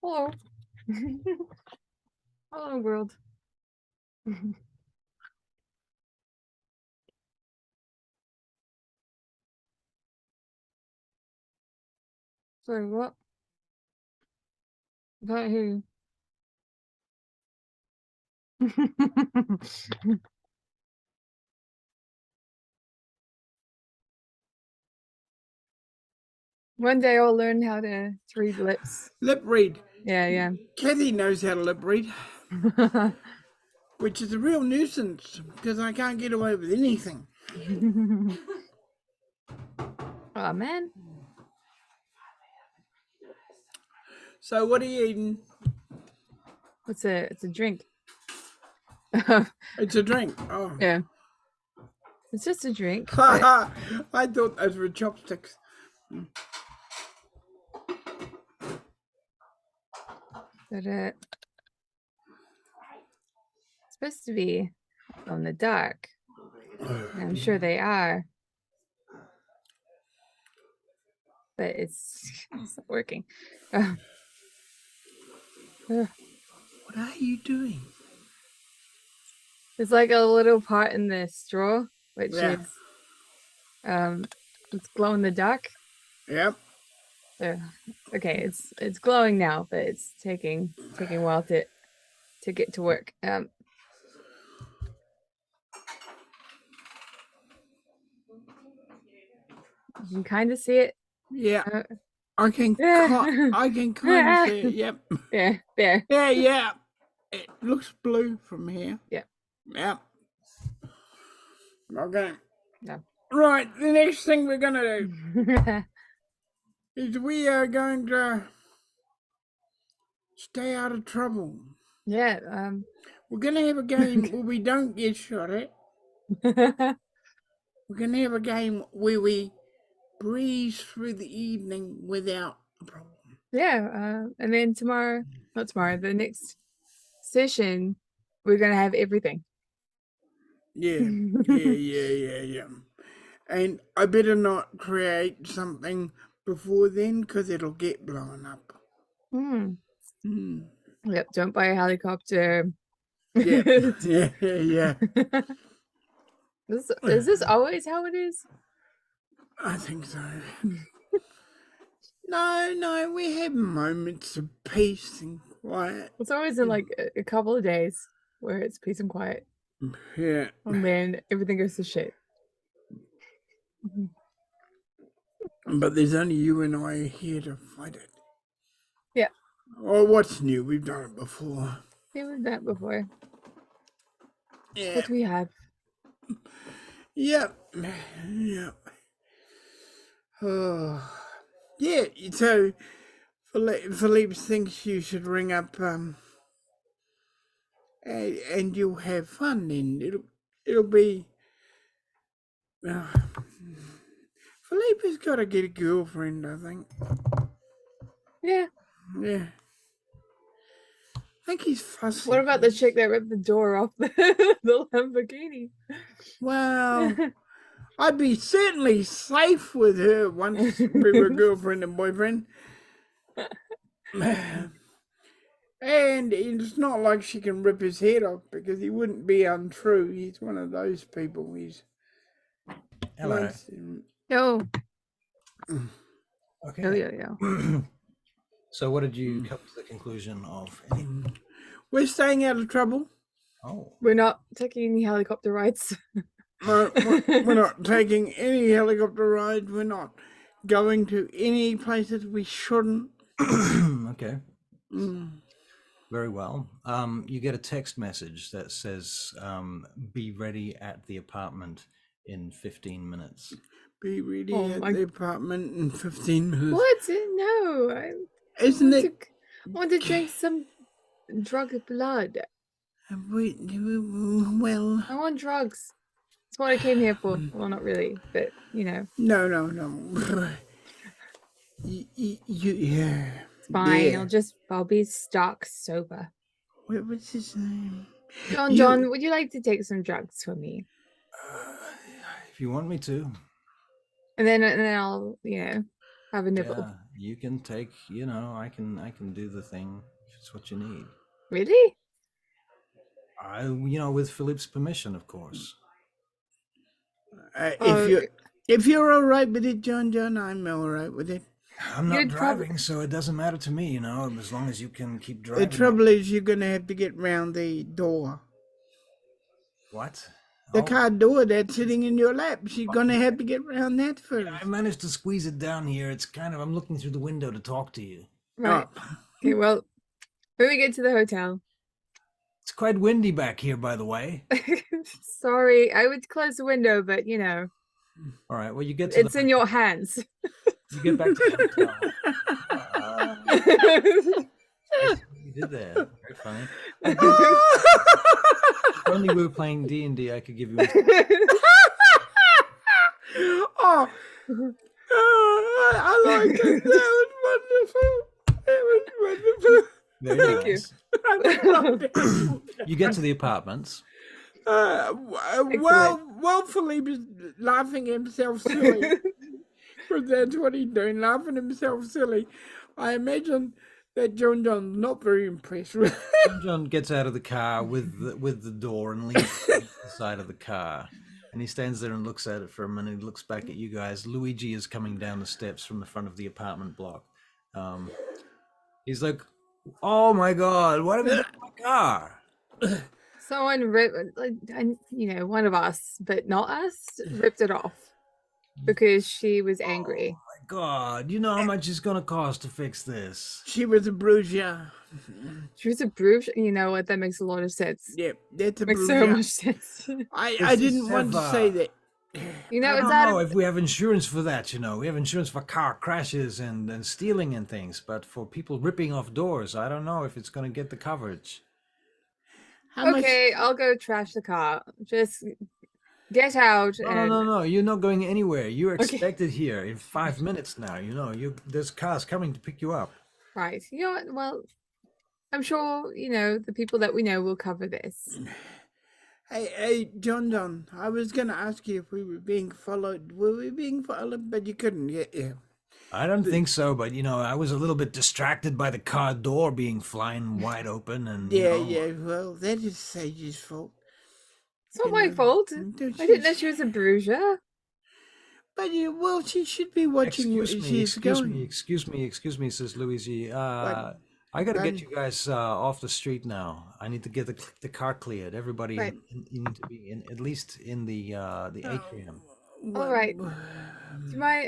Hello. Hello, world. Sorry, what? About who? One day I'll learn how to read lips. Lip read. Yeah, Kathy knows how to lip read, yeah. which is a real nuisance because I can't get away with anything. Oh man. So what are you eating? It's a drink. It's a drink. Oh. Yeah. It's just a drink. I thought those were chopsticks. But it's supposed to be on the dark. And I'm sure they are. But it's not working. What are you doing? There's like a little part in the straw, which Yeah. is it's glow in the dark. Yep. Okay, it's glowing now, but it's taking a while to get to work. You can kind of see it. Yeah. I can kind of see it. Yep. There. Yeah. It looks blue from here. Yeah. Yep. Okay. No. Right. The next thing we're gonna do is we are going to stay out of trouble. Yeah. We're gonna have a game where we don't get shot at. We're gonna have a game where we breeze through the evening without a problem. Yeah. And then the next session, we're gonna have everything. Yeah. And I better not create something before then because it'll get blown up. Yep. Don't buy a helicopter. Yeah. Yeah. Is this always how it is? I think so. No, we have moments of peace and quiet. It's always in like a couple of days where it's peace and quiet. Yeah. And then everything goes to shit. But there's only you and I here to fight it. Yeah. Oh, what's new? We've done it before. Yeah, we've done it before. Yeah. What do we have? Yep. Oh. Yeah, so Philippe thinks you should ring up and you'll have fun and it'll be Philippe has got to get a girlfriend, I think. Yeah. Yeah. I think he's fussy. What about the chick that ripped the door off the Lamborghini? Well, I'd be certainly safe with her once we were girlfriend and boyfriend. And it's not like she can rip his head off because he wouldn't be untrue. He's one of those people. Hello. Yo. Okay. Yo. So what did you come to the conclusion of? We're staying out of trouble. Oh. We're not taking any helicopter rides. No, we're not taking any helicopter rides. We're not going to any places we shouldn't. Okay. Very well. You get a text message that says, be ready at the apartment in 15 minutes. Be ready at the apartment in 15 minutes. What? No. I want to drink some drug blood. Well, I want drugs. That's what I came here for. Well, not really, but you know. No. Yeah. It's fine. Yeah. I'll be stark sober. What's his name? John, would you like to take some drugs for me? If you want me to. And then I'll, have a nibble. Yeah, you can take, I can do the thing if it's what you need. Really? With Philippe's permission, of course. Oh, If you're all right with it, John, I'm all right with it. I'm not You'd probably- driving, so it doesn't matter to me, as long as you can keep The driving. trouble is you're going to have to get round the door. What? The car door that's sitting in your lap. She's going to have to get round that first. I managed to squeeze it down here. It's I'm looking through the window to talk to you. right. Oh. Okay, well, when we get to the hotel. It's quite windy back here, by the way. Sorry, I would close the window, but All right, well, you get to it's in your hands. You get back to the hotel. You did there. Very funny. If only we were playing D&D, I could give you Oh, I like it. That was wonderful. It was wonderful. Very Thank you. nice. I loved it. You get to the apartments. Well, Philippe is laughing himself silly. Because that's what he's doing, laughing himself silly. I imagine that John's not very impressed with John gets out of the car with the door and leans on the side of the car. And he stands there and looks at it for a minute. He looks back at you guys. Luigi is coming down the steps from the front of the apartment block. He's like, "Oh my God, what have you done to my car?" Someone ripped, one of us, but not us, ripped it off because she was angry. Oh my God, you know how much it's gonna cost to fix this? She was a bruiser. She was a brute. You know what? That makes a lot of sense. Yep, that's a Makes bruiser. so much sense. I didn't want to say that. I It's don't out know of if we have insurance for that. We have insurance for car crashes and stealing and things, but for people ripping off doors, I don't know if it's gonna get the coverage. How okay, I'll go trash the car. Just get out. No, you're not going anywhere. You're Okay. expected here in 5 minutes now. There's cars coming to pick you up. Right. You know what? Well, I'm sure, the people that we know will cover this. Hey, John, I was going to ask you if we were being followed. Were we being followed? But you couldn't get you. I don't think so, but I was a little bit distracted by the car door being flying wide open, and Yeah, well, that is Sage's fault. It's not my fault. I didn't know she was a bruiser. But well, she should be watching where she's going. Excuse me, says Luigi. I gotta get you guys off the street now. I need to get the car cleared. Everybody, Right. you need to be at least in the atrium. All right. Do my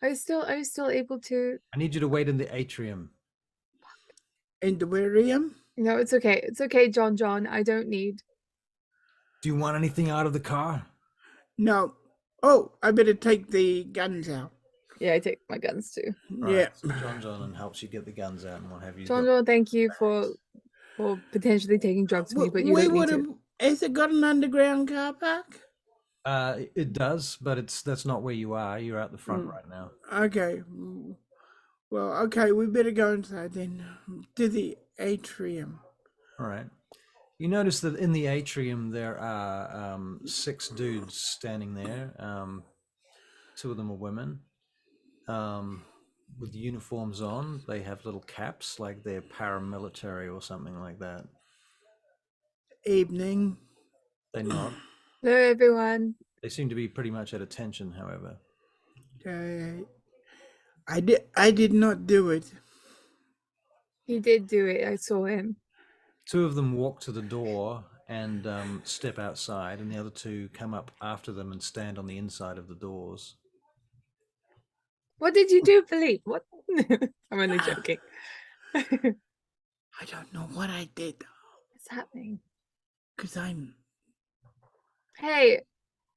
are you still able to? I need you to wait in the atrium. In the aquarium? No, it's okay. It's okay, John. I don't need. Do you want anything out of the car? No. Oh, I better take the guns out. Yeah, I take my guns too. Right, Yeah. so John helps you get the guns out and what have you. John, thank you for potentially taking drugs from me, but you don't need to. Has it got an underground car park? It does, but that's not where you are. You're out the front right now. Okay. Well, okay, we better go inside then. To the atrium. All right. You notice that in the atrium there are 6 dudes standing there. 2 of them are women. With uniforms on. They have little caps like they're paramilitary or something like that. Evening. They nod. Hello, everyone. They seem to be pretty much at attention, however. I did not do it. He did do it. I saw him. 2 of them walk to the door and step outside, and the other 2 come up after them and stand on the inside of the doors. What did you do, Philippe? What? I'm only joking. I don't know what I did. What's happening? Because I'm... Hey,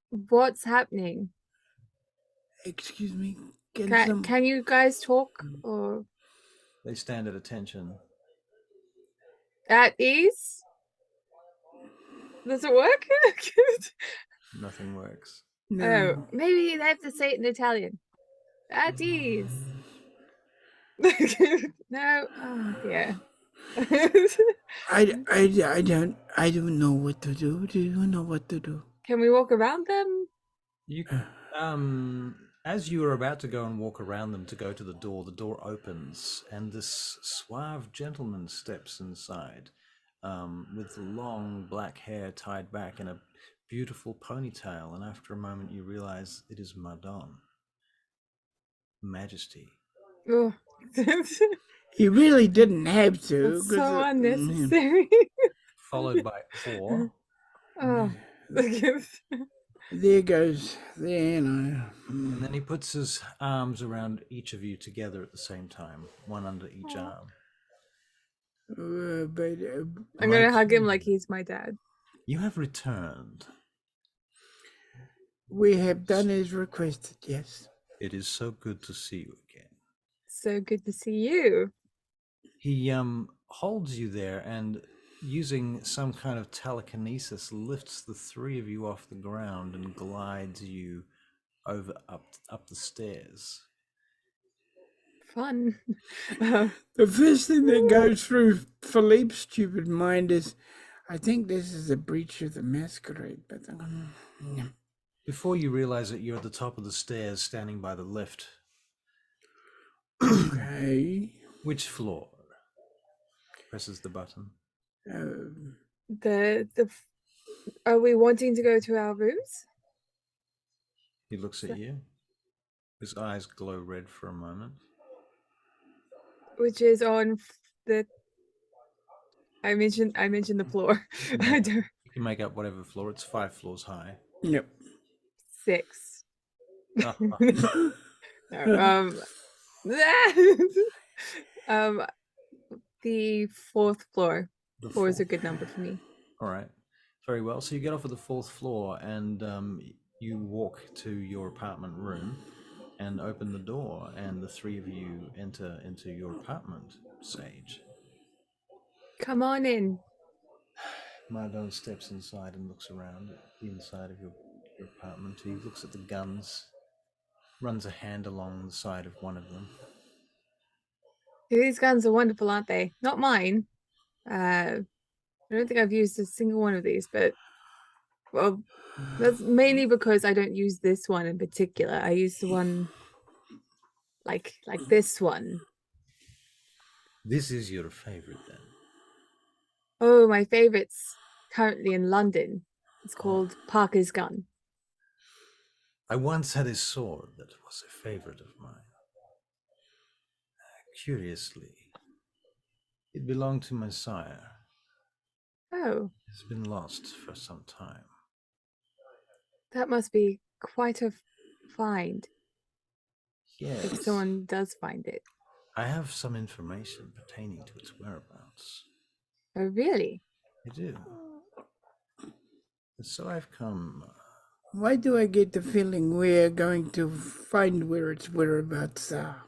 what's happening? Excuse me. Can you guys talk or They stand at attention. at ease? Does it work? Nothing works. No. Oh, maybe they have to say it in Italian. At ease. No. Oh dear. I don't know what to do. Do you know what to do? Can we walk around them? You as you are about to go and walk around them to go to the door opens and this suave gentleman steps inside. with long black hair tied back in a beautiful ponytail. And after a moment, you realize it is Mardon, Majesty. Oh. He really didn't have to. That's so unnecessary. Followed by Or. Oh. There goes there, And then he puts his arms around each of you together at the same time, one under each arm. but I'm gonna hug him like he's my dad. You have returned. we have done as requested. Yes. It is so good to see you again. So good to see you. He holds you there and, using some kind of telekinesis, lifts the three of you off the ground and glides you over up the stairs. Fun. The first thing that goes through Philippe's stupid mind is, I think this is a breach of the Masquerade, but Before you realize it, you're at the top of the stairs, standing by the lift. okay. Which floor? Presses the button. Are we wanting to go to our rooms? He looks at you. His eyes glow red for a moment. Which is on the. I mentioned the floor. I don't. You can make up whatever floor. It's 5 floors high. Yep. 6. The fourth floor. 4 is a good number for me. All right. Very well. So you get off at the 4th floor and you walk to your apartment room and open the door, and the three of you enter into your apartment, Sage. Come on in. Mardon steps inside and looks around at the inside of your apartment. He looks at the guns, runs a hand along the side of one of them. These guns are wonderful, aren't they? Not mine. I don't think I've used a single one of these, but well, that's mainly because I don't use this one in particular. I use the one like this one. This is your favorite, then? Oh, my favorite's currently in London. It's called Parker's gun. I once had a sword that was a favorite of mine. Curiously, it belonged to my sire. Oh. It's been lost for some time. That must be quite a find. Yes. If someone does find it. I have some information pertaining to its whereabouts. Oh, really? I do. And so I've come. Why do I get the feeling we're going to find where its whereabouts are?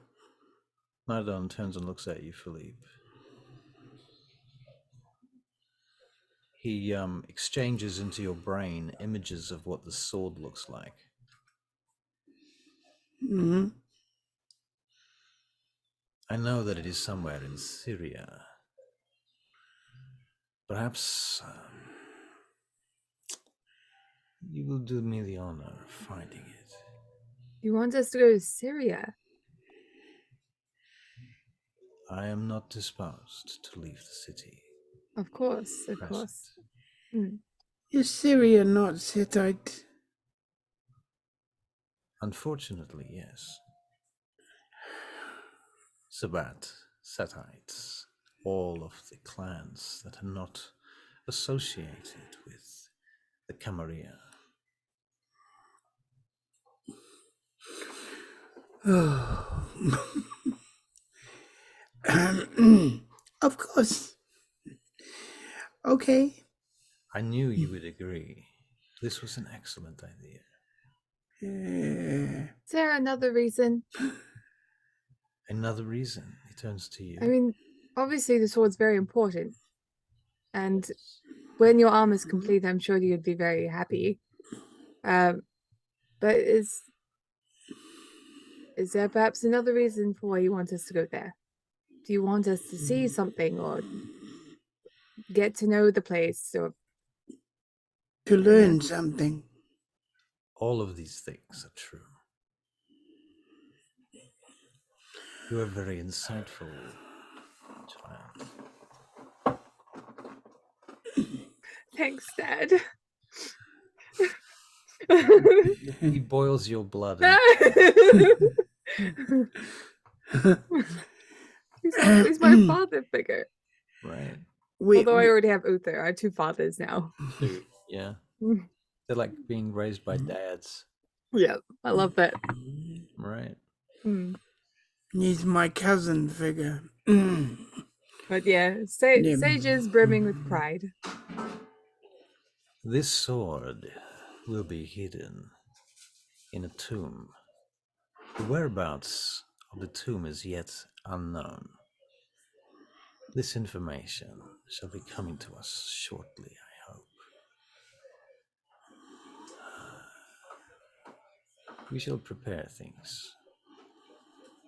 Mardon turns and looks at you, Philippe. He exchanges into your brain images of what the sword looks like. Mm-hmm. I know that it is somewhere in Syria. Perhaps you will do me the honor of finding it. You want us to go to Syria? I am not disposed to leave the city. Of course, of course. Is Syria not Hittite? Unfortunately, yes. Sabbat, Setites, all of the clans that are not associated with the Camarilla. Oh. Of course. Okay. I knew you would agree. This was an excellent idea. Is there another reason? Another reason? He turns to you. I mean, obviously the sword's very important. And when your arm is complete, I'm sure you'd be very happy. But is there perhaps another reason for why you want us to go there? Do you want us to see something or get to know the place or to learn something? All of these things are true. You are very insightful, child. Thanks, Dad. He boils your blood. He's my father figure. Right. Although I already have Uther. I have 2 fathers now. Yeah. They're like being raised by dads. Yeah, I love that. Right. He's my cousin figure. But yeah, Sage is brimming with pride. This sword will be hidden in a tomb. The whereabouts of the tomb is yet unknown. This information shall be coming to us shortly, I hope. We shall prepare things.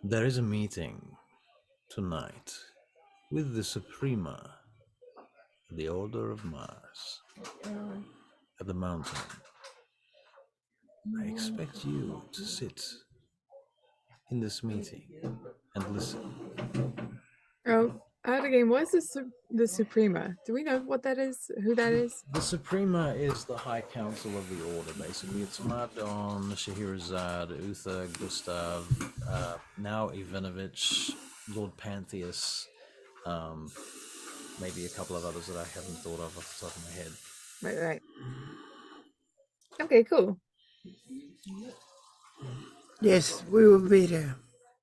There is a meeting tonight with the Suprema of the Order of Mars at the mountain. I expect you to sit in this meeting and listen. Oh, out of game. What is the Suprema? Do we know what that is? Who that is? The Suprema is the High Council of the Order, basically. It's Mardon, Scheherazade, Uther, Gustav, now Ivanovich, Lord Pantheus, maybe a couple of others that I haven't thought of off the top of my head. Right. Okay, cool. Yes, we will be there.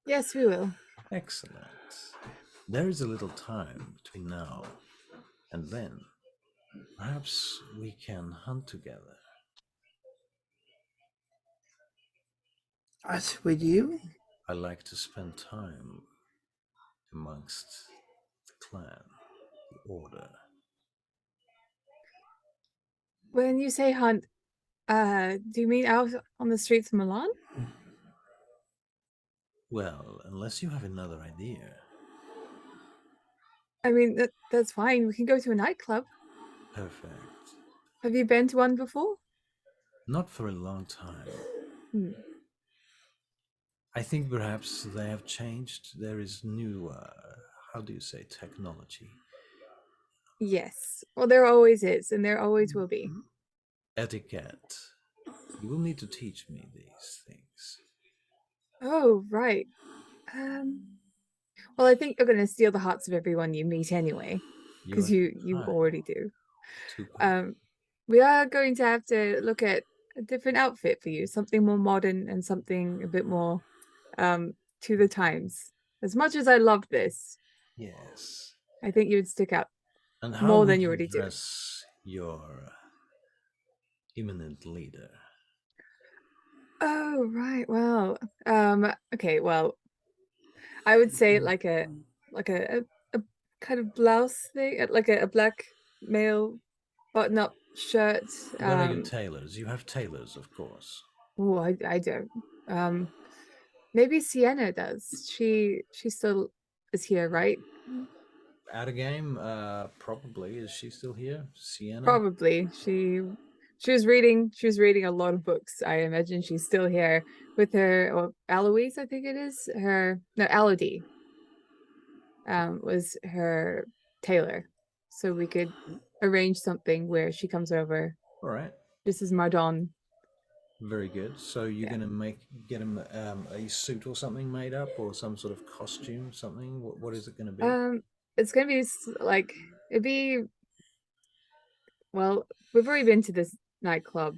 Yes, we will. Excellent. There is a little time between now and then. Perhaps we can hunt together. Us with you? I like to spend time amongst the clan, the order. When you say hunt, do you mean out on the streets of Milan? Well, unless you have another idea. I mean, that's fine. We can go to a nightclub. Perfect. Have you been to one before? Not for a long time. I think perhaps they have changed. There is new, how do you say, technology? Yes. Well, there always is, and there always will be. Etiquette. You will need to teach me these things. Oh, right. Well, I think you're going to steal the hearts of everyone you meet anyway, because you already do. We are going to have to look at a different outfit for you, something more modern and something a bit more to the times. As much as I love this, yes, I think you would stick out and more than you already do. Your imminent leader. Oh, right. Well, okay. Well, I would say like a kind of blouse thing, like a black male button-up shirt. Very good tailors. You have tailors, of course. Oh, I don't. Maybe Sienna does. She still is here, right? Out of game, probably. Is she still here? Sienna? Probably. She was reading a lot of books. I imagine she's still here with her, or Eloise, I think it is. Elodie was her tailor. So we could arrange something where she comes over. All right. This is Mardon. Very good. So you're going to get him a suit or something made up, or some sort of costume, something? What is it going to be? It's going to be like, it'd be, well, we've already been to this nightclub,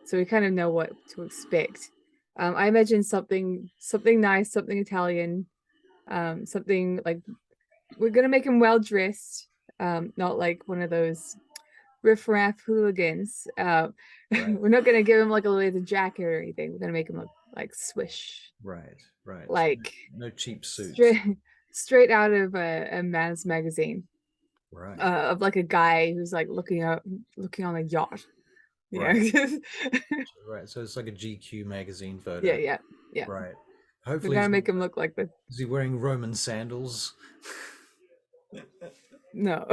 so we kind of know what to expect. I imagine something nice, something Italian, something like, we're going to make him well dressed, not like one of those riff-raff hooligans. Right. We're not going to give him like a leather jacket or anything. We're going to make him look like swish. Right. Like no cheap suits. Straight out of a man's magazine. Right. Of like a guy who's like looking on a yacht. Right. Right. So it's like a GQ magazine photo. Yeah. Right. Hopefully, we're gonna make him look like the. Is he wearing Roman sandals? No.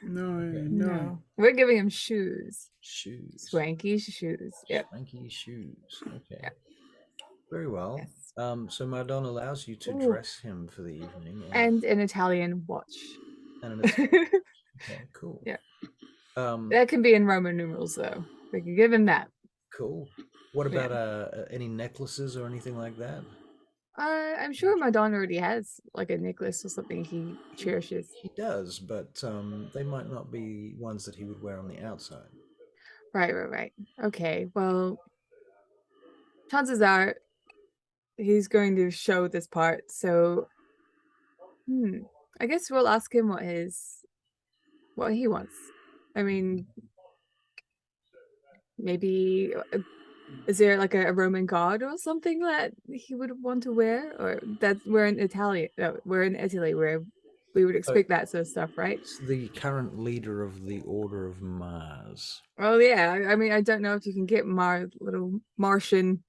No. We're giving him shoes. Swanky shoes. Yeah. Swanky shoes. Okay. Yeah. Very well. Yes. So Mardon allows you to dress him for the evening. And an Italian watch. Okay, cool. Yeah. That can be in Roman numerals, though. We can give him that. Cool. What Yeah. about any necklaces or anything like that? I'm sure Mardon already has like a necklace or something he cherishes. He does, but they might not be ones that he would wear on the outside. Right. Okay, well, chances are he's going to show this part, so I guess we'll ask him what he wants. I mean, maybe is there like a Roman god or something that he would want to wear? Or that we're in Italy where we would expect that sort of stuff, right? It's the current leader of the Order of Mars. Oh yeah, I mean, I don't know if you can get little Martian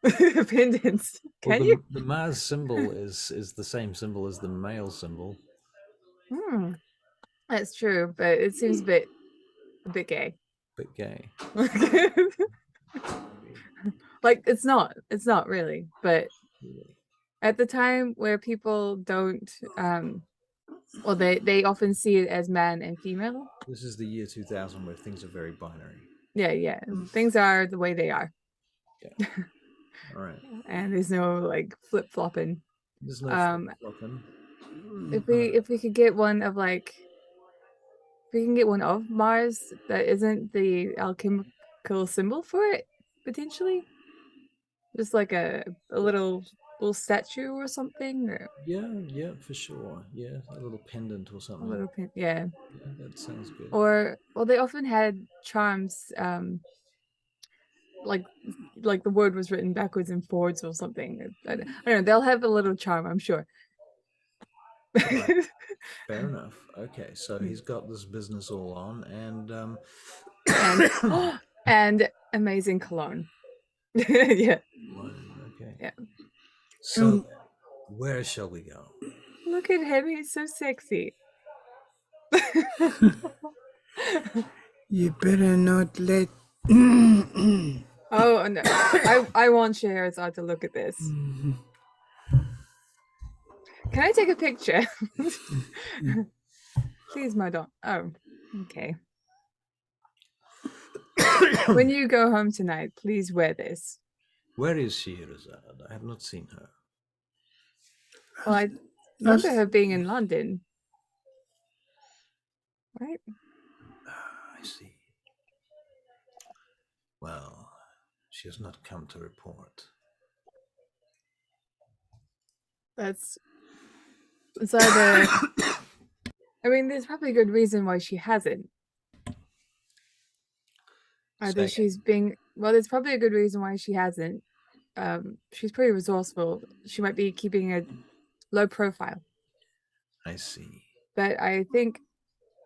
pendants. Well, Can you? the Mars symbol is the same symbol as the male symbol. That's true, but it seems a bit gay. Bit gay. Like it's not really, but at the time where people don't well, they often see it as man and female. This is the year 2000 where things are very binary. Yeah. Things are the way they are. Yeah. All right. And there's no like flip-flopping. There's no flip-flopping. If we could get one of like if we can get one of Mars that isn't the alchemical symbol for it, potentially. Just like a little statue or something, or Yeah, for sure. Yeah, a little pendant or a something. little pin. Yeah. Yeah, that sounds good. Or well, they often had charms, like the word was written backwards and forwards or something. I don't know. They'll have a little charm, I'm sure. Right. Fair enough. Okay, so he's got this business all on, and amazing cologne. Yeah. Okay. Yeah. So, where shall we go? Look at him. He's so sexy. You better not let. Oh no! I want Scheherazade to look at this. Can I take a picture? Please, Mardon. Oh, okay. When you go home tonight, please wear this. Where is Scheherazade? I have not seen her. Well, I remember her being in London. Right? I see. Well, she has not come to report. It's either. I mean, there's probably a good reason why she hasn't. Either she's being. Well, there's probably a good reason why she hasn't. She's pretty resourceful. She might be keeping a low profile. I see. But I think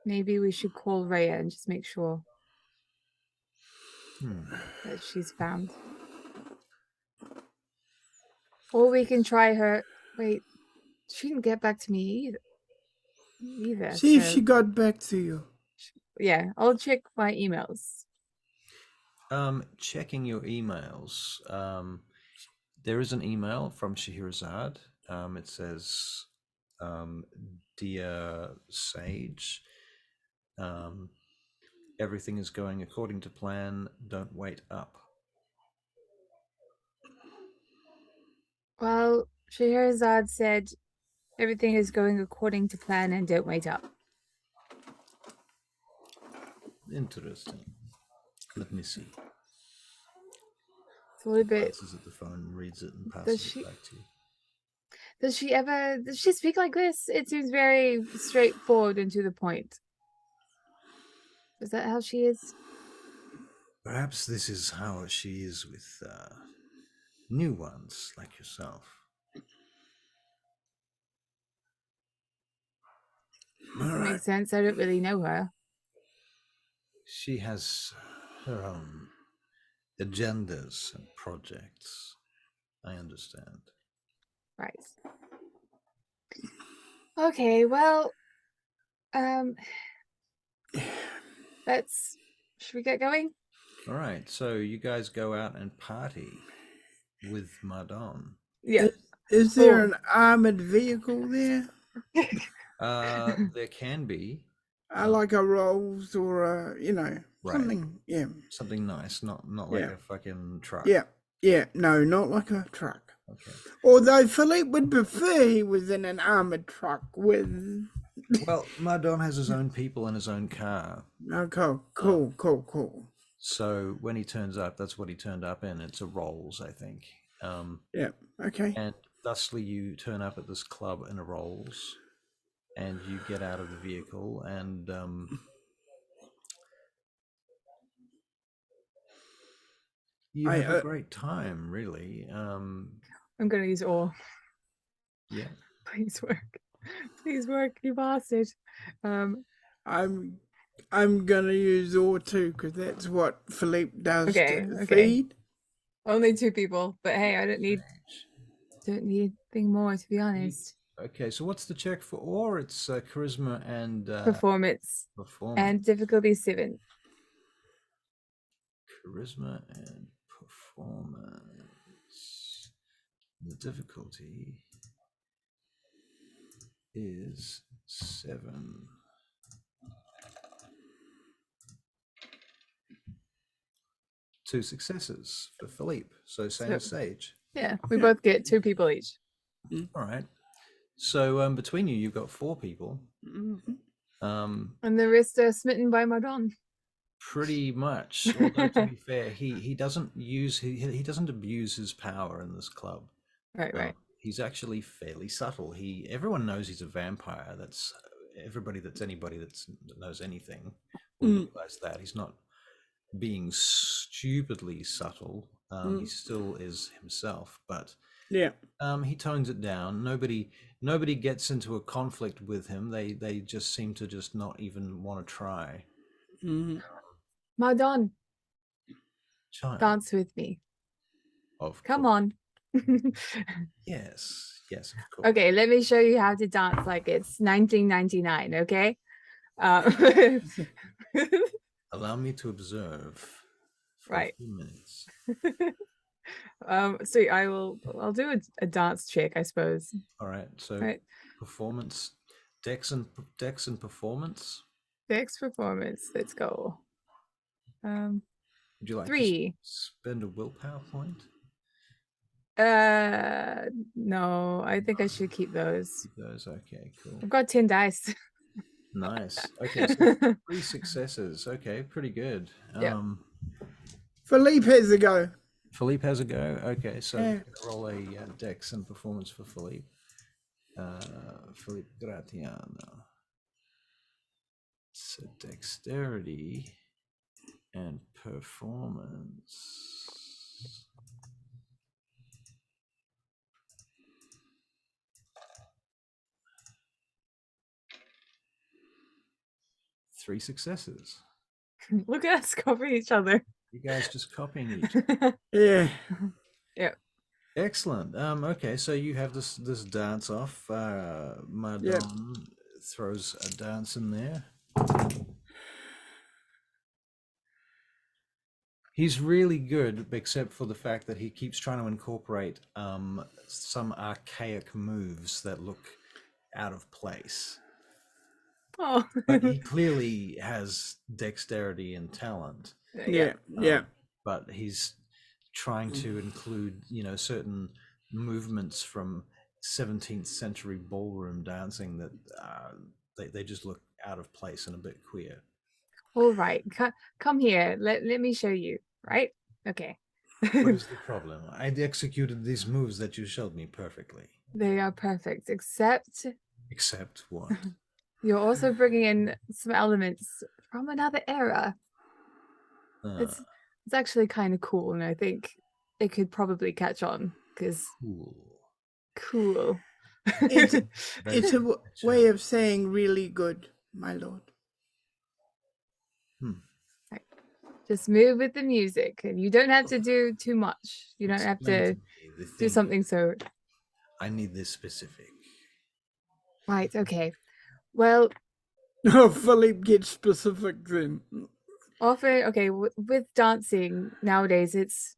maybe we should call Rhea and just make sure that she's found. Or we can try her. Wait, she didn't get back to me either. See if she got back to you. Yeah, I'll check my emails. Checking your emails. There is an email from Scheherazade. It says, "Dear Sage, everything is going according to plan. Don't wait up." Well, Scheherazade said everything is going according to plan and don't wait up. Interesting. Let me see. It's a little bit. Answers at the phone, reads it, and passes it back to you. Does she speak like this? It seems very straightforward and to the point. Is that how she is? Perhaps this is how she is with new ones like yourself. Makes sense. I don't really know her. She has her own agendas and projects. I understand. Right. Okay, well, should we get going? All right, so you guys go out and party with Mardon. Yeah. Is there an armored vehicle there? There can be. I like a rolls or Right. something. Yeah. Something nice, not like Yeah. a fucking truck. Yeah. Yeah. No, not like a truck. Okay. Although Philippe would prefer he was in an armored truck with. Well, Mardon has his own people and his own car. Okay. Cool. So when he turns up, that's what he turned up in. It's a Rolls, I think. Yeah. Okay. And thusly, you turn up at this club in a Rolls, and you get out of the vehicle, and you have a great time, really. I'm gonna use all. Yeah. Please work, you bastard. I'm gonna use or too because that's what Philippe does Okay, to okay. feed. Only 2 people, but hey, I don't need anything more, to be honest. Okay, so what's the check for or? It's charisma and Performance and difficulty 7. Charisma and performance. The difficulty is 7. Two successes for Philippe, so same as Sage. Yeah, we both get 2 people each. All right. So between you, you've got 4 people. And the rest are smitten by Mardon. Pretty much. Although to be fair, he doesn't use he doesn't abuse his power in this club. Right. He's actually fairly subtle. Everyone knows he's a vampire. That's anybody that knows anything will realize that he's not being stupidly subtle. He still is himself, but he tones it down. Nobody gets into a conflict with him. They just seem to just not even want to try. Mardon, Child. dance with me. Come on. Yes, of course. Okay, let me show you how to dance like it's 1999, okay? Allow me to observe for a few minutes. So I'll do a dance check, I suppose. All right, so performance, dex and performance. Dex performance, let's go. Would you like 3. to spend a willpower point? No, I think I should keep those. Keep those, okay, cool. I've got 10 dice. Nice. Okay, so 3 successes. Okay, pretty good. Philippe has a go. Philippe has a go. Okay, so roll a dex and performance for Philippe. Philippe Gratiano. So dexterity and performance. Three successes. Look at us copy each other. You guys just copying each other. Yeah. Excellent. Okay, so you have this dance off. Mardon throws a dance in there. He's really good, except for the fact that he keeps trying to incorporate some archaic moves that look out of place. Oh. But he clearly has dexterity and talent. But he's trying to include, certain movements from 17th century ballroom dancing that they just look out of place and a bit queer. All right, come here. Let me show you. Right? Okay. What is the problem? I executed these moves that you showed me perfectly. They are perfect, except what? You're also bringing in some elements from another era. It's actually kind of cool, and I think it could probably catch on because cool. It's a way of saying really good, my lord. Right. Just move with the music, and you don't have to do too much. You don't have to do something so. I need this specific. Right. Okay. Well. No, Philippe gets specific then. Often, okay, with dancing nowadays, it's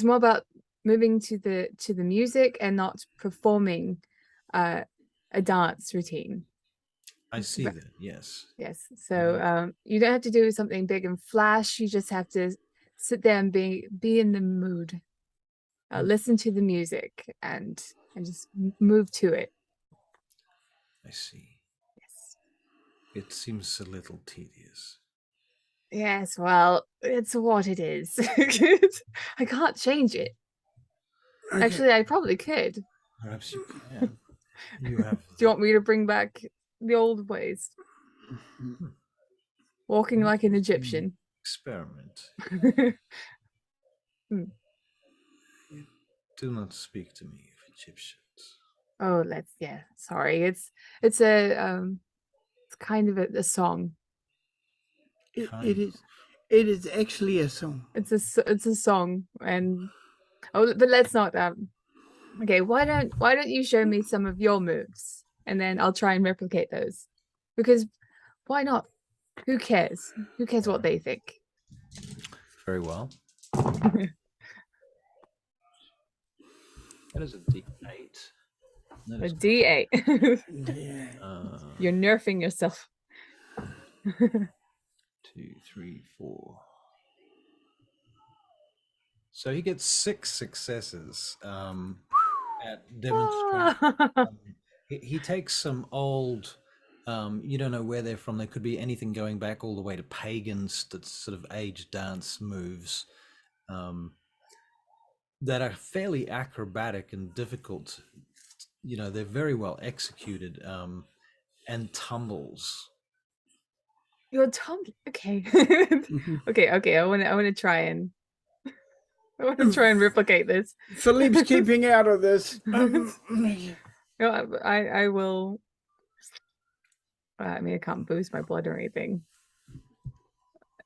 more about moving to the music and not performing a dance routine. I see that. Yes. Yes. So you don't have to do something big and flash. You just have to sit there and be in the mood. Listen to the music and just move to it. I see. Yes. It seems a little tedious. Yes, well, it's what it is. I can't change it. Okay. Actually, I probably could. Do Perhaps you can. You have. you want me to bring back the old ways? Walking like an Egyptian. Experiment. Hmm. Do not speak to me of Egyptians. Oh, sorry. It's it's kind of a song. It Kind is. of. It is actually a song. It's a song, and but let's not okay, why don't you show me some of your moves and then I'll try and replicate those. Because why not? Who cares? Who cares what they think? Very well. That is a D8. That A is D8. Yeah. You're nerfing yourself. 2, 3, 4. So he gets 6 successes at demonstrating. He takes some old, you don't know where they're from. They could be anything going back all the way to pagans, that sort of age dance moves that are fairly acrobatic and difficult. You know, they're very well executed, and tumbles. You're Tom. Okay. Okay. I want to try and replicate this. Philippe's keeping out of this. No, I will. I mean, I can't boost my blood or anything.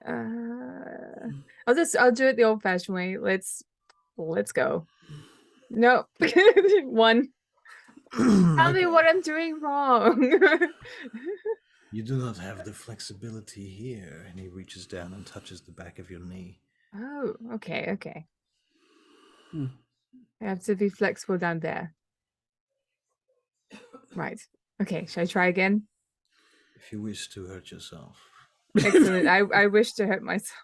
I'll do it the old-fashioned way. Let's go. No, 1. Tell me what I'm doing wrong. You do not have the flexibility here. And he reaches down and touches the back of your knee. Oh, okay. I have to be flexible down there. Right. Okay, should I try again? If you wish to hurt yourself. Excellent. I wish to hurt myself.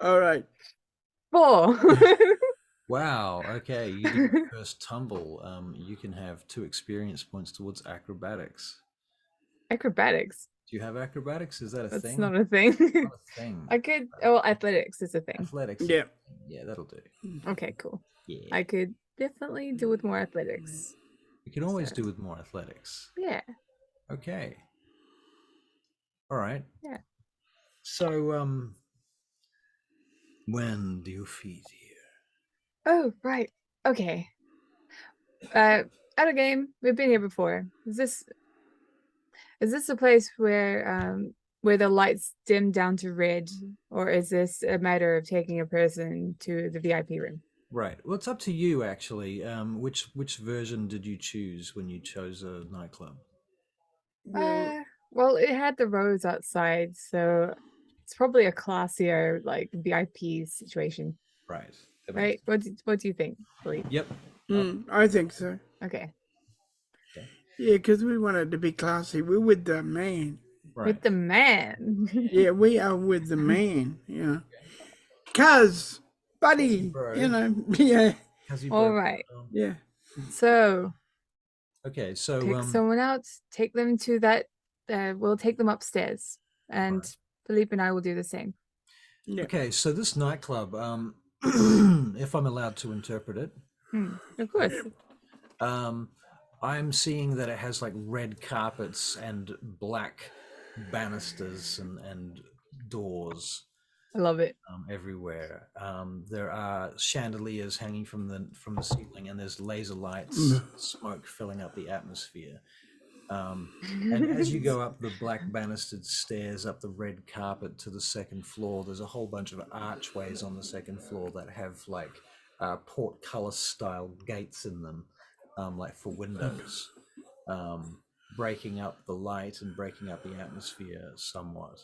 All right. 4. Wow. Okay. You did the first tumble. You can have 2 experience points towards acrobatics. Acrobatics. Do you have acrobatics? Is that a That's thing? not a thing. Not a thing. I could. Oh, athletics is a thing. Athletics. Yeah. Yeah, that'll do. Okay, cool. Yeah. I could definitely do with more athletics. You can always do with more athletics. Yeah. Okay. All right. Yeah. So, when do you feed here? Oh, right. Okay. At a game, we've been here before. Is this a place where the lights dim down to red, or is this a matter of taking a person to the VIP room? Right. Well, it's up to you, actually. Which version did you choose when you chose a nightclub? Well, it had the rose outside, so it's probably a classier, like, VIP situation. Right. Right? What do you think, Philippe? Yep. I think so. Okay. Yeah, because we wanted to be classy. We're with the man. Right. With the man. Yeah, we are with the man. Yeah. Cuz, buddy, Bro. you know, yeah. All right. Yeah. So Okay, so pick someone out, take them to that. We'll take them upstairs, and Philippe and I will do the same. Yeah. okay, so this nightclub, if I'm allowed to interpret it, Of course. I'm seeing that it has like red carpets and black banisters and doors I love it. everywhere. There are chandeliers hanging from the ceiling, and there's laser lights, smoke filling up the atmosphere. And as you go up the black banistered stairs, up the red carpet to the second floor, there's a whole bunch of archways on the second floor that have like portcullis style gates in them, like for windows, breaking up the light and breaking up the atmosphere somewhat.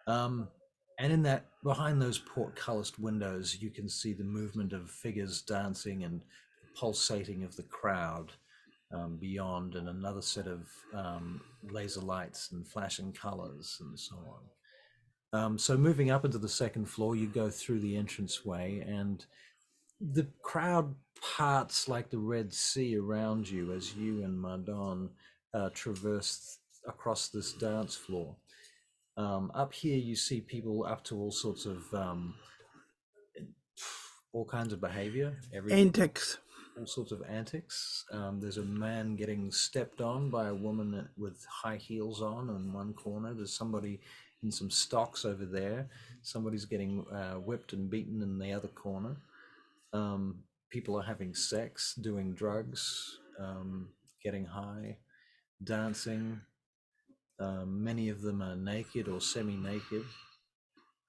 And in that, behind those portcullis windows, you can see the movement of figures dancing and pulsating of the crowd. beyond, and another set of laser lights and flashing colors and so on. So moving up into the second floor, you go through the entranceway, and the crowd parts like the Red Sea around you as you and Mardon traverse across this dance floor. Up here, you see people up to all kinds of behavior, Antics. all sorts of antics. There's a man getting stepped on by a woman with high heels on in one corner. There's somebody in some stocks over there. Somebody's getting whipped and beaten in the other corner. People are having sex, doing drugs, getting high, dancing. Many of them are naked or semi-naked.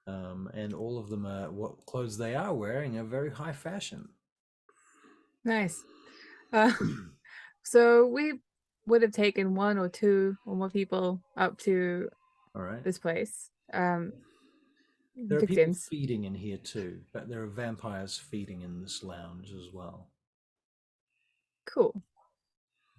And all of them are, what clothes they are wearing are very high fashion. Nice. So we would have taken one or two or more people up to All right. this place. There are people Victims. feeding in here too, but there are vampires feeding in this lounge as well. Cool.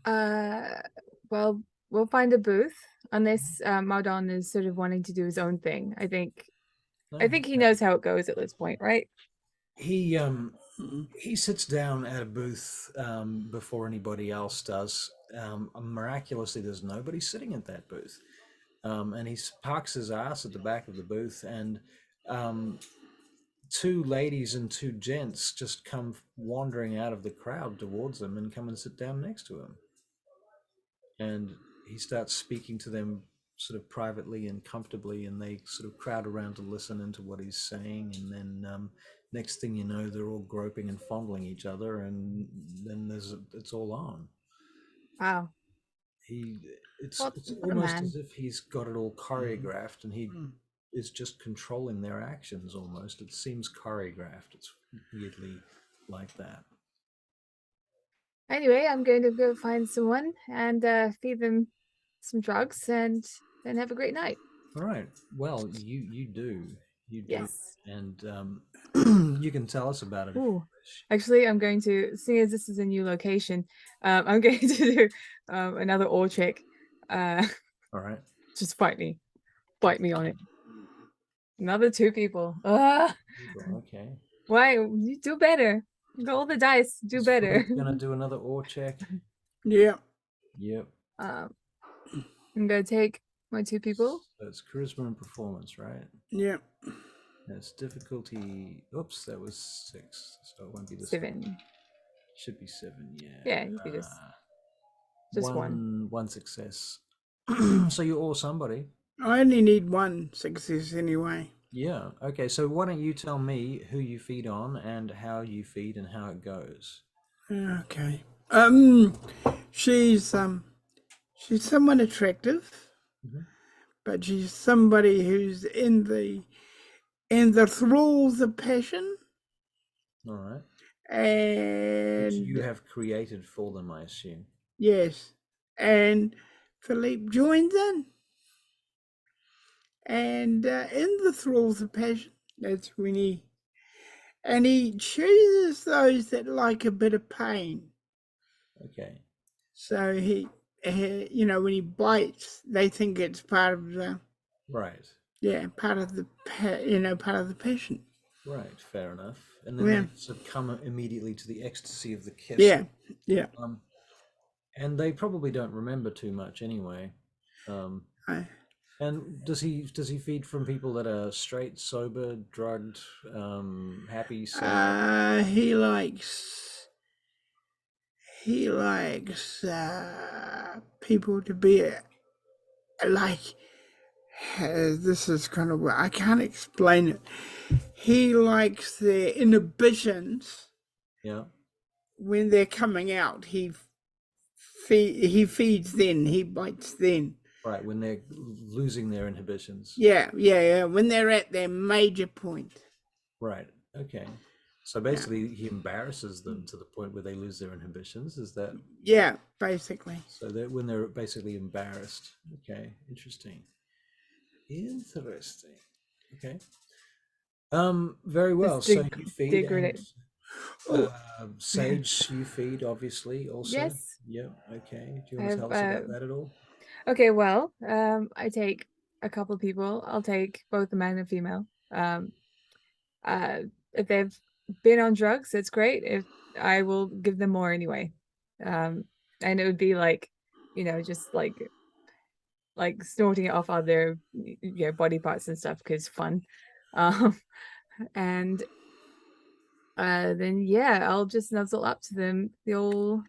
Well, we'll find a booth unless Mardon is sort of wanting to do his own thing. I think he knows how it goes at this point, right? He sits down at a booth before anybody else does. Miraculously, there's nobody sitting at that booth. And he parks his ass at the back of the booth, and two ladies and two gents just come wandering out of the crowd towards him and come and sit down next to him. And he starts speaking to them sort of privately and comfortably, and they sort of crowd around to listen into what he's saying. And then next thing you know, they're all groping and fondling each other, and then it's all on. Wow. It's What a almost man. as if he's got it all choreographed, and he is just controlling their actions almost. It seems choreographed. It's weirdly like that. Anyway, I'm going to go find someone and feed them some drugs and then have a great night. All right. Well, you do. Yes. And you can tell us about it. Ooh. Actually, I'm going to, seeing as this is a new location, I'm going to do another ore check. All right. Just fight me on it. Another two people. Okay. Why? You do better. Roll the dice. Do Is better. Philippe gonna do another ore check? Yeah. Yep. I'm gonna take my two people. So it's charisma and performance, right? Yeah. That's difficulty. Oops, that was 6, so it won't be this 7. one. Should be 7, yeah. Yeah, you could just one. One success. So you owe somebody. I only need one success anyway. Yeah. Okay. So why don't you tell me who you feed on and how you feed and how it goes? Okay. She's somewhat attractive, but she's somebody who's in the thralls of passion. All right. And Which you have created for them, I assume. yes. And Philippe joins in. And in the thralls of passion, that's when he chooses those that like a bit of pain. Okay. So he when he bites, they think it's part of the right. Yeah, part of the passion. Right. Fair enough. And then they succumb immediately to the ecstasy of the kiss. Yeah. Yeah. And they probably don't remember too much anyway. And does he feed from people that are straight, sober, drugged, happy, sad? He likes people to be like. This is kind of I can't explain it. He likes their inhibitions. Yeah. When they're coming out, he feeds then. He bites then. Right, when they're losing their inhibitions. Yeah. When they're at their major point. Right. Okay. So basically, he embarrasses them to the point where they lose their inhibitions. Is that? Yeah, basically. So that when they're basically embarrassed. Okay. Interesting. Okay. Very well. So you feed. Oh, Sage, you feed, obviously, also. Yes. Yep. Okay. Do you I want to have, tell us about that at all? Okay, well, I take a couple people. I'll take both the man and female. If they've been on drugs, it's great. If I will give them more anyway. And it would be like, just like snorting it off other body parts and stuff because fun. And then yeah, I'll just nuzzle up to them the old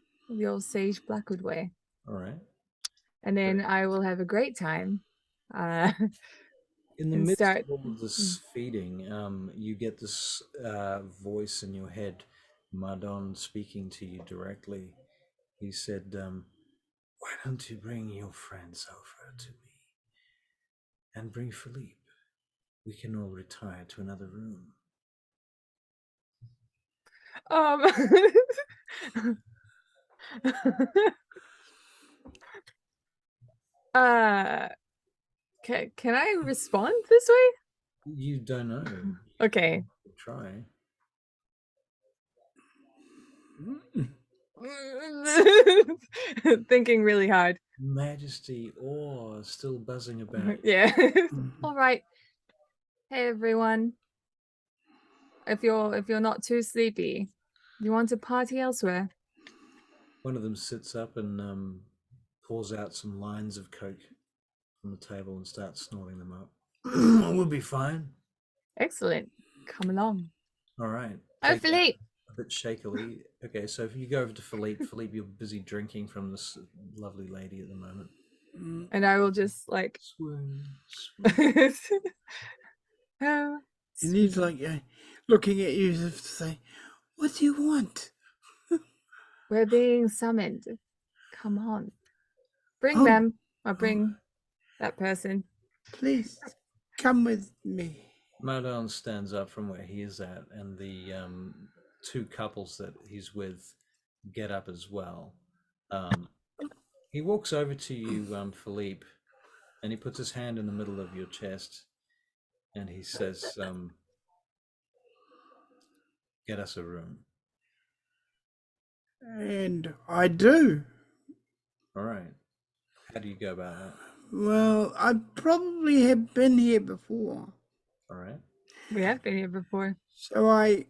Sage Blackwood way. All right. And then I will have a great time. In the And midst start of all of this feeding, you get this voice in your head, Mardon speaking to you directly. He said, "Why don't you bring your friends over to me and bring Philippe? We can all retire to another room." um uh can I respond this way? You don't know. Okay. Try. Thinking really hard. Majesty, awe, still buzzing about. Yeah. All right. Hey everyone. If you're not too sleepy, you want to party elsewhere? One of them sits up and pours out some lines of coke on the table and starts snorting them up. We'll be fine. Excellent. Come along. All right. Oh, Take that Philippe. a bit shakily. Okay, so if you go over to Philippe, you're busy drinking from this lovely lady at the moment. And I will just like Swoon. oh, and he's like looking at you as if to say, "What do you want?" we're being summoned. Come on. Bring Oh, them. Or bring that person. Please come with me. Mardon stands up from where he is at, and the two couples that he's with get up as well. He walks over to you, Philippe, and he puts his hand in the middle of your chest, and he says, "Get us a room." And I do. All right. How do you go about that? Well, I probably have been here before. All right. We have been here before. So I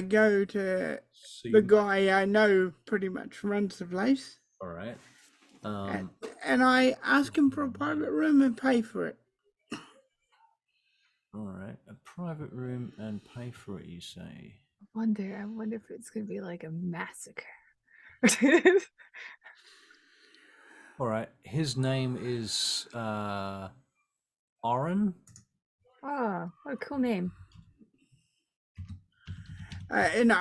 go to the guy I know pretty much runs the place. All right. And I ask him for a private room and pay for it. All right. A private room and pay for it, you say? I wonder if it's going to be like a massacre. All right. His name is Oren. Oh, what a cool name. And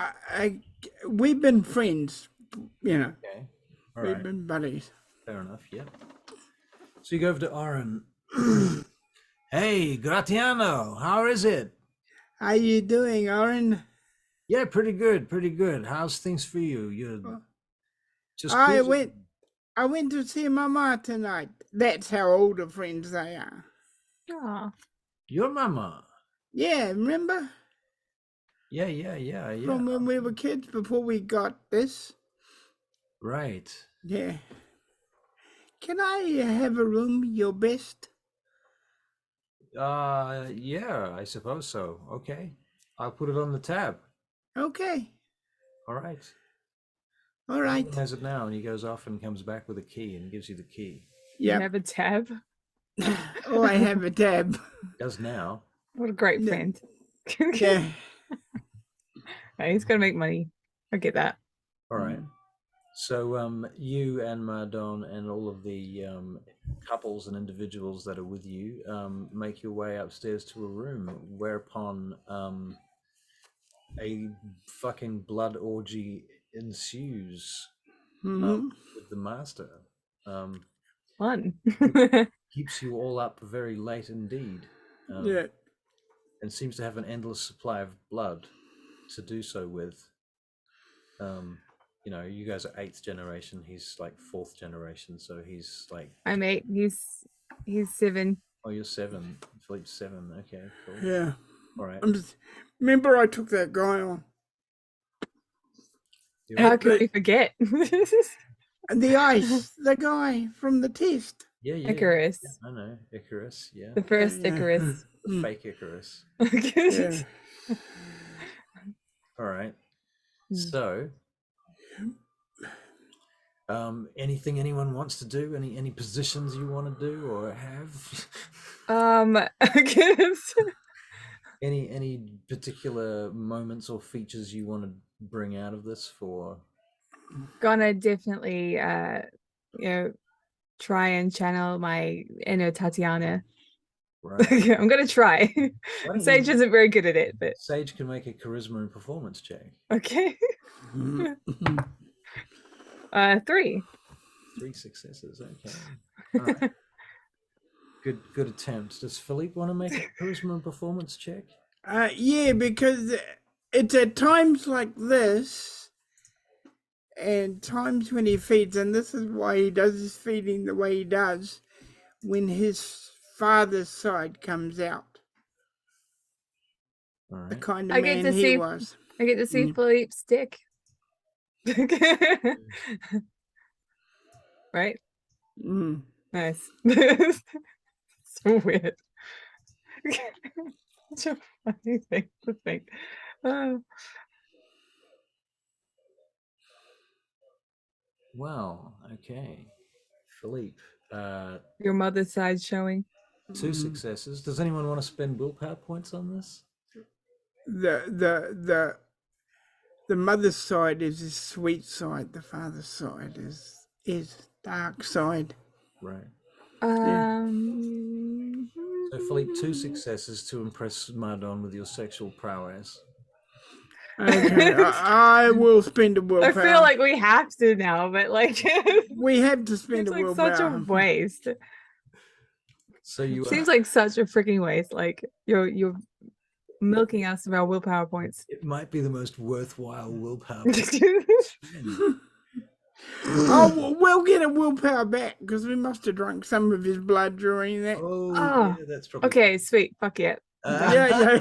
we've been friends, Okay. All we've right. been buddies. Fair enough. Yep. So you go over to Oren. Hey, Gratiano, how is it? How you doing, Oren? Yeah, pretty good, pretty good. How's things for you? You're just I cruising? went to see Mama tonight. That's how older friends they are. Oh, Your mama? Yeah, remember? Yeah. From when we were kids before we got this. Right. Yeah. Can I have a room, your best? Yeah, I suppose so. Okay. I'll put it on the tab. Okay. All right. All right. He has it now, and he goes off and comes back with a key and gives you the key. you Yeah. have a tab? Oh, I have a tab. Does now. What a great Yeah. friend. Yeah. He's going to make money. I get that. All right. So you and Mardon and all of the couples and individuals that are with you make your way upstairs to a room, whereupon a fucking blood orgy ensues with the master. Fun. Keeps you all up very late indeed. Yeah. And seems to have an endless supply of blood to do so with. You guys are 8th generation. He's like 4th generation, so he's like. I'm 8. He's 7. Oh, you're 7. Philippe's 7. Okay, cool. Yeah. All right. Remember I took that guy on. How could we forget? The ice, the guy from the test. Yeah. Icarus. I know Icarus. Yeah, The first Icarus. the fake Icarus. Yeah. All right. Mm. So, anything anyone wants to do? Any positions you want to do or have? Any particular moments or features you want to bring out of this for? Gonna definitely try and channel my inner Tatiana. Right. I'm gonna try. Why don't Sage you- isn't very good at it, but Sage can make a charisma and performance check. okay. Mhm. 3. 3 successes. Okay. All right. Good attempt. Does Philippe want to make a charisma and performance check? Yeah, because it's at times like this and times when he feeds, and this is why he does his feeding the way he does, when his father's side comes out. All The right. kind of I get man to he see- was. I get to see Mm. Philippe's dick. Right? Mm. Nice. So weird. Such a funny thing to think. Oh. Wow. Okay. Philippe, Your mother's side showing. 2 successes. Does anyone want to spend willpower points on this? The mother's side is his sweet side. The father's side is dark side. Right. Um. So Philippe, 2 successes to impress Mardon with your sexual prowess. Okay, I will spend a I willpower. feel like we have to now, but like we have to spend seems a like willpower. such a waste. So you Seems like such a freaking waste. Like you're milking us of our willpower points. it might be the most worthwhile willpower. Oh, we'll get a willpower back because we must have drunk some of his blood during that. Oh, Oh, yeah, that's probably Okay, sweet. Fuck it. Yeah.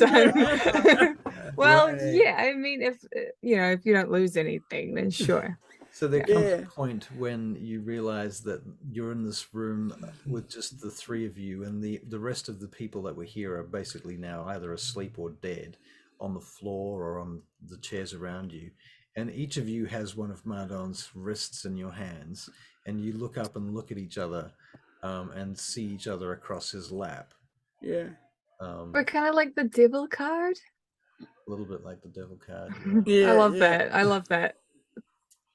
Done. Well, Right. yeah. I mean, if if you don't lose anything, then sure. So there comes a Yeah. point when you realize that you're in this room with just the 3 of you, and the rest of the people that were here are basically now either asleep or dead on the floor or on the chairs around you. And each of you has one of Mardon's wrists in your hands, and you look up and look at each other and see each other across his lap. Yeah. We're kind of like the devil card. A little bit like the devil card. Yeah. I love yeah. that. I love that.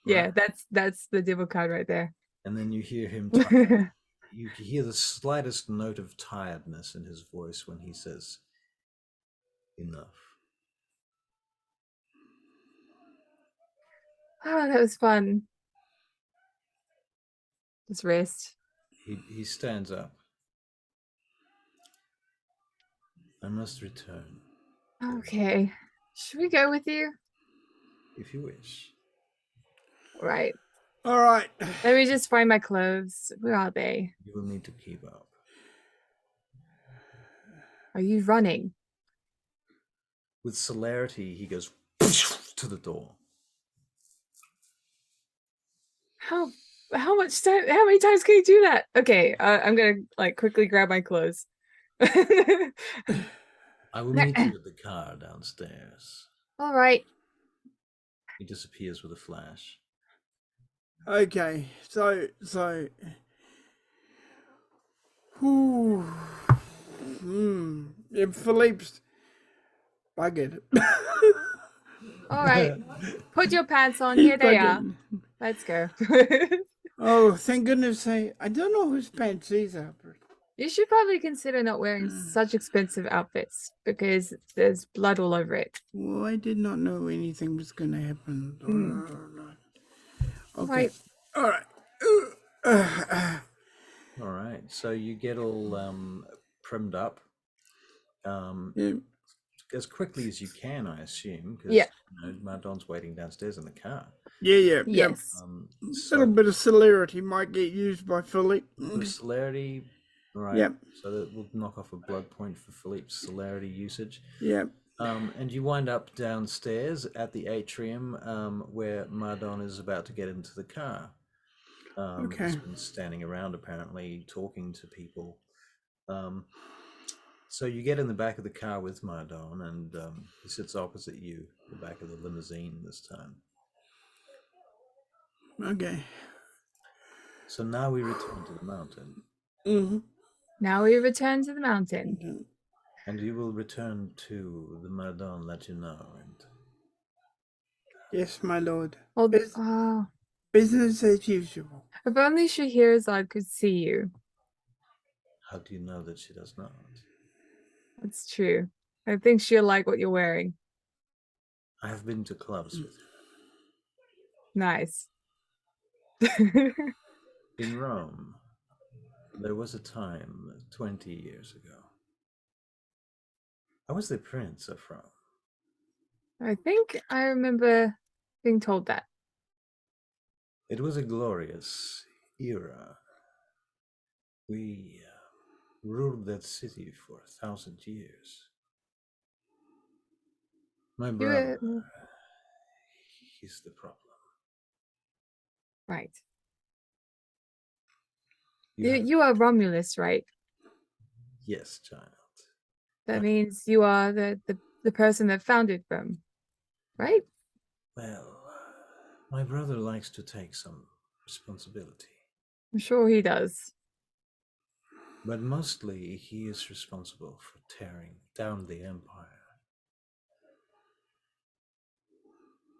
Yeah, Right. that's the devil card right there. And then you hear him tired. You hear the slightest note of tiredness in his voice when he says, "Enough." Oh, that was fun. Just rest. He stands up. I must return, Okay. Should we go with you? if you wish. Right. All right. Let me just find my clothes. Where are they? You will need to keep up. Are you running? With celerity, he goes to the door. How much time? How many times can you do that? Okay, I'm gonna like quickly grab my clothes. I will meet you at the car downstairs. All right. He disappears with a flash. Okay. So. Whew. Yeah, Philippe's buggered. All right. Put your pants on. Here they are. Buggered. Let's go. Oh, thank goodness I don't know whose pants these are. You should probably consider not wearing such expensive outfits because there's blood all over it. Well, I did not know anything was going to happen. Okay. Right. All right. All right. So you get all primed up Yeah. as quickly as you can, I assume, because Yeah. Mardon's waiting downstairs in the car. Yeah. Yes. A little bit of celerity might get used by Philippe. With celerity, right? Yep. So that will knock off a blood point for Philippe's celerity usage. Yep. And you wind up downstairs at the atrium where Mardon is about to get into the car. Okay. He's been standing around apparently talking to people. So you get in the back of the car with Mardon, and he sits opposite you, the back of the limousine this time. Okay. So now we return to the mountain. Mm-hmm. Now we return to the mountain. And you will return to the Mardon, let you know. And Yes, my lord. Well, Business as usual. if only Scheherazade could see you. how do you know that she does not? That's true. I think she'll like what you're wearing. I have been to clubs with her. Nice. In Rome, there was a time 20 years ago. I was the prince of Rome. I think I remember being told that. It was a glorious era. We ruled that city for 1,000 years. My brother, he's the problem. Right. You You are Romulus, right? Yes, child. That means you are the person that founded Rome, right? Well, my brother likes to take some responsibility. I'm sure he does. But mostly he is responsible for tearing down the empire.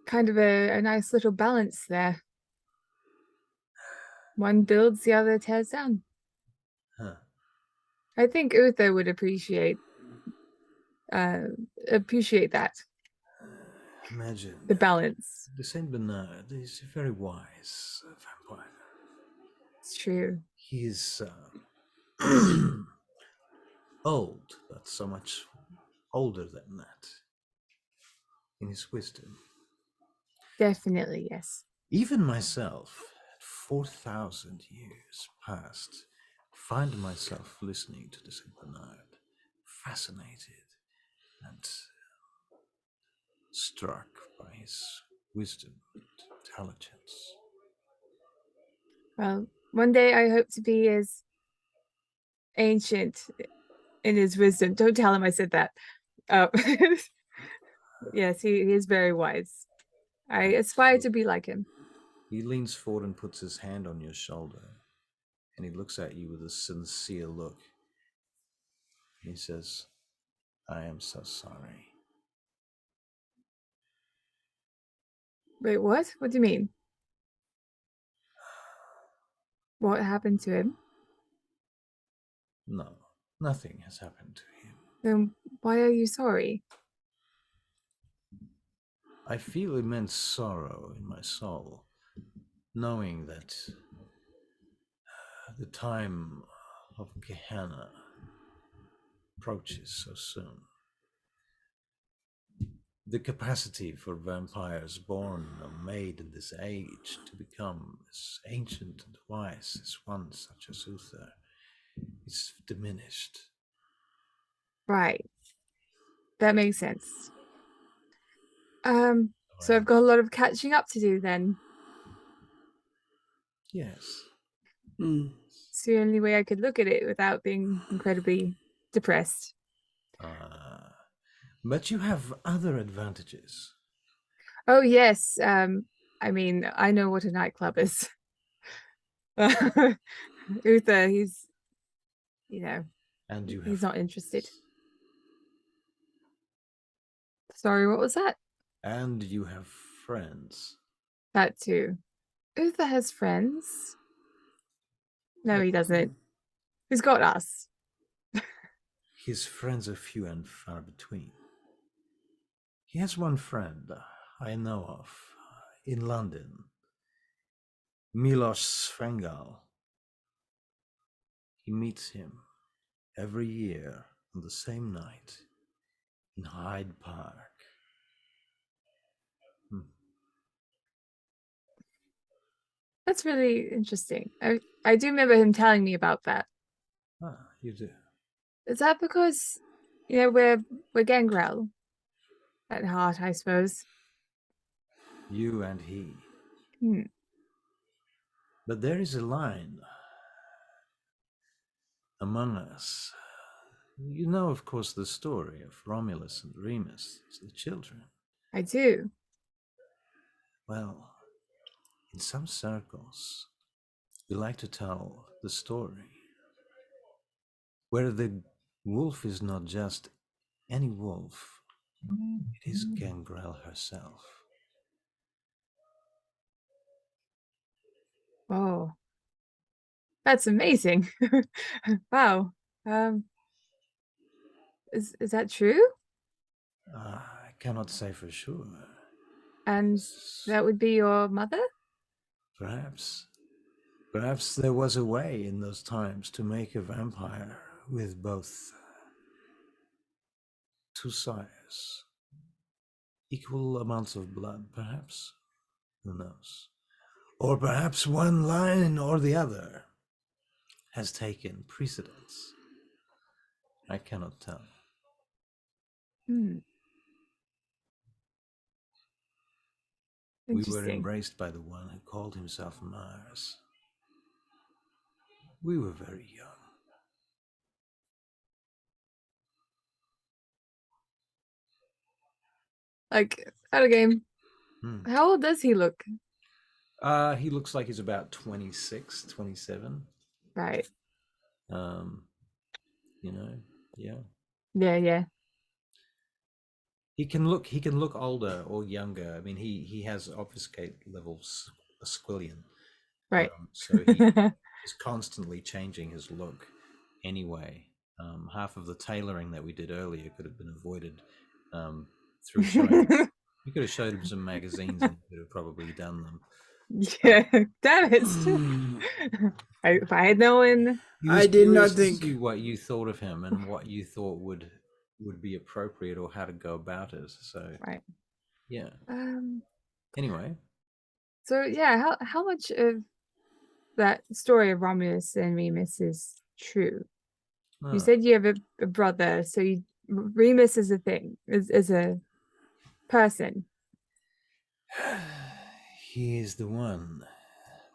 Kind of a nice little balance there. One builds, the other tears down. Huh. I think Uther would appreciate that. Imagine. The balance. The Saint Bernard is a very wise vampire. It's true. He's old, but so much older than that in his wisdom. Definitely, yes. Even myself, at 4,000 years past, find myself listening to the Saint Bernard, fascinated and struck by his wisdom and intelligence. Well, one day I hope to be as ancient in his wisdom. Don't tell him I said that. Yes, he is very wise. I aspire to be like him. He leans forward and puts his hand on your shoulder, and he looks at you with a sincere look. He says, I am so sorry. Wait, what? What do you mean? What happened to him? No, nothing has happened to him. Then why are you sorry? I feel immense sorrow in my soul, knowing that the time of Gehenna approaches so soon. The capacity for vampires born or made in this age to become as ancient and wise as one such as Uther is diminished. Right. That makes sense. So I've got a lot of catching up to do then. Yes. It's the only way I could look at it without being incredibly depressed. But you have other advantages. Oh, yes. I mean, I know what a nightclub is. Uther, he's not interested. Sorry, what was that? And you have friends. That too. Uther has friends. No, he doesn't. He's got us. His friends are few and far between. He has one friend I know of in London, Milos Svengal. He meets him every year on the same night in Hyde Park. That's really interesting. I do remember him telling me about that. Ah, you do. Is that because we're gangrel? at heart, I suppose. You and he. Hmm. But there is a line among us. You know, of course, the story of Romulus and Remus, the children. I do. Well, in some circles, we like to tell the story where the wolf is not just any wolf, it is Gangrel herself. Oh, that's amazing. Wow. Um, is that true? I cannot say for sure. And that would be your mother? Perhaps. Perhaps there was a way in those times to make a vampire with both two sires. Equal amounts of blood, perhaps? Who knows? Or perhaps one line or the other has taken precedence. I cannot tell. Hmm. We were Interesting. embraced by the one who called himself Mars. We were very young. Like, out of game. How old does he look? He looks like he's about 26, 27. Right. You know, yeah. Yeah. He can look older or younger. I mean, he has obfuscate levels a squillion. Right. So he is constantly changing his look anyway. Half of the tailoring that we did earlier could have been avoided through showing. We could have showed him some magazines and he could have probably done them. Yeah, damn it. If I had known. He was I did not curious to think. see what you thought of him and what you thought would be appropriate or how to go about it. So Right. yeah. Um. Anyway, So yeah, how much of that story of Romulus and Remus is true? You said you have a brother, so Remus is a thing, is a person. he is the one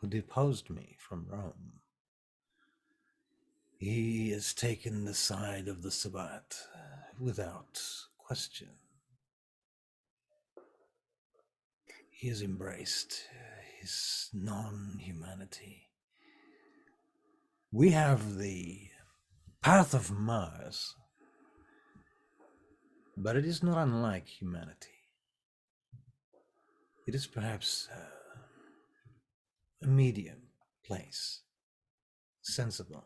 who deposed me from Rome. He has taken the side of the Sabbat without question. He has embraced his non-humanity. We have the path of Mars, but it is not unlike humanity. It is perhaps a medium place, sensible.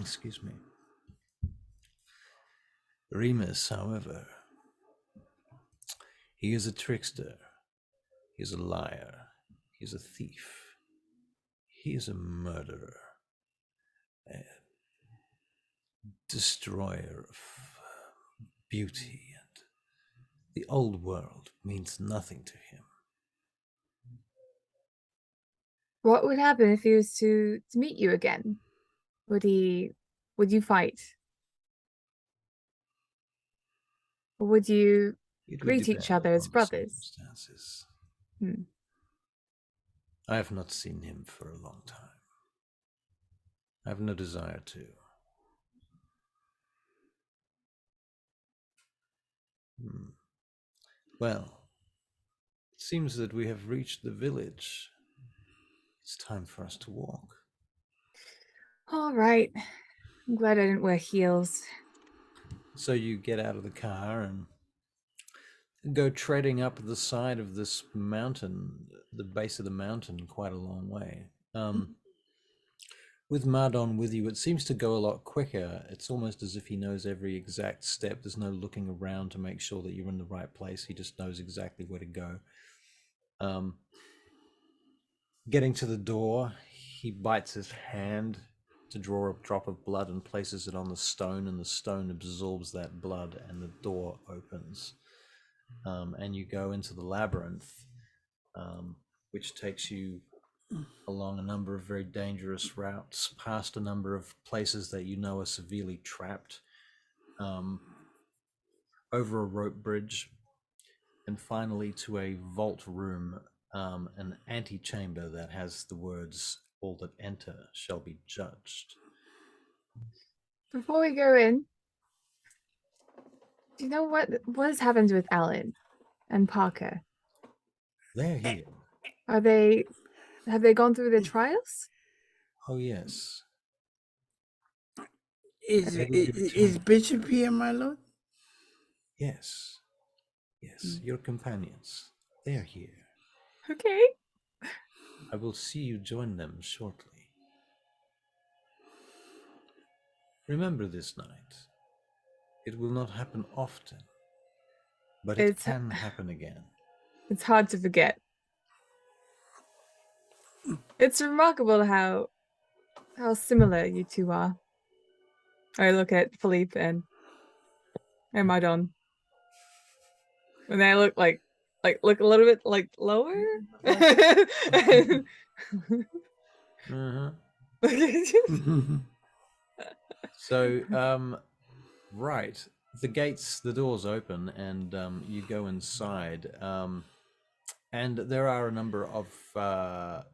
Excuse me. Remus, however, he is a trickster, he is a liar, he is a thief, he is a murderer, a destroyer of beauty, and the old world means nothing to him. What would happen if he was to meet you again? Would you fight? Or would you It would greet each depend other as upon the brothers? circumstances. Hmm. I have not seen him for a long time. I have no desire to. Well, it seems that we have reached the village. It's time for us to walk. All right. I'm glad I didn't wear heels. So you get out of the car and go treading up the side of this mountain, the base of the mountain, quite a long way. With Mardon with you, it seems to go a lot quicker. It's almost as if he knows every exact step. There's no looking around to make sure that you're in the right place. He just knows exactly where to go. Getting to the door, he bites his hand to draw a drop of blood and places it on the stone, and the stone absorbs that blood, and the door opens. And you go into the labyrinth, which takes you along a number of very dangerous routes, past a number of places that you know are severely trapped. over a rope bridge, and finally to a vault room, an antechamber that has the words, "All that enter shall be judged." Before we go in, do you know what has happened with Alan and Parker? They're here. Have they gone through the trials? Oh, yes. Is Bishop here, my lord? Yes. Yes, your companions. They're here. Okay. I will see you join them shortly. Remember this night. It will not happen often, but it can happen again. It's hard to forget. It's remarkable how similar you two are. I look at Philippe and Mardon. And they look look a little bit like lower. Uh-huh. So, right, the doors open, and you go inside, and there are a number of armed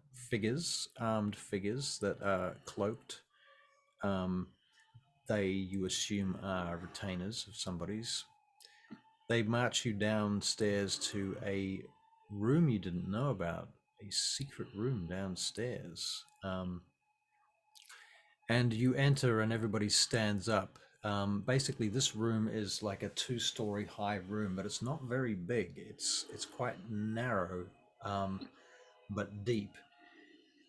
figures that are cloaked. You assume, are retainers of somebody's. They march you downstairs to a room you didn't know about, a secret room downstairs. And you enter, and everybody stands up. Basically, this room is like a 2-story high room, but it's not very big. It's quite narrow, but deep.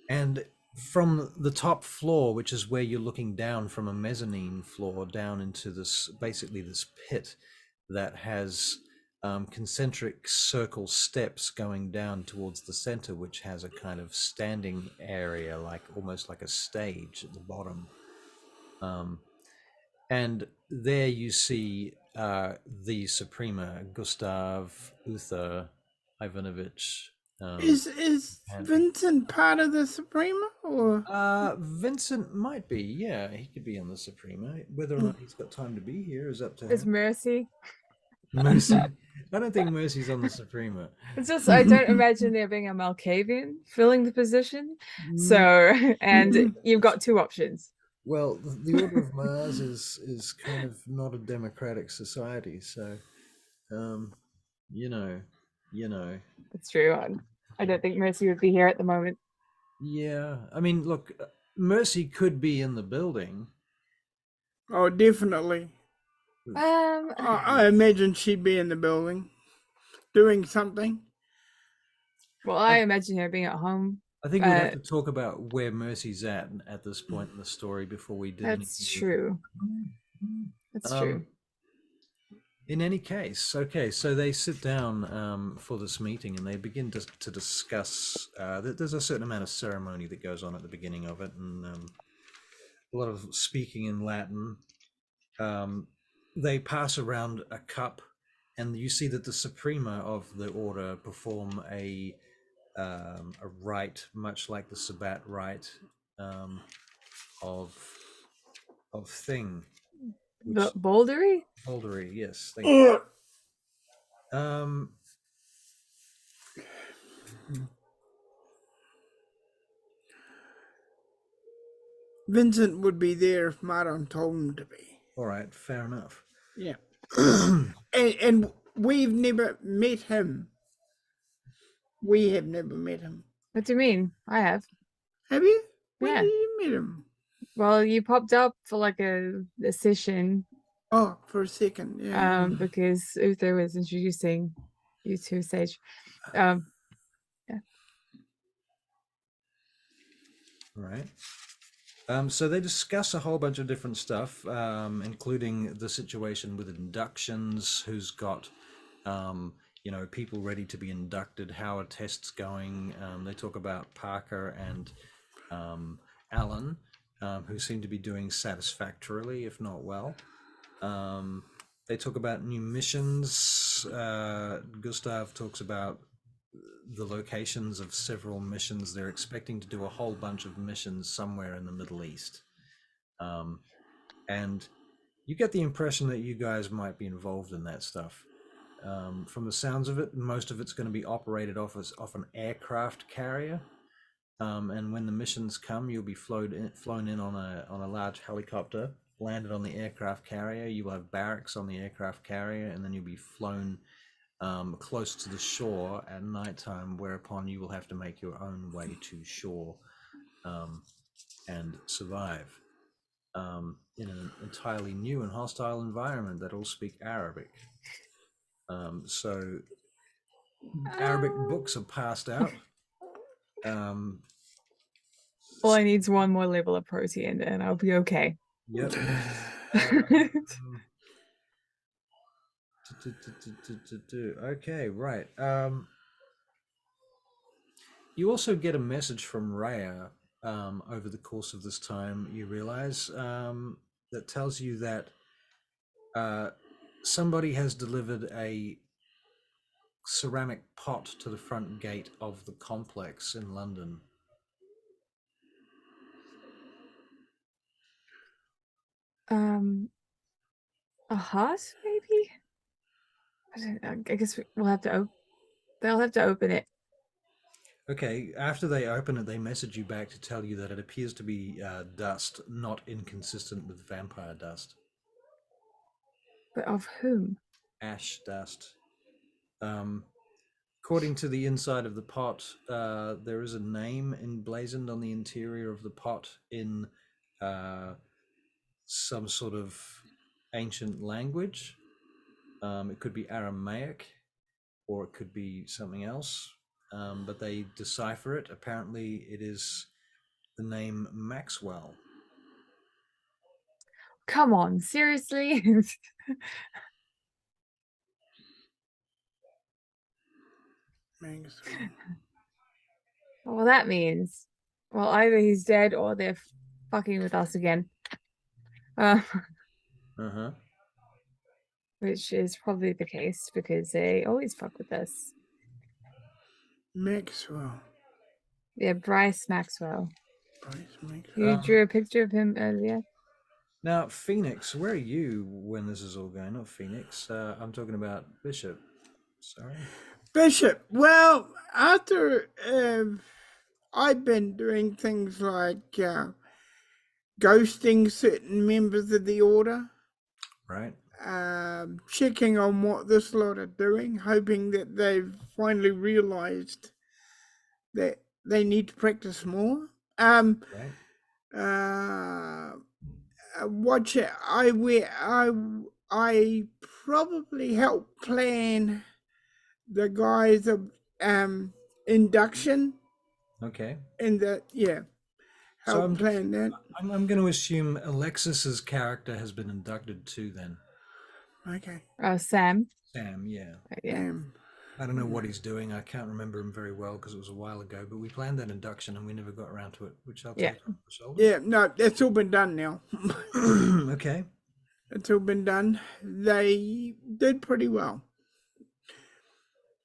And from the top floor, which is where you're looking down from a mezzanine floor down into this pit that has concentric circle steps going down towards the center, which has a kind of standing area, like almost like a stage at the bottom. And there you see the Suprema, Gustav, Uther, Ivanovich. Is Vincent part of the Suprema, or? Vincent might be, yeah, he could be on the Suprema. Whether or not he's got time to be here is up to Is him. Mercy? Mercy. I don't think Mercy's on the Suprema. It's just I don't imagine there being a Malkavian filling the position. So, and you've got two options. Well, the Order of Mars is kind of not a democratic society, so you know. That's true. I don't think Mercy would be here at the moment. Yeah, I mean, look, Mercy could be in the building. Oh, definitely. I imagine she'd be in the building, doing something. Well, I imagine her being at home. I think we'd have to talk about where Mercy's at this point in the story before we did. That's true. That's true. In any case, okay, so they sit down for this meeting, and they begin to discuss. There's a certain amount of ceremony that goes on at the beginning of it, and a lot of speaking in Latin. They pass around a cup, and you see that the Suprema of the order perform a rite, much like the Sabbat rite of thing. The Bouldery? Bouldery, yes. Thank you. Vincent would be there if Mardon told him to be. All right, fair enough. Yeah. and we've never met him. We have never met him. What do you mean? I have. Have you? Yeah. When did you meet him? Well, you popped up for like a session. Oh, for a second, yeah. Because Uther was introducing you to Sage. Yeah. All right. So they discuss a whole bunch of different stuff, including the situation with inductions, who's got, people ready to be inducted, how are tests going. They talk about Parker and Alan, who seem to be doing satisfactorily, if not well. They talk about new missions. Gustav talks about the locations of several missions. They're expecting to do a whole bunch of missions somewhere in the Middle East. And You get the impression that you guys might be involved in that stuff. From the sounds of it, most of it's going to be operated off an aircraft carrier. And when the missions come, you'll be flown in on a large helicopter, landed on the aircraft carrier. You will have barracks on the aircraft carrier, and then you'll be flown close to the shore at nighttime, whereupon you will have to make your own way to shore and survive in an entirely new and hostile environment that all speak Arabic. So Arabic books are passed out. All I need is one more level of protein and I'll be okay. Yep. Okay, right. You also get a message from Rhea over the course of this time, you realize, that tells you that somebody has delivered a ceramic pot to the front gate of the complex in London. A heart, maybe? I don't know. I guess we'll have to they'll have to open it. Okay, after they open it, they message you back to tell you that it appears to be dust, not inconsistent with vampire dust. But of whom? Ash dust. According to the inside of the pot, there is a name emblazoned on the interior of the pot in some sort of ancient language. It could be Aramaic, or it could be something else, but they decipher it. Apparently, it is the name Maxwell. Come on, seriously? Well, that means, well, either he's dead or they're fucking with us again. Uh-huh. Which is probably the case because they always fuck with us. Maxwell. Yeah, Bryce Maxwell. Bryce Maxwell. You drew a picture of him earlier. Now, Phoenix, where are you when this is all going? Not Phoenix. I'm talking about Bishop. Sorry. Bishop. Well, after I've been doing things like ghosting certain members of the order. Right. Checking on what this lot are doing, hoping that they've finally realized that they need to practice more. Right. Watch it. I probably helped plan the guys of induction. Okay. And that, yeah, help plan that. I'm going to assume Alexis's character has been inducted too. Then. Okay. Sam. Sam, yeah. Yeah. I don't know what he's doing. I can't remember him very well because it was a while ago. But we planned that induction and we never got around to it, which I'll take off the shoulders. Yeah, no, that's all been done now. Okay. It's all been done. They did pretty well.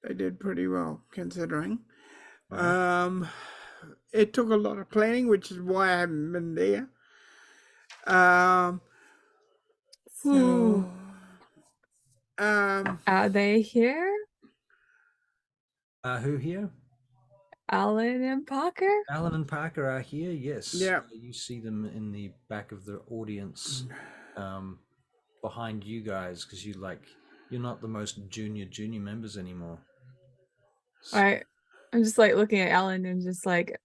They did pretty well considering. Right. It took a lot of planning, which is why I haven't been there. Are they here? Who here? Alan and Parker? Alan and Parker are here, yes. Yeah. You see them in the back of the audience behind you guys because you're not the most junior members anymore. So. I'm just like looking at Alan and just like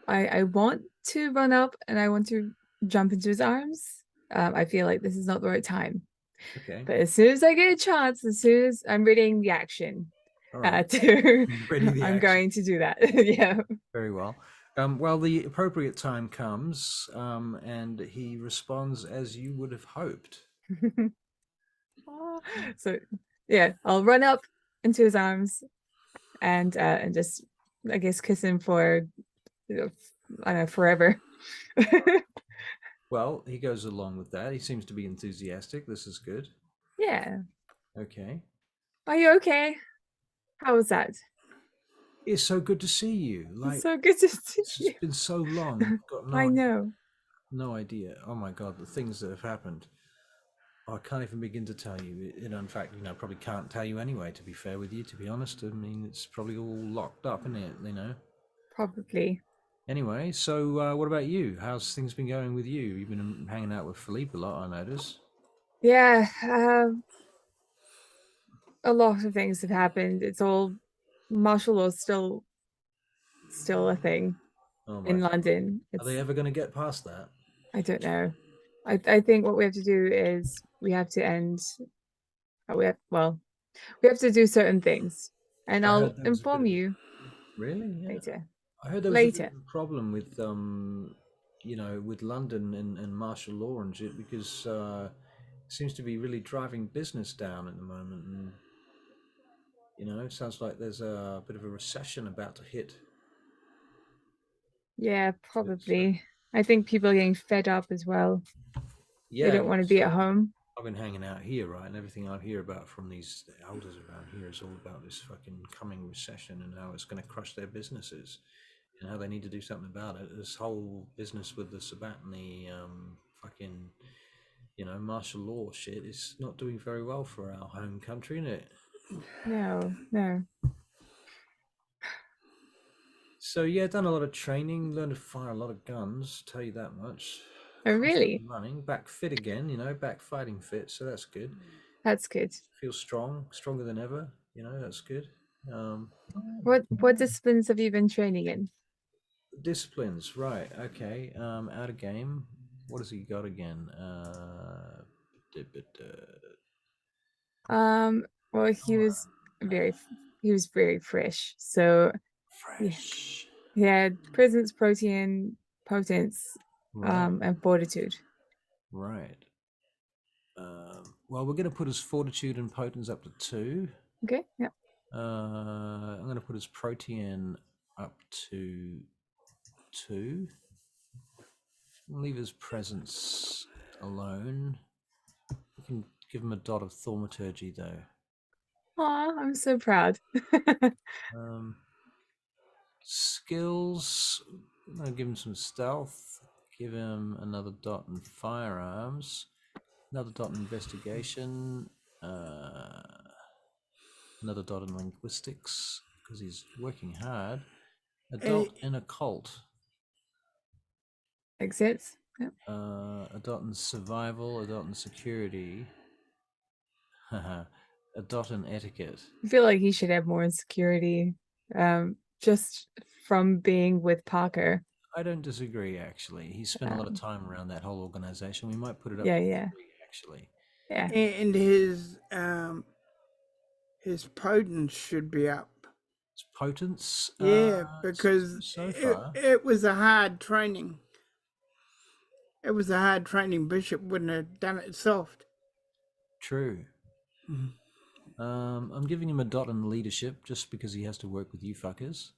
I want to run up and I want to jump into his arms. I feel like this is not the right time. Okay. But as soon as I get a chance, as soon as I'm reading the action, right. I'm going to do that. Yeah. Very well. Well, the appropriate time comes, and he responds as you would have hoped. So, yeah, I'll run up into his arms and just, I guess, kiss him for, I don't know, forever. Well, he goes along with that. He seems to be enthusiastic. This is good. Yeah. Okay. Are you okay? How was that? It's so good to see you. It's so good to see you. It's been so long. I know. No idea. Oh my god, the things that have happened. I can't even begin to tell you. In fact, probably can't tell you anyway, to be fair with you, to be honest. I mean, it's probably all locked up, isn't it, Probably. Anyway, so what about you? How's things been going with you? You've been hanging out with Philippe a lot, I notice. Yeah, a lot of things have happened. It's all martial law still a thing Oh my in god. London. Are they ever going to get past that? I don't know. I think what we have to do is we have to end. We have to do certain things, and I I'll heard there was a bit inform of you really, yeah. later. I heard there was a bit of Later. a problem with with London and martial law and shit because it seems to be really driving business down at the moment, and it sounds like there's a bit of a recession about to hit. Yeah, So probably. I think people are getting fed up as well. They yeah, don't well, want to be at so home. I've been hanging out here, right, and everything I hear about from these elders around here is all about this fucking coming recession and how it's going to crush their businesses and how they need to do something about it. This whole business with the Sabbat and the fucking martial law shit is not doing very well for our home country, isn't it? No, no. So yeah, done a lot of training, learned to fire a lot of guns. Tell you that much. Oh, Crossed up really? and running, back fit again. Back fighting fit. So that's good. That's good. Feel strong, stronger than ever. That's good. Um, What disciplines have you been training in? Disciplines, right? Okay. Out of game. What has he got again? Well, he was very fresh. So yeah, Fresh. he had presence, protein, potence, Right. and fortitude. Right. Well, we're going to put his fortitude and potence up to 2. Okay, yeah. I'm going to put his protean up to 2. Leave his presence alone. We can give him a dot of thaumaturgy though. Aw, I'm so proud. Skills. I'm going to give him some stealth. Give him another dot in firearms. Another dot in investigation. Another dot in linguistics because he's working hard. A dot in occult. Makes sense. Yep. A dot in survival. A dot in security. A dot in etiquette. I feel like he should have more insecurity, just from being with Parker. I don't disagree, actually. He's spent a lot of time around that whole organization. We might put it up Yeah, to yeah. 3, actually. Yeah. And his potence should be up. His potence? Yeah, because so far. it was a hard training. It was a hard training. Bishop wouldn't have done it soft. True. I'm giving him a dot in leadership just because he has to work with you fuckers.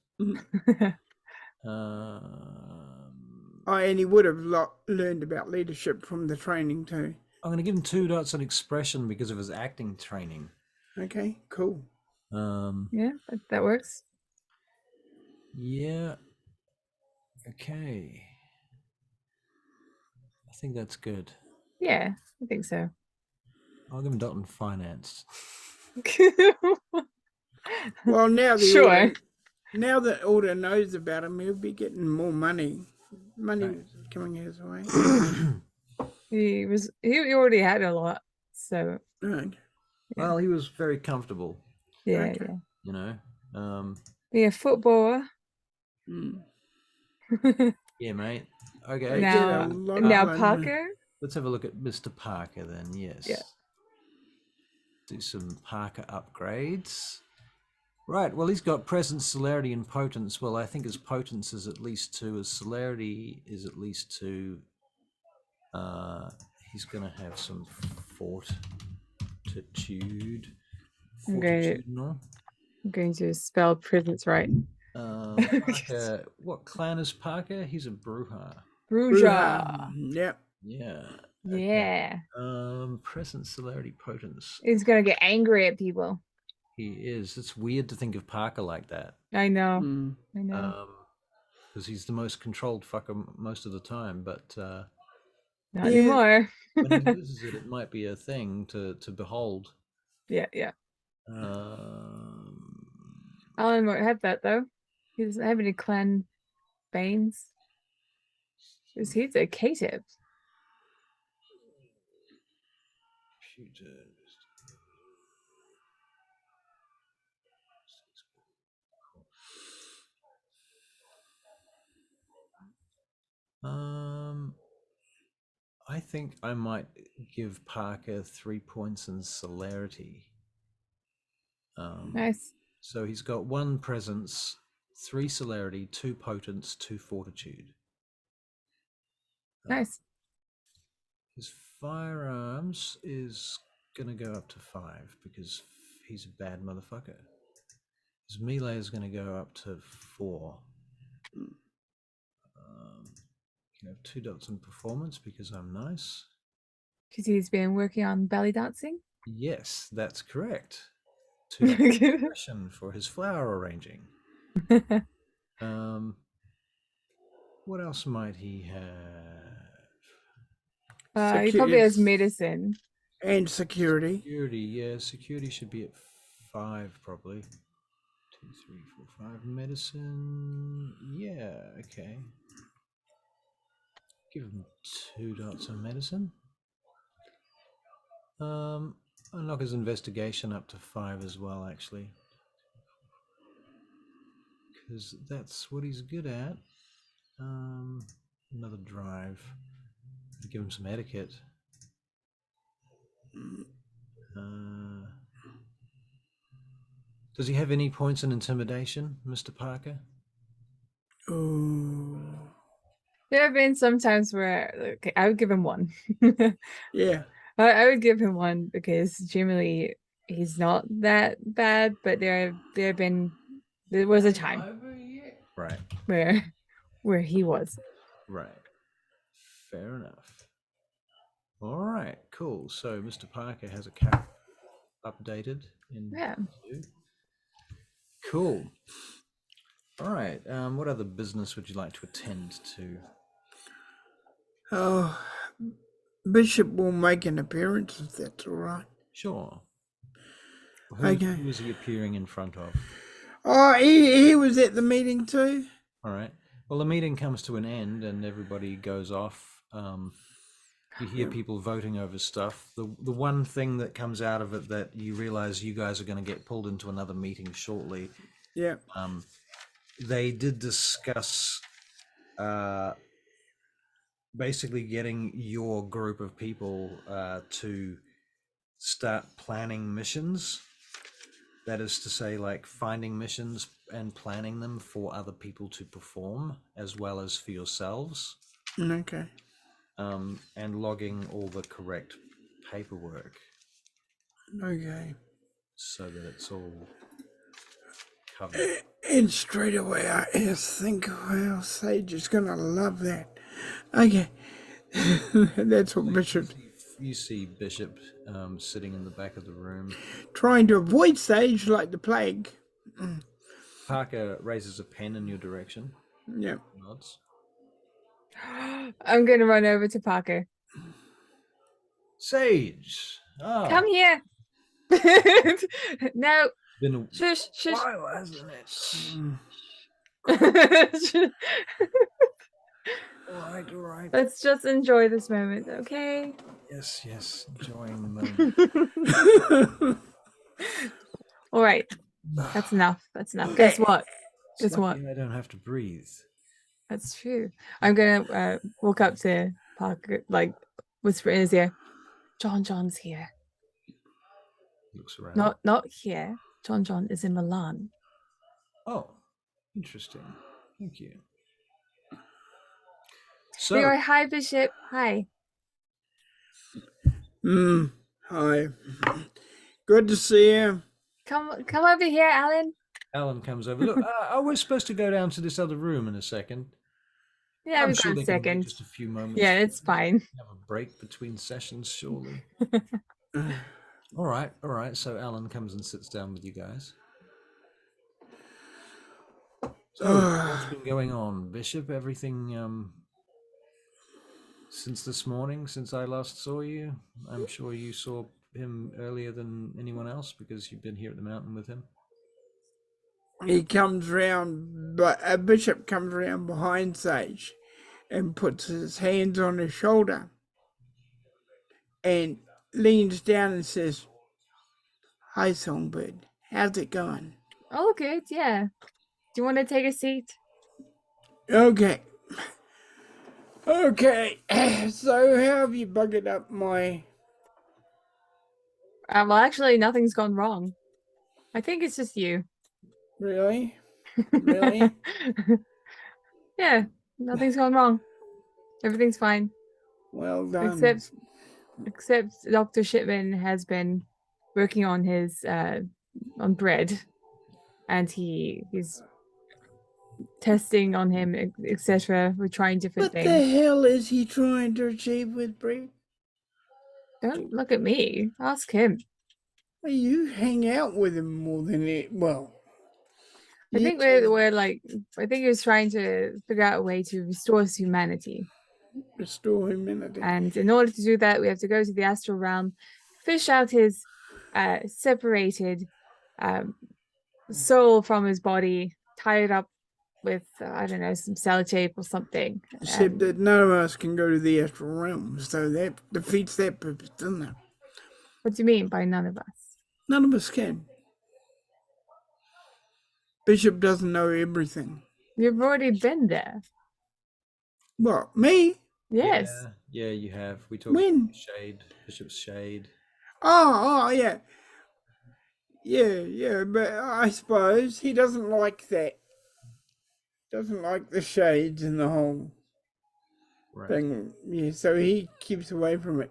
And he would have learned about leadership from the training too. I'm going to give him 2 dots on expression because of his acting training. Okay, cool. Yeah, that works. Yeah. Okay. I think that's good. Yeah, I think so. I'll give him a dot in finance. Well, now Sure. now that Order knows about him, he'll be getting more money. Money coming his way. He already had a lot, so Right. Well, he was very comfortable. yeah, Okay. yeah. Be a footballer. Yeah, mate. Okay. Now Parker. Let's have a look at Mr. Parker then. Yes. Yeah. Do some Parker upgrades. Right. Well, he's got presence, celerity, and potence. Well, I think his potence is at least 2. His celerity is at least 2. He's going to have some fortitude. Fortitudinal. I'm going to spell presence right. Parker. What clan is Parker? He's a Bruja. Bruja. Yep. Yeah. Yeah. Okay. Presence, celerity, potence. He's gonna get angry at people. He is. It's weird to think of Parker like that. I know. I know. Because he's the most controlled fucker most of the time. But Not Yeah. anymore. When he loses it, it might be a thing to behold. Yeah, yeah. Um, Alan won't have that though. He doesn't have any clan banes. Because he's a cative. I think I might give Parker 3 points in celerity. Nice. So he's got 1 presence, 3 celerity, 2 potence, 2 fortitude. Nice. His firearms is gonna go up to 5 because he's a bad motherfucker. His melee is gonna go up to 4. You have 2 dots in performance because I'm nice. Because he's been working on belly dancing. Yes, that's correct. 2 dots in progression for his flower arranging. What else might he have? He probably has medicine. And security. Security, yeah, security should be at 5 probably. 2, 3, 4, 5. Medicine, yeah, okay. Give him 2 dots on medicine. I'll knock his investigation up to 5 as well, actually, because that's what he's good at. Another drive. Give him some etiquette. Does he have any points in intimidation, Mr. Parker? Oh. There have been some times where I would give him 1. Yeah. I would give him 1 because generally he's not that bad, but there was a time Right. where he was. Right. Fair enough. All right, cool. So Mr. Parker has a character updated in Yeah. 2. Cool. All right. What other business would you like to attend to? Oh, Bishop will make an appearance if that's all right. Sure. Okay. Who is he appearing in front of? Oh, he was at the meeting too. All right. Well, the meeting comes to an end and everybody goes off. You hear people voting over stuff. The one thing that comes out of it that you realize you guys are going to get pulled into another meeting shortly. Yeah. They did discuss basically getting your group of people to start planning missions. That is to say, like finding missions and planning them for other people to perform, as well as for yourselves. Okay. And logging all the correct paperwork. Okay. So that it's all covered. And straight away I think, well, Sage is gonna love that. Okay. That's what Bishop You see Bishop sitting in the back of the room. trying to avoid Sage like the plague. Parker raises a pen in your direction. Yeah. Nods. I'm gonna run over to Parker. Sage! Ah, Come here. No. been a Shush, shush. while, hasn't it? All right. Let's just enjoy this moment, okay? Yes, enjoying the moment. All right. That's enough. Guess what? It's lucky I don't have to breathe. That's true. I'm gonna walk up to Parker, like whisper in his ear. John's here. Looks around. Not here. John is in Milan. Oh, interesting. Thank you. So, Leroy, hi, Bishop. Hi. Hi. Good to see you. Come over here, Alan. Alan comes over. Look, we're supposed to go down to this other room in a second. Yeah, I'm we've sure got a they can wait second. just a few moments. Yeah, it's fine. Have a break between sessions, surely. All right. So Alan comes and sits down with you guys. So, what's been going on, Bishop? Everything Since this morning, since I last saw you, I'm sure you saw him earlier than anyone else because you've been here at the mountain with him. He comes round, but a bishop comes round behind Sage and puts his hands on his shoulder and leans down and says, "Hi, Songbird. How's it going?" Oh, good. Yeah. Do you want to take a seat? Okay. Okay. So how have you buggered up my... Well, actually, nothing's gone wrong. I think it's just you. Really? Really? Yeah, nothing's gone wrong. Everything's fine. Well done. Except Dr. Shipman has been working on his on bread, and he's testing on him, etc. We're trying different What things. the hell is he trying to achieve with Brett? Don't look at me. Ask him. Well, you hang out with him more than it. Well, I think we're like, I think he was trying to figure out a way to restore us humanity. Restore humanity. And in order to do that, we have to go to the astral realm, fish out his separated soul from his body, tie it up with, I don't know, some sellotape or something. Except that none of us can go to the astral realm, so that defeats that purpose, doesn't it? What do you mean by none of us? None of us can. Bishop doesn't know everything. You've already been there. What, me? Yes. Yeah, you have. We talked When? about Bishop's Shade. Oh, yeah. Yeah, but I suppose he doesn't like that. Doesn't like the shades and the whole thing. Yeah, so he keeps away from it.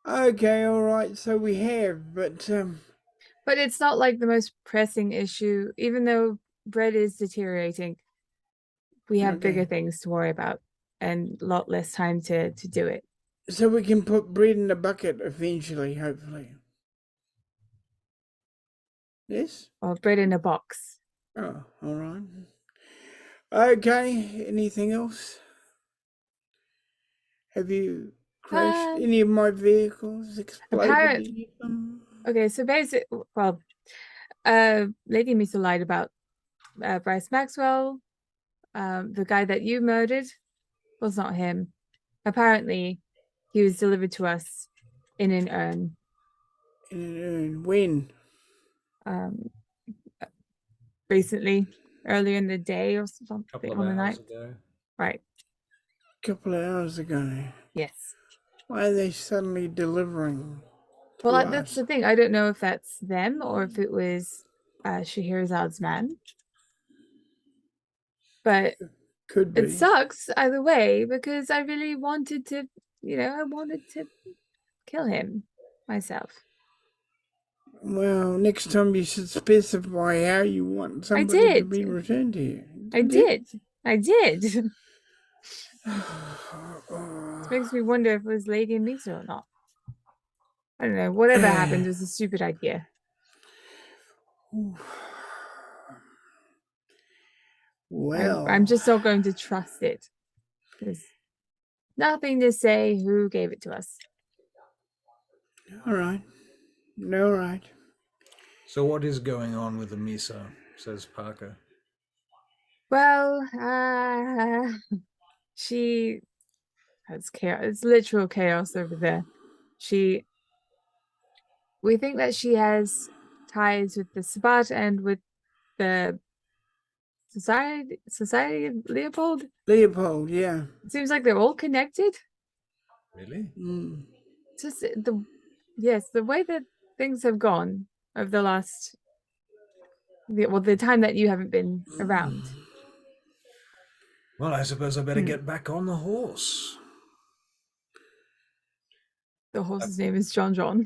Okay, all right, so we have, but But it's not like the most pressing issue, even though bread is deteriorating. We have bigger things to worry about and a lot less time to do it. So we can put bread in a bucket eventually, hopefully. Yes? Or bread in a box. Oh, all right. Okay, anything else? Have you crashed any of my vehicles? Exploded any of them? Okay, so basically, well, Lady Misa lied about Bryce Maxwell. The guy that you murdered was not him. Apparently, he was delivered to us in an urn. In an urn? When? Recently, earlier in the day or something, Couple of on the hours night. ago. Right. A couple of hours ago. Yes. Why are they suddenly delivering? Well, that's the thing. I don't know if that's them or if it was Shahrazad's man. But could be. It sucks either way because I really wanted to, I wanted to kill him myself. Well, next time you should specify how you want somebody to be returned to you. I did. It makes me wonder if it was Lady and Misa or not. I don't know. Whatever happened was a stupid idea. Well, I'm just not going to trust it. There's nothing to say who gave it to us. All right. All right. So what is going on with the Misa, says Parker. Well, she has chaos. It's literal chaos over there. We think that she has ties with the Sabbat and with the Society of Leopold. Leopold, yeah. It seems like they're all connected. Really? Just the way that things have gone over the last, the time that you haven't been around. Well, I suppose I better get back on the horse. The horse's name is John John.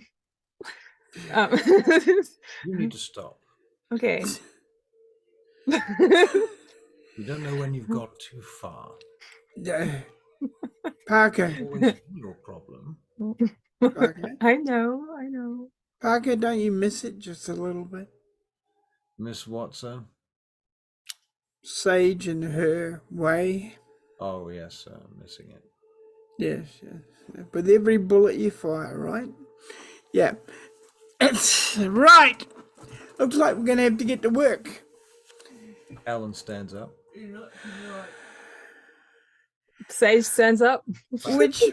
You need to stop. Okay. You don't know when you've got too far. Parker. Always your problem. Parker. I know. Parker, don't you miss it just a little bit? Miss what, sir? Sage and her way. Oh, yes, missing it. Yes, yes. With every bullet you fire, right? Yeah. That's right. Looks like we're going to have to get to work. Alan stands up. Sage stands up. Which,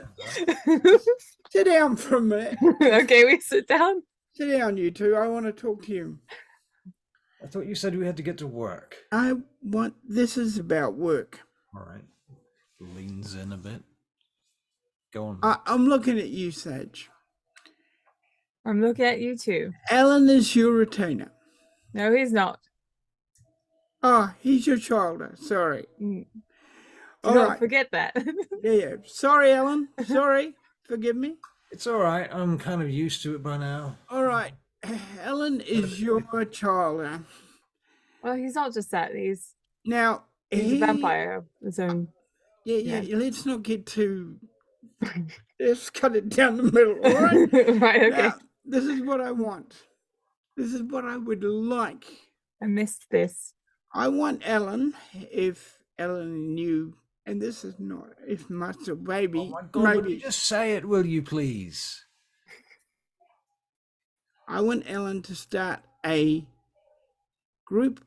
sit down for a minute. Okay, we sit down. Sit down, you two. I want to talk to you. I thought you said we had to get to work. This is about work. All right. Leans in a bit. Go on. I'm looking at you, Sage. I'm looking at you too. Alan is your retainer. No, he's not. Oh, he's your childer. Sorry. Do All not right. forget that. Yeah. Sorry, Alan. Sorry. Forgive me. It's all right. I'm kind of used to it by now. All right. Alan is your childer. Well, he's not just that. He's Now, a vampire of his own. Yeah. Let's not get too. Let's cut it down the middle, all right? Right, okay. Now, this is what I want. This is what I would like. I missed this. I want Alan, if Alan knew, and this is not, if Master Baby, Oh my God, will you just say it, will you please? I want Alan to start a group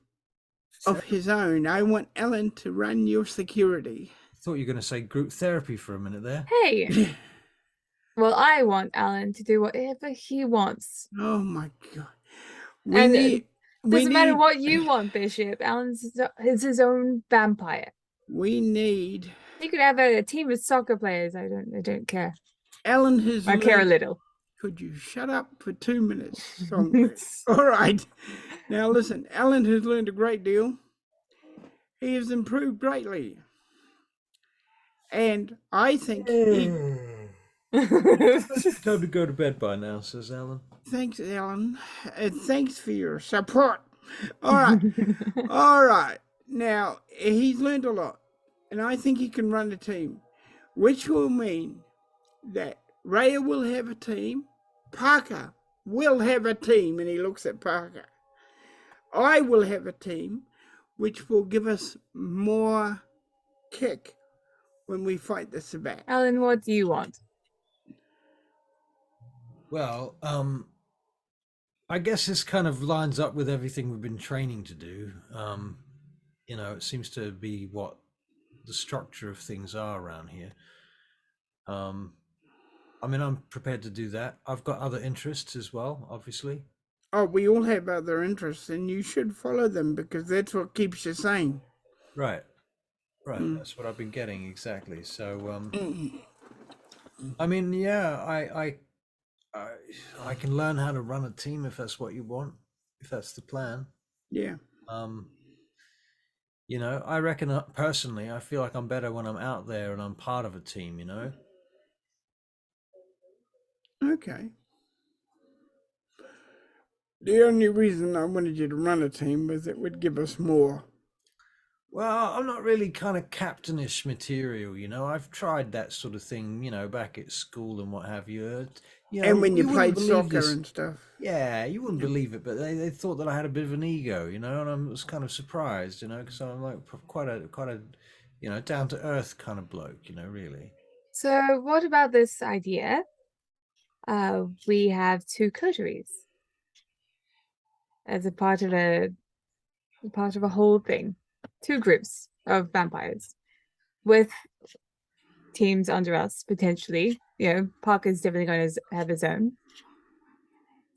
of his own. I want Alan to run your security. I thought you were going to say group therapy for a minute there. Hey. Well, I want Alan to do whatever he wants. Oh my God. Doesn't matter what you want, Bishop. Alan's is his own vampire. We need. You could have a team of soccer players. I don't care. Alan has. I care a little. Could you shut up for 2 minutes? All right. Now listen, Alan has learned a great deal. He has improved greatly. And I think It's time to go to bed by now, says Alan. Thanks, Alan. Thanks for your support. All right. All right. Now, he's learned a lot. And I think he can run a team, which will mean that Raya will have a team, Parker will have a team, and he looks at Parker. I will have a team, which will give us more kick when we fight the Sabat. Alan, what do you want? Well, I guess this kind of lines up with everything we've been training to do. You know, it seems to be what the structure of things are around here. I mean, I'm prepared to do that. I've got other interests as well, obviously. Oh, we all have other interests, and you should follow them because that's what keeps you sane. Right. That's what I've been getting exactly. So, I mean, yeah, I can learn how to run a team if that's what you want, if that's the plan. Yeah. You know, I reckon personally, I feel like I'm better when I'm out there and I'm part of a team, you know? Okay. The only reason I wanted you to run a team was it would give us more. Well, I'm not really kind of captainish material, you know. I've tried that sort of thing, you know, back at school and what have you. You know, and when you played soccer this. and stuff. Yeah, you wouldn't believe it, but they thought that I had a bit of an ego, you know, and I was kind of surprised, you know, because I'm like quite a, you know, down to earth kind of bloke, you know, really. So what about this idea? We have 2 coteries as a part of a whole thing. 2 groups of vampires with teams under us, potentially. You know, Parker's definitely going to have his own.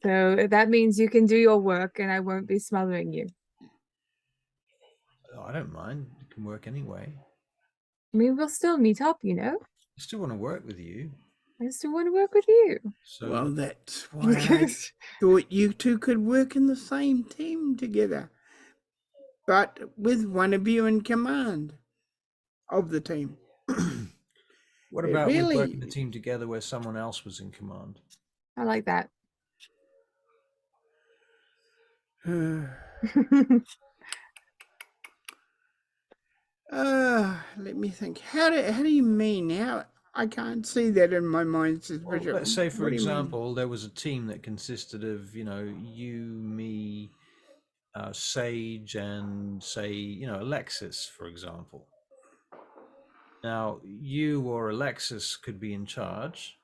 So that means you can do your work and I won't be smothering you. Oh, I don't mind. It can work anyway. I mean, we'll still meet up, you know? I still want to work with you. I still want to work with you. So, well, that's why I thought you two could work in the same team together, but with one of you in command of the team. What about we working the team together where someone else was in command? I like that. Let me think. How do you mean? How I can't see that in my mind. Well, let's say, for example, there was a team that consisted of, you know, you, me, Sage, and say, you know, Alexis, for example. Now, you or Alexis could be in charge,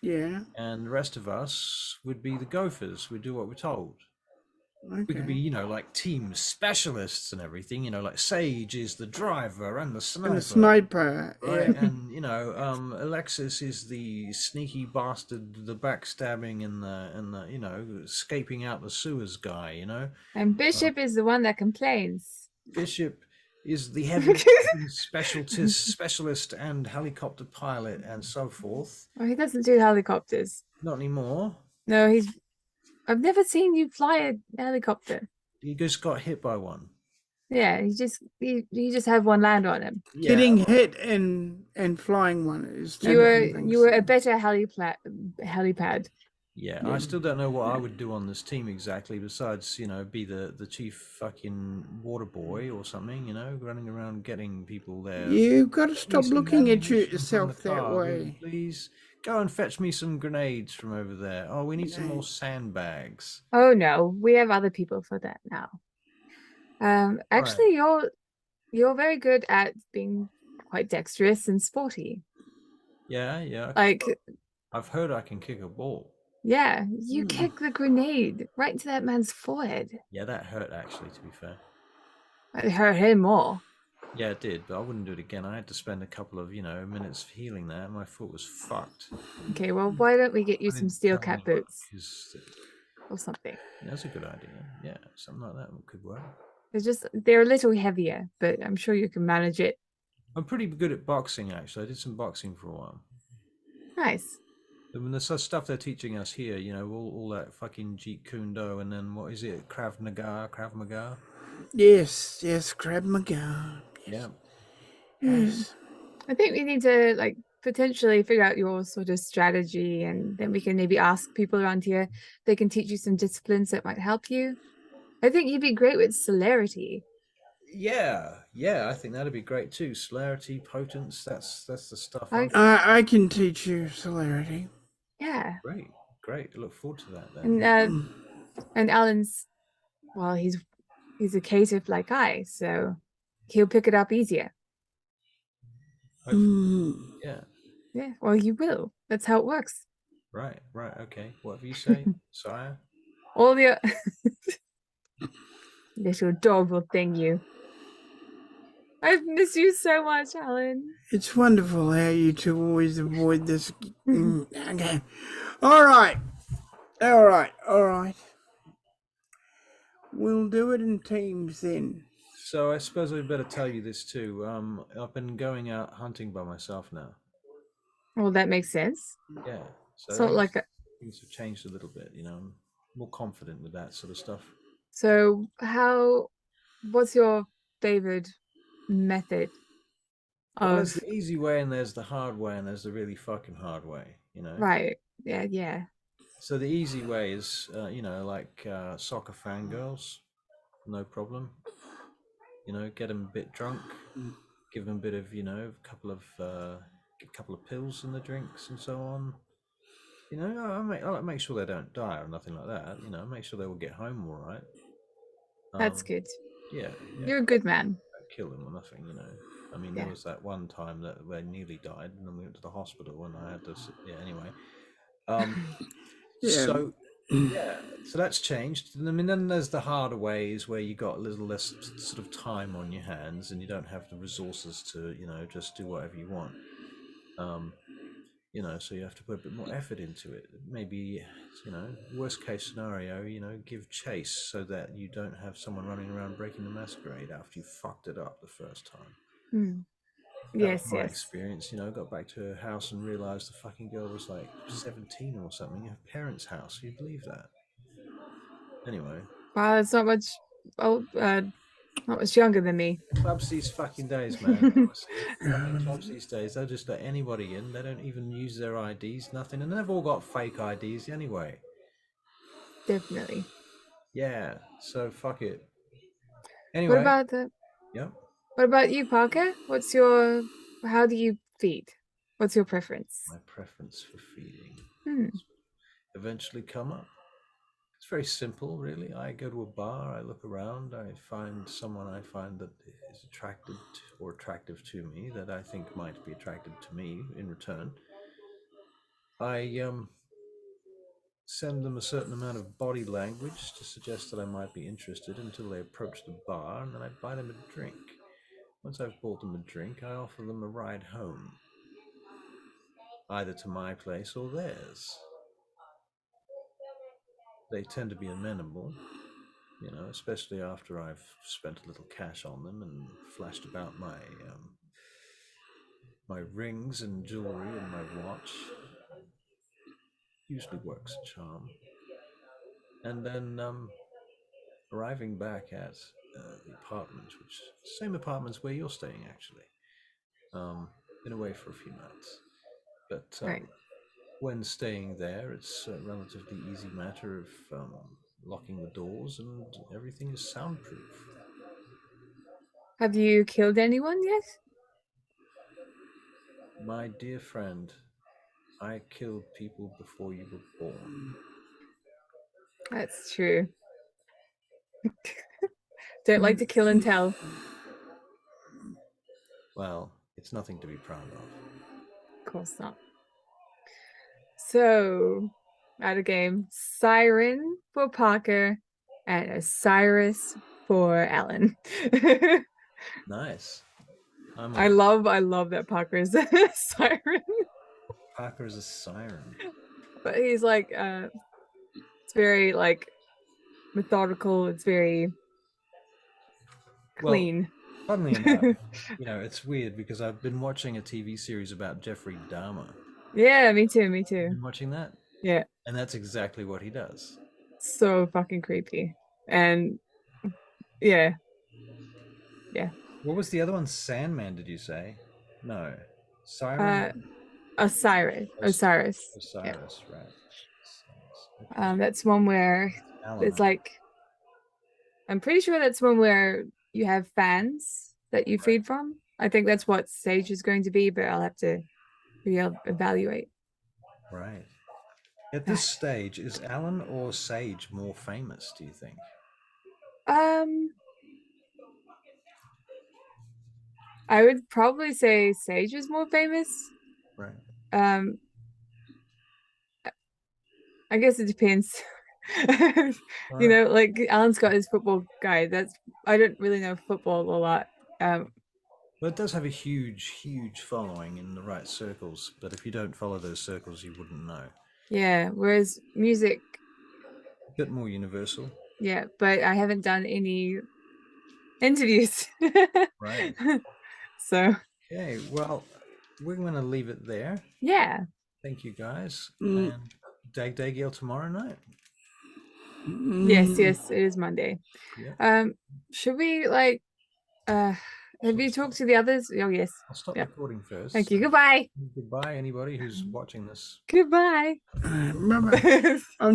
Yeah. and the rest of us would be the gophers. We'd do what we're told. We could be, Okay. like team specialists and everything. Like Sage is the driver and the And sniper, a sniper. right? Yeah. And Alexis is the sneaky bastard, the backstabbing and the escaping out the sewers guy. And Bishop is the one that complains. Bishop is the heavy lifting specialist and helicopter pilot and so forth. Oh, he doesn't do helicopters. Not anymore. No, I've never seen you fly a helicopter. He just got hit by one. Yeah, you just have one land on him. Yeah. Getting hit and flying one is two You different things. were a better helipad. Yeah, I still don't know what I would do on this team exactly, besides, be the chief fucking water boy or something, running around getting people there. You've got to stop Some looking at ammunition from yourself the that car, will you way. please go and fetch me some grenades from over there. Oh, we need some more sandbags. Oh no, we have other people for that now. Actually, you're very good at being quite dexterous and sporty. Yeah. Like, I've heard I can kick a ball. yeah, you kick the grenade right into that man's forehead. Yeah, that hurt actually, to be fair. It hurt him more. Yeah, it did, but I wouldn't do it again. I had to spend a couple of, minutes healing that. My foot was fucked. Okay, well, why don't we get you I some didn't steel tell cap anyone, boots 'cause or something? that's a good idea. Yeah, something like that could work. They're a little heavier, but I'm sure you can manage it. I'm pretty good at boxing, actually. I did some boxing for a while. Nice. I mean, the stuff they're teaching us here, all that fucking Jeet Kune Do, and then what is it, Krav Maga? Yes, Krav Maga. Yeah. Yes. I think we need to potentially figure out your sort of strategy, and then we can maybe ask people around here. They can teach you some disciplines that might help you. I think you'd be great with celerity. Yeah, I think that'd be great too. Celerity, potence, that's the stuff. I can teach you celerity. Yeah. Great. I look forward to that then. And Alan's, well, he's a caitiff like I, so he'll pick it up easier. Hopefully. Yeah, well, you will. That's how it works. Right, okay. Whatever you say, sire. All the little adorable thing, you. I've missed you so much, Alan. It's wonderful how you two always avoid this. Okay. All right. We'll do it in teams then. So I suppose I'd better tell you this too. I've been going out hunting by myself now. Well, that makes sense. Yeah. So it's not like things have changed a little bit, I'm more confident with that sort of stuff. So what's your favorite method? Well, there's the easy way and there's the hard way and there's the really fucking hard way, Right. Yeah. So the easy way is, like soccer fangirls, no problem. Get them a bit drunk, give them a bit of, a couple of pills in the drinks and so on. I make sure they don't die or nothing like that. Make sure they will get home all right. That's good. Yeah. You're a good man. Don't kill them or nothing, I mean, there was that one time that they nearly died, and then we went to the hospital, and I had to. Yeah. Anyway. So that's changed. I mean, then there's the harder ways where you got a little less sort of time on your hands, and you don't have the resources to, just do whatever you want. So you have to put a bit more effort into it. Maybe, worst case scenario, give chase so that you don't have someone running around breaking the Masquerade after you fucked it up the first time. That was my experience. Got back to her house and realized the fucking girl was like 17 or something. Her parents' house. You'd believe that? Anyway. Wow, that's not much. Not much younger than me. Clubs these fucking days, man. Honestly, clubs these days, they'll just let anybody in. They don't even use their IDs, nothing, and they've all got fake IDs anyway. Definitely. Yeah. So fuck it. Anyway. What about you, Parker? How do you feed? What's your preference? My preference for feeding eventually come up. It's very simple, really. I go to a bar, I look around, I find someone I find that is attracted or attractive to me that I think might be attracted to me in return. I send them a certain amount of body language to suggest that I might be interested until they approach the bar, and then I buy them a drink. Once I've bought them a drink, I offer them a ride home, either to my place or theirs. They tend to be amenable, especially after I've spent a little cash on them and flashed about my rings and jewelry and my watch. Usually works a charm. And then arriving back at the apartment, which same apartments where you're staying actually. Been away for a few nights, but Right. when staying there, it's a relatively easy matter of locking the doors, and everything is soundproof. Have you killed anyone yet? My dear friend, I killed people before you were born. That's true. Don't like to kill and tell. Well, it's nothing to be proud of. Of course not. So, at a game, Siren for Parker and Osiris for Alan. Nice. I love that Parker's Siren. Parker is a siren. But he's like it's very like methodical, it's very clean. Well, funnily enough, it's weird because I've been watching a TV series about Jeffrey Dahmer. Yeah, me too. Been watching that? Yeah. And that's exactly what he does. So fucking creepy. And yeah. What was the other one? Sandman, did you say? No. Siren? Osiris. Osiris, Yeah. right. Okay. That's one where Alan. it's like I'm pretty sure that's one where you have fans that you feed from. I think that's what Sage is going to be, but I'll have to evaluate. Right. At this stage, is Alan or Sage more famous, do you think? I would probably say Sage is more famous. Right. I guess it depends. Right. Like Alan's got his football guy. I don't really know football a lot. But it does have a huge, huge following in the right circles. But if you don't follow those circles, you wouldn't know. Yeah. Whereas music, A bit more universal. yeah, but I haven't done any interviews. Right. So. Okay. Well, we're going to leave it there. Yeah. Thank you, guys. And Dag Dagiel tomorrow night. Yes, it is Monday. Yeah. Should we have you talked to the others? Oh yes. I'll stop recording first. Thank you. Goodbye. Goodbye, anybody who's watching this. Goodbye. Remember,